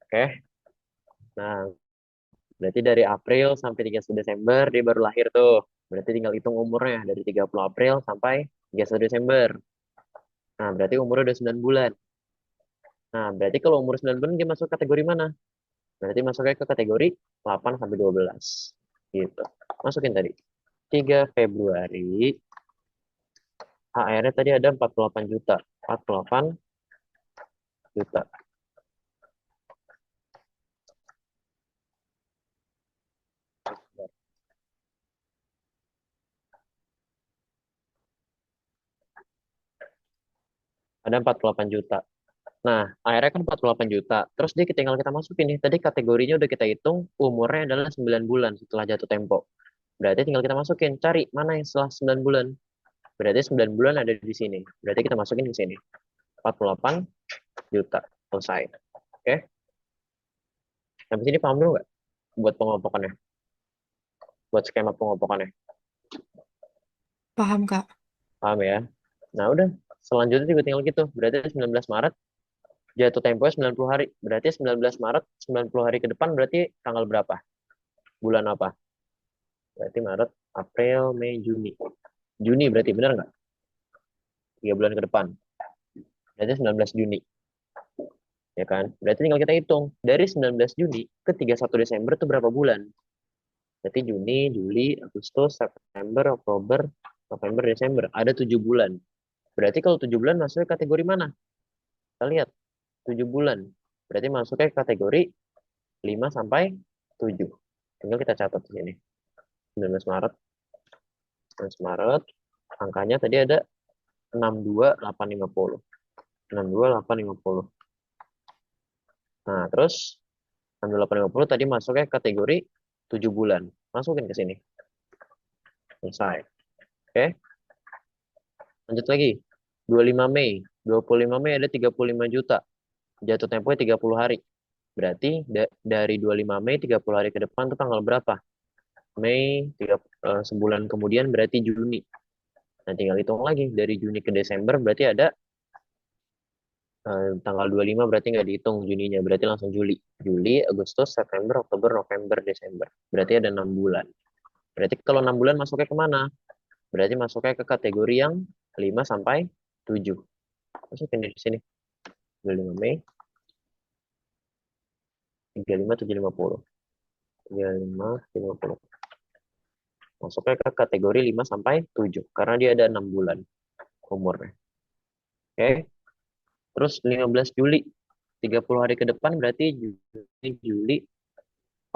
Oke. Nah, berarti dari April sampai 31 Desember dia baru lahir tuh. Berarti tinggal hitung umurnya dari 30 April sampai 31 Desember. Nah, berarti umurnya udah 9 bulan. Nah, berarti kalau umur 9 bulan dia masuk kategori mana? Berarti masuknya ke kategori 8 sampai 12. Gitu. Masukin tadi. 3 Februari HR-nya tadi ada 48 juta. 48 juta. Ada 48 juta. Nah, akhirnya kan 48 juta. Terus dia tinggal kita masukin nih. Tadi kategorinya udah kita hitung, umurnya adalah 9 bulan setelah jatuh tempo. Berarti tinggal kita masukin, cari mana yang setelah 9 bulan. Berarti 9 bulan ada di sini. Berarti kita masukin ke sini. 48 juta. Selesai. Oke? Sampai sini paham dulu nggak? Buat pengelompokannya. Buat skema pengelompokannya. Paham, Kak. Paham ya? Nah, udah. Selanjutnya juga tinggal gitu. Berarti 19 Maret jatuh temponya 90 hari. Berarti 19 Maret 90 hari ke depan berarti tanggal berapa? Bulan apa? Berarti Maret, April, Mei, Juni. Juni berarti benar nggak? 3 bulan ke depan. Berarti 19 Juni. Ya kan? Berarti tinggal kita hitung. Dari 19 Juni ke 31 Desember itu berapa bulan? Berarti Juni, Juli, Agustus, September, Oktober, November, Desember. Ada 7 bulan. Berarti kalau 7 bulan masuknya kategori mana? Kita lihat. 7 bulan. Berarti masuknya kategori 5 sampai 7. Tinggal kita catat di sini. 19 Maret. 19 Maret. Angkanya tadi ada 62850. 62850. Nah, terus 62850 tadi masuknya kategori 7 bulan. Masukin ke sini. Selesai. Oke. Lanjut lagi. 25 Mei. 25 Mei ada 35 juta. Jatuh temponya 30 hari. Berarti dari 25 Mei 30 hari ke depan itu tanggal berapa? Mei, sebulan kemudian berarti Juni. Nah, tinggal hitung lagi. Dari Juni ke Desember berarti ada tanggal 25 berarti nggak dihitung Juninya. Berarti langsung Juli. Juli, Agustus, September, Oktober, November, Desember. Berarti ada 6 bulan. Berarti kalau 6 bulan masuknya kemana? Berarti masuknya ke kategori yang 5 sampai 7. Masukin di sini. 25 Mei, 35, 750. 35, 750. Masuknya ke kategori 5 sampai 7. Karena dia ada 6 bulan umurnya. Oke. Terus 15 Juli. 30 hari ke depan berarti Juni, Juli,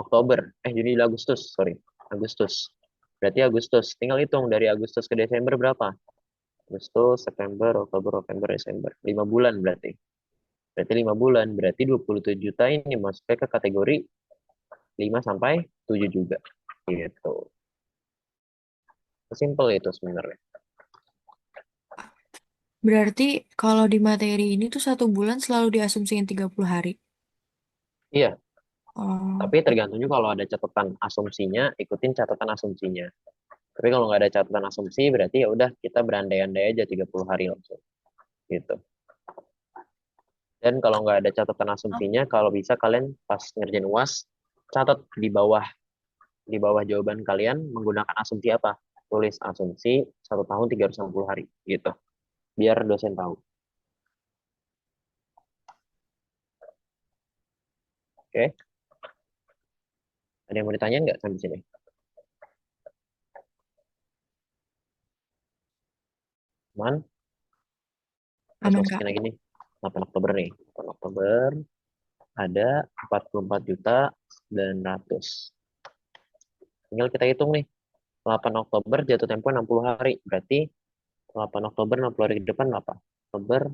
Oktober. Juni, Juli, Agustus. Sorry. Agustus. Berarti Agustus. Tinggal hitung dari Agustus ke Desember berapa? Agustus, September, Oktober, November, Desember. 5 bulan berarti. Berarti 5 bulan. Berarti 27 juta ini masuknya ke kategori 5 sampai 7 juga. Gitu. Simple itu sebenarnya. Berarti kalau di materi ini tuh 1 bulan selalu diasumsiin 30 hari. Iya, Oh, tapi tergantung juga kalau ada catatan asumsinya, ikutin catatan asumsinya. Tapi kalau nggak ada catatan asumsi, berarti ya udah kita berandai-andai aja 30 hari langsung. Gitu. Dan kalau nggak ada catatan asumsinya, kalau bisa kalian pas ngerjain UAS, catat di bawah jawaban kalian menggunakan asumsi apa? Tulis asumsi 1 tahun 360 hari. Gitu. Biar dosen tahu. Oke? Ada yang mau ditanyain nggak sampai sini? Aman? Terus aman, Kak. masukin lagi nih. 8 Oktober nih. 8 Oktober ada 44 juta 900. Tinggal kita hitung nih. 8 Oktober jatuh tempo 60 hari. Berarti 8 Oktober 60 hari ke depan apa? Oktober,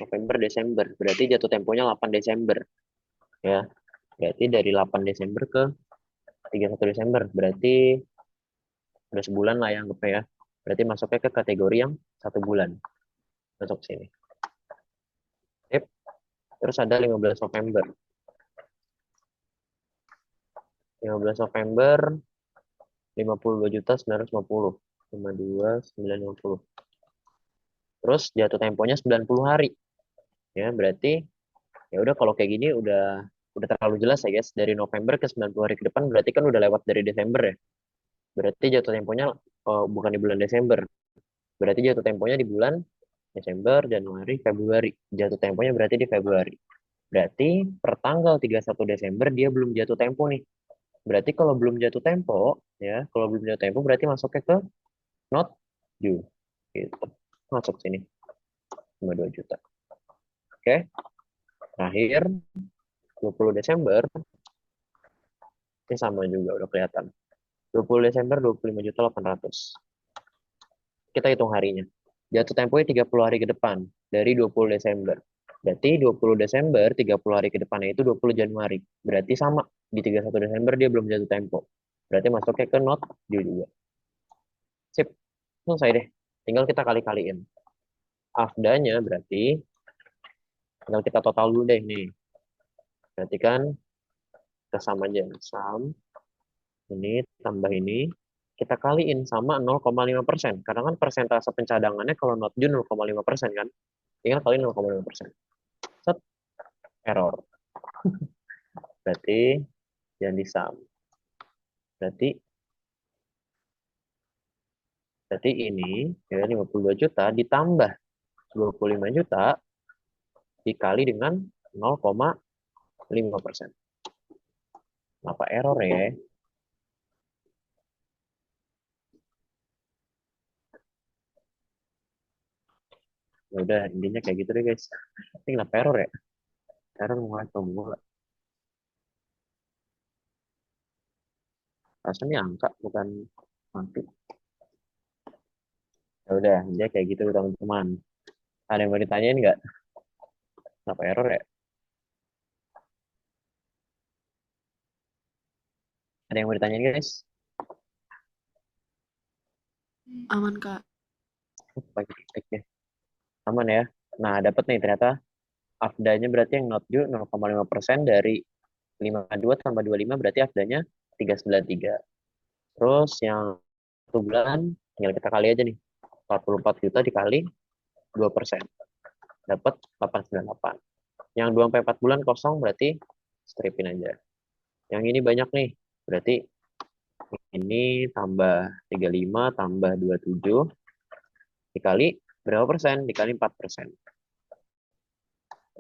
November, Desember. Berarti jatuh temponya 8 Desember. Ya. Berarti dari 8 Desember ke 31 Desember. Berarti udah sebulan lah yang anggapnya ya. Berarti masuknya ke kategori yang 1 bulan. Masuk sini. Sip. Terus ada 15 November. 15 November 52 juta 950. 52 950. Terus jatuh temponya 90 hari. Ya, berarti ya udah kalau kayak gini udah terlalu jelas ya guys. Dari November ke 90 hari ke depan berarti kan udah lewat dari Desember ya. Berarti jatuh temponya bukan di bulan Desember. Berarti jatuh temponya di bulan Desember, Januari, Februari. Jatuh temponya berarti di Februari. Berarti per tanggal 31 Desember dia belum jatuh tempo nih. Berarti kalau belum jatuh tempo, ya, kalau belum jatuh tempo berarti masuknya ke not due. Gitu. Masuk sini. 52 juta. Oke. Terakhir 20 Desember ini sama juga udah kelihatan. 20 Desember 25 juta 800. Kita hitung harinya. Jatuh temponya 30 hari ke depan. dari 20 Desember. Berarti 20 Desember, 30 hari ke depannya itu 20 Januari. Berarti sama. Di 31 Desember dia belum jatuh tempo. Berarti masuknya ke not due juga. Sip. Selesai deh. Tinggal kita kali-kaliin. Afdanya berarti tinggal kita total dulu deh nih. Berarti kan kita sama aja. Sum ini tambah ini. Kita kaliin sama 0,5%. Karena kan persentase pencadangannya kalau not due 0,5% kan. Tinggal kaliin 0,5%. Set. Error. Berarti jangan di sum. Berarti ini ya 52 juta ditambah 25 juta dikali dengan 0,5%. Kenapa error ya? Ya udah, intinya kayak gitu deh guys. Ini kenapa error ya? Error mulai semua. Rasanya angka bukan mati. Ya udah, dia kayak gitu teman-teman. Ada yang mau ditanyain nggak? Kenapa error ya? Ada yang mau ditanyain guys? Aman, Kak. Pakai titik ya. Aman ya. Nah, dapat nih ternyata AFDA-nya berarti yang not due 0,5% dari 52 tambah 25 berarti AFDA-nya 393. Terus yang 1 bulan tinggal kita kali aja nih. 44 juta dikali 2%. Dapat 898. Yang 2 sampai 4 bulan kosong berarti stripin aja. Yang ini banyak nih. Berarti ini tambah 35 tambah 27 dikali berapa persen? Dikali 4%.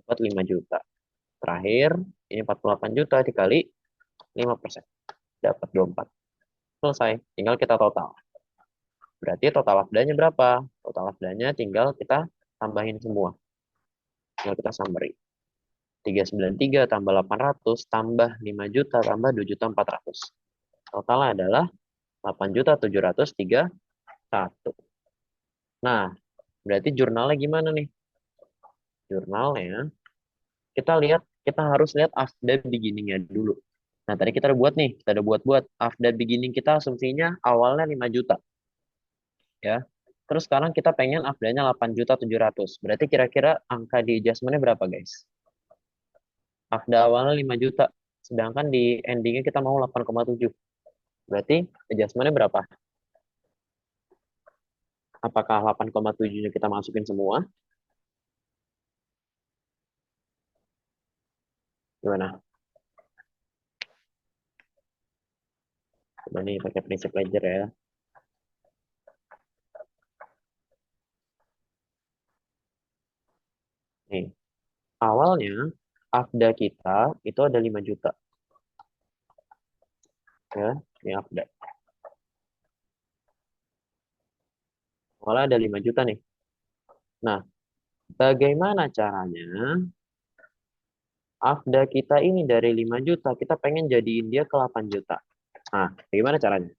Dapat 5 juta. Terakhir, ini 48 juta dikali 5%. Dapat 24. Selesai. Tinggal kita total. Berarti total afdanya berapa? Total afdanya tinggal kita tambahin semua. Tinggal kita summary. 393 tambah 800 tambah 5 juta tambah 2 juta 400. Totalnya adalah 8.731. Nah, berarti jurnalnya gimana nih? Jurnalnya, kita harus lihat after beginning-nya dulu. Nah, tadi kita udah buat nih, kita udah buat after beginning kita asumsinya awalnya 5 juta. Ya. Terus sekarang kita pengen afdanya 8.700. Berarti kira-kira angka di adjustment-nya berapa, guys? Afda awalnya 5 juta. Sedangkan di endingnya kita mau 8,7. Berarti adjustment-nya berapa? Apakah 8,7-nya kita masukin semua? Gimana? Coba nih pakai prinsip ledger ya. Nih, awalnya afda kita itu ada 5 juta. Ya, ini afda. Awalnya ada 5 juta nih. Nah, bagaimana caranya afda kita ini dari 5 juta, kita pengen jadiin dia ke 8 juta. Nah, bagaimana caranya?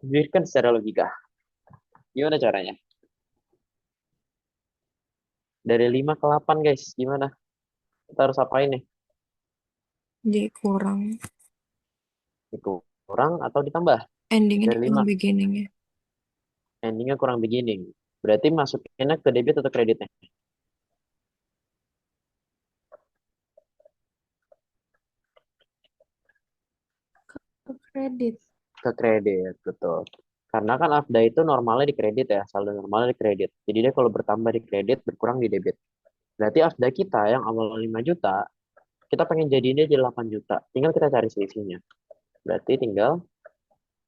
Berikan secara logika. Gimana caranya? Dari 5 ke 8, guys. Gimana? Kita harus apain nih? Jadi kurang. Itu kurang atau ditambah? Endingnya Dari 5. kurang beginningnya. Endingnya kurang beginning. Berarti masukinnya ke debit atau kreditnya? Kredit. Ke kredit, betul. Karena kan AFDA itu normalnya di kredit ya, saldo normalnya di kredit. Jadi dia kalau bertambah di kredit, berkurang di debit. Berarti AFDA kita yang awal 5 juta, kita pengen jadiin dia jadi 8 juta. Tinggal kita cari selisihnya. Berarti tinggal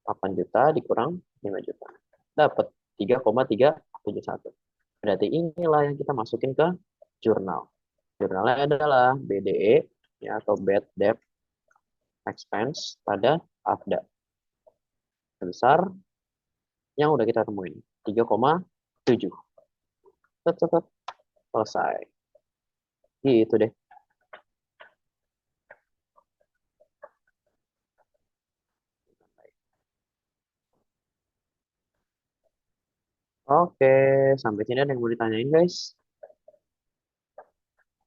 8 juta dikurang 5 juta. Dapat 3,371. Berarti inilah yang kita masukin ke jurnal. Jurnalnya adalah BDE ya, atau Bad Debt Expense pada AFDA. Sebesar yang udah kita temuin. 3,7. Cepet, selesai. Gitu deh. Oke. Oke, sampai sini ada yang mau ditanyain guys.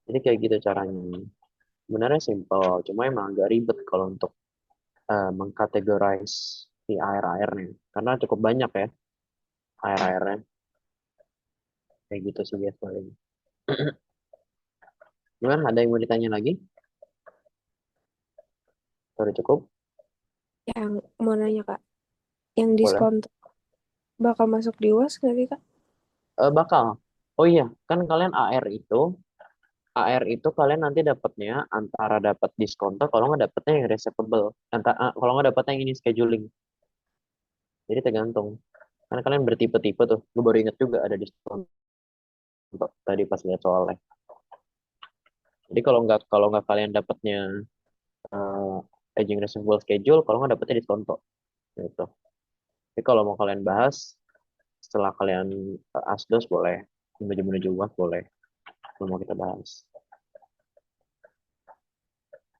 Jadi kayak gitu caranya. Sebenarnya simple, cuma emang agak ribet kalau untuk mengkategorize si air-airnya. Karena cukup banyak ya air-airnya. Kayak gitu sih guys paling. Gimana? Ada yang mau ditanya lagi? Sudah cukup? Yang mau nanya Kak, yang Boleh. diskon bakal masuk di UAS nggak sih Kak? Bakal. Oh iya, kan kalian AR itu kalian nanti dapatnya antara dapat diskon kalau nggak dapatnya yang reservable. Kalau nggak dapatnya yang ini scheduling. Jadi tergantung. Karena kalian bertipe-tipe tuh. Gue baru inget juga ada diskon tadi pas lihat soalnya. Jadi kalau nggak kalian dapatnya aging reservable schedule, kalau nggak dapatnya diskon gitu. Jadi kalau mau kalian bahas setelah kalian asdos boleh, menuju UAS boleh. Kalau mau kita bahas.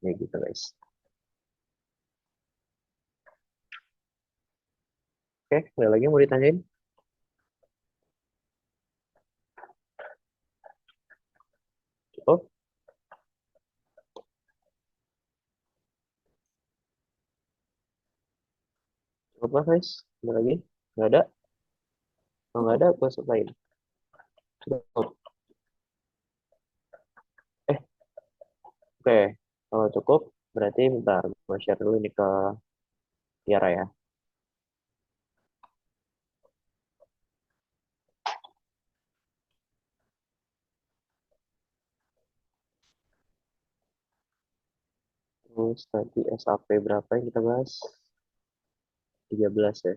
Ya gitu guys. Oke, ada lagi yang mau ditanyain? Cukup? Cukup lah guys. Ada lagi? Nggak ada? Kalau nggak ada, gue selesaiin. Cukup. Eh, oke. Kalau cukup, berarti bentar. Gue share dulu ini ke Tiara ya. Terus tadi SAP berapa yang kita bahas? 13 ya.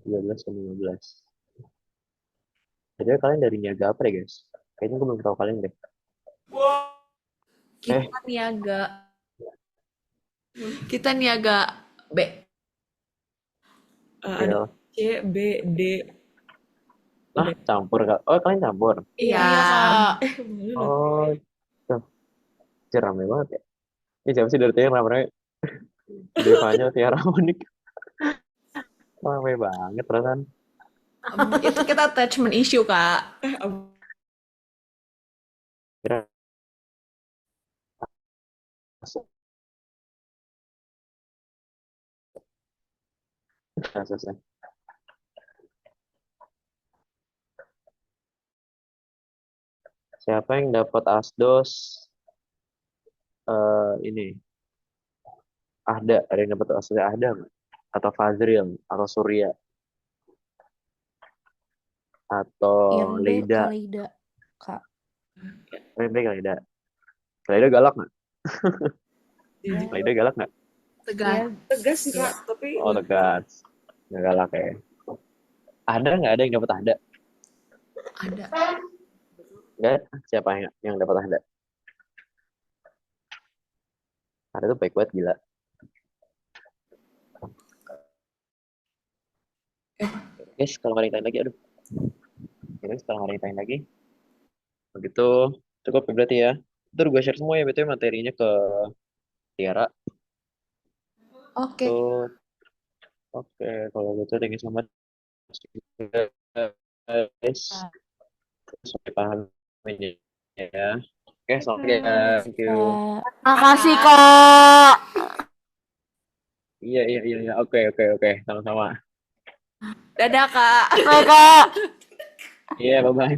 13 sama 15. Jadi kalian dari niaga apa deh guys? Kayaknya gue belum tahu kalian deh. Eh, Kita niaga. Kita niaga B. Ada ya. C, B, D. Lah, campur kak. Oh, kalian campur. Iya. Kak. Malu lah. Oh, tuh. Rame banget ya. Ini siapa sih dari tadi yang rame? Devanya, Tiara, Monik. Rame banget perasaan. Itu kita attachment issue, Kak. Kira kasusnya. Siapa yang dapat asdos ini? Ada yang dapat asdosnya Ahda nggak? Atau Fazril atau Surya atau Yang B Leida? Kaleida, Kak. Baik Leida. Leida galak nggak? Jijik. Leida galak nggak? Tegas. Tegas sih Kak, tapi Oh tegas. Nggak galak ya. Nggak ada yang dapat Ahda? Ada. Nggak. Siapa yang dapat Ahda? Ahda tuh baik banget gila. Guys, kalau nggak ada yang tanya lagi, aduh. Guys, kalau nggak ada yang tanya lagi, begitu cukup ya berarti ya. Ntar gue share semua ya betul materinya ke Tiara. Oke. Tuh, oke. Kalau gitu, thank you so much, guys. Sampai paham ini ya. Oke, selamat ya. Thank you. Makasih, Kak. Iya. Oke. Sama-sama. Dadah, Kak. Bye, Kak. Iya, bye-bye.